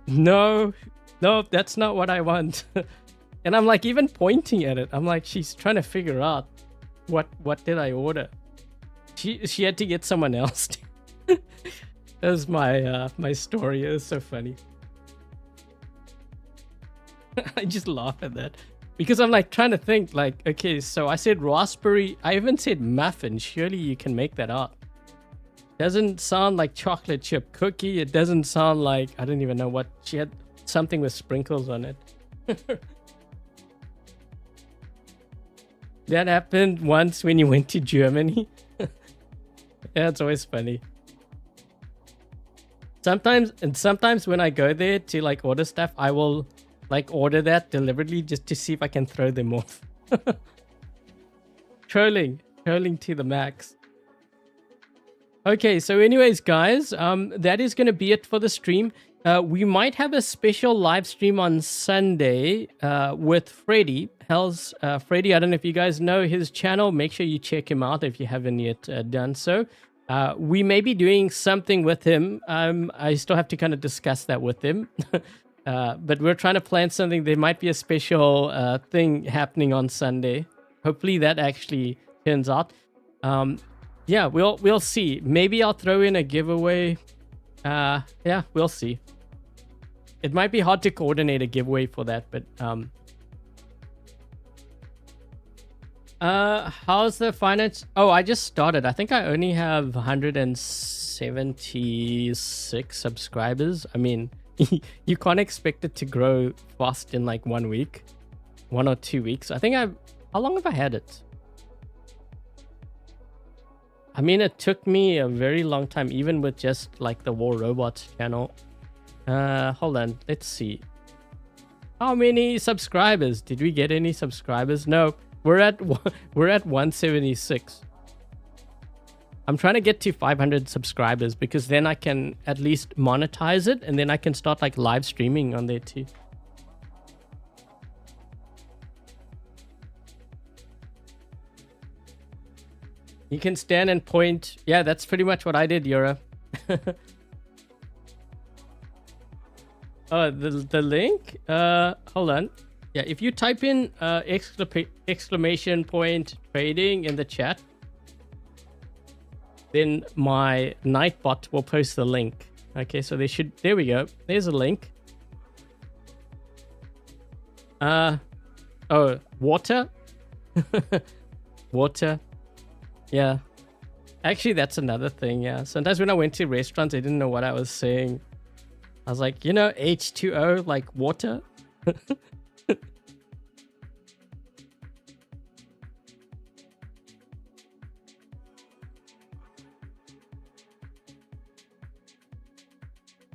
no, that's not what I want. And I'm like, even pointing at it, I'm like, she's trying to figure out what did I order. She had to get someone else. That's my my story. It's so funny. I just laugh at that because I'm like trying to think like, okay, so I said raspberry. I even said muffin. Surely you can make that up. Doesn't sound like chocolate chip cookie. It doesn't sound like, I don't even know what. She had something with sprinkles on it. That happened once when you went to Germany. Yeah, it's always funny. Sometimes when I go there to like order stuff, I will like order that deliberately just to see if I can throw them off. Trolling to the max. Okay, so anyways, guys, that is going to be it for the stream. We might have a special live stream on Sunday with Freddy. Freddy, I don't know if you guys know his channel. Make sure you check him out if you haven't yet done so. We may be doing something with him. I still have to kind of discuss that with him. But we're trying to plan something. There might be a special thing happening on Sunday. Hopefully that actually turns out. Yeah, we'll see. Maybe I'll throw in a giveaway. Yeah, we'll see. It might be hard to coordinate a giveaway for that, but how's the finance? Oh, I just started. I think I only have 176 subscribers. I mean, you can't expect it to grow fast in like 1 week, 1 or 2 weeks. I think how long have I had it? I mean, it took me a very long time, even with just like the War Robots channel. Hold on, let's see. How many subscribers? Did we get any subscribers? No, we're at 176. I'm trying to get to 500 subscribers because then I can at least monetize it, and then I can start like live streaming on there too. You can stand and point. Yeah, that's pretty much what I did, Yura. Oh, the link? Hold on. Yeah, if you type in exclamation point trading in the chat, then my Nightbot will post the link. Okay, so there we go. There's a link. Oh, water? Water. Yeah. Actually, that's another thing, yeah. Sometimes when I went to restaurants, I didn't know what I was saying. I was like, you know, H2O, like water?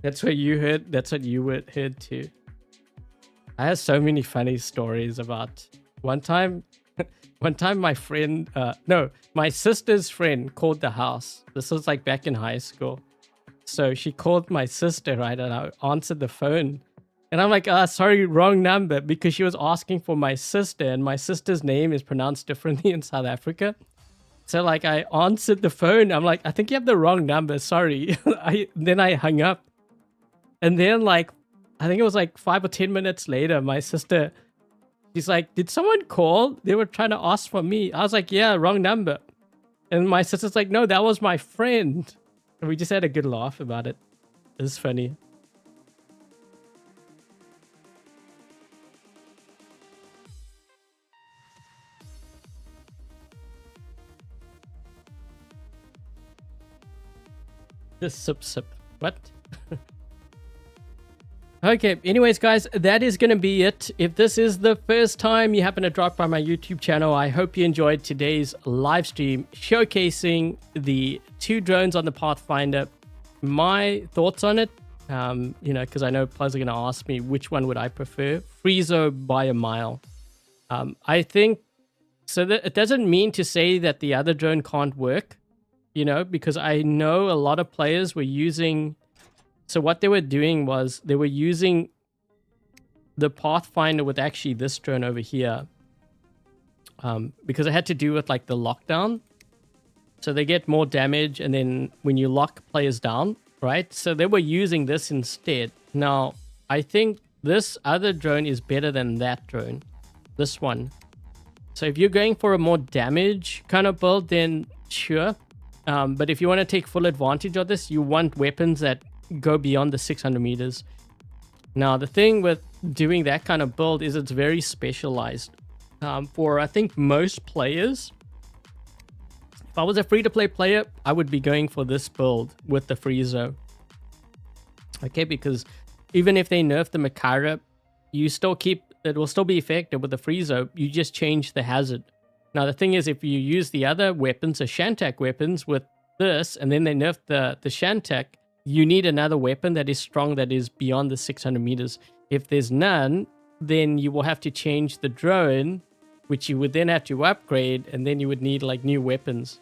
That's what you heard. That's what you heard too. I have so many funny stories about one time my friend, my sister's friend called the house. This was like back in high school. So she called my sister, right? And I answered the phone. And I'm like, sorry, wrong number. Because she was asking for my sister. And my sister's name is pronounced differently in South Africa. So like I answered the phone. I'm like, I think you have the wrong number. Sorry. Then I hung up. And then like, I think it was like 5 or 10 minutes later, my sister... She's like, did someone call? They were trying to ask for me. I was like, yeah, wrong number. And my sister's like, no, that was my friend. And we just had a good laugh about it. It was funny. Just sip. What? Okay, anyways, guys, that is going to be it. If this is the first time you happen to drop by my YouTube channel, I hope you enjoyed today's live stream showcasing the 2 drones on the Pathfinder. My thoughts on it, you know, because I know players are going to ask me which one would I prefer. Freezo by a mile. I think, so that it doesn't mean to say that the other drone can't work, you know, because I know a lot of players were using... So what they were doing was they were using the Pathfinder with actually this drone over here. Because it had to do with like the lockdown. So they get more damage and then when you lock players down, right? So they were using this instead. Now, I think this other drone is better than that drone. This one. So if you're going for a more damage kind of build, then sure. But if you want to take full advantage of this, you want weapons that go beyond the 600 meters. Now, the thing with doing that kind of build is it's very specialized. For, I think, most players, if I was a free-to-play player, I would be going for this build with the Freezo. Okay, because even if they nerf the Makara, you still keep, it will still be effective with the Freezo. You just change the hazard. Now, the thing is, if you use the other weapons, the Shantak weapons, with this, and then they nerf the Shantak, you need another weapon that is strong, that is beyond the 600 meters. If there's none, then you will have to change the drone, which you would then have to upgrade, and then you would need like new weapons.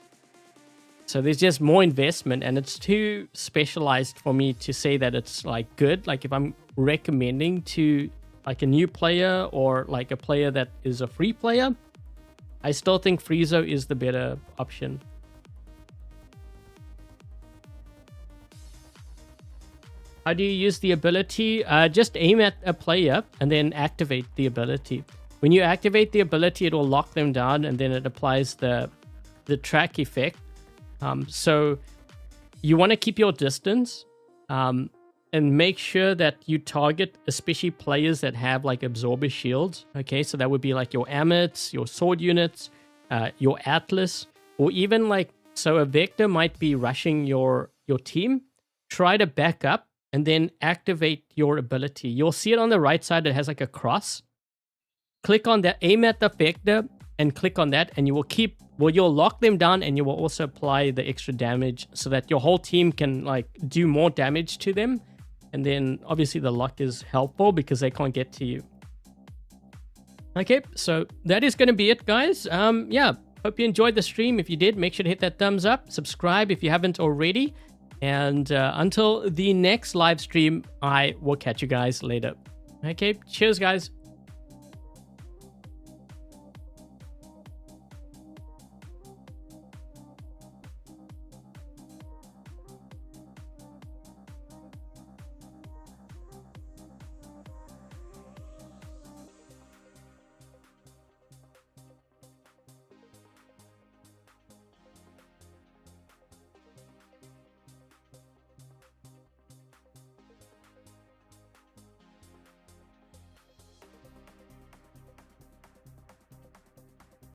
So there's just more investment, and it's too specialized for me to say that it's like good. Like if I'm recommending to like a new player or like a player that is a free player, I still think Freezo is the better option. How do you use the ability? Just aim at a player and then activate the ability. When you activate the ability, it will lock them down, and then it applies the track effect. So you want to keep your distance and make sure that you target especially players that have like absorber shields. Okay, so that would be like your Amits, your sword units, your Atlas, or even like, so a Vector might be rushing your team. Try to back up and then activate your ability. You'll see it on the right side. It has like a cross. Click on that, aim at the Vector and click on that, and you will keep, well, you'll lock them down, and you will also apply the extra damage so that your whole team can like do more damage to them. And then obviously the lock is helpful because they can't get to you. Okay, so that is going to be it, guys. Yeah, hope you enjoyed the stream. If you did, make sure to hit that thumbs up, subscribe if you haven't already. And until the next live stream, I will catch you guys later. Okay, cheers, guys.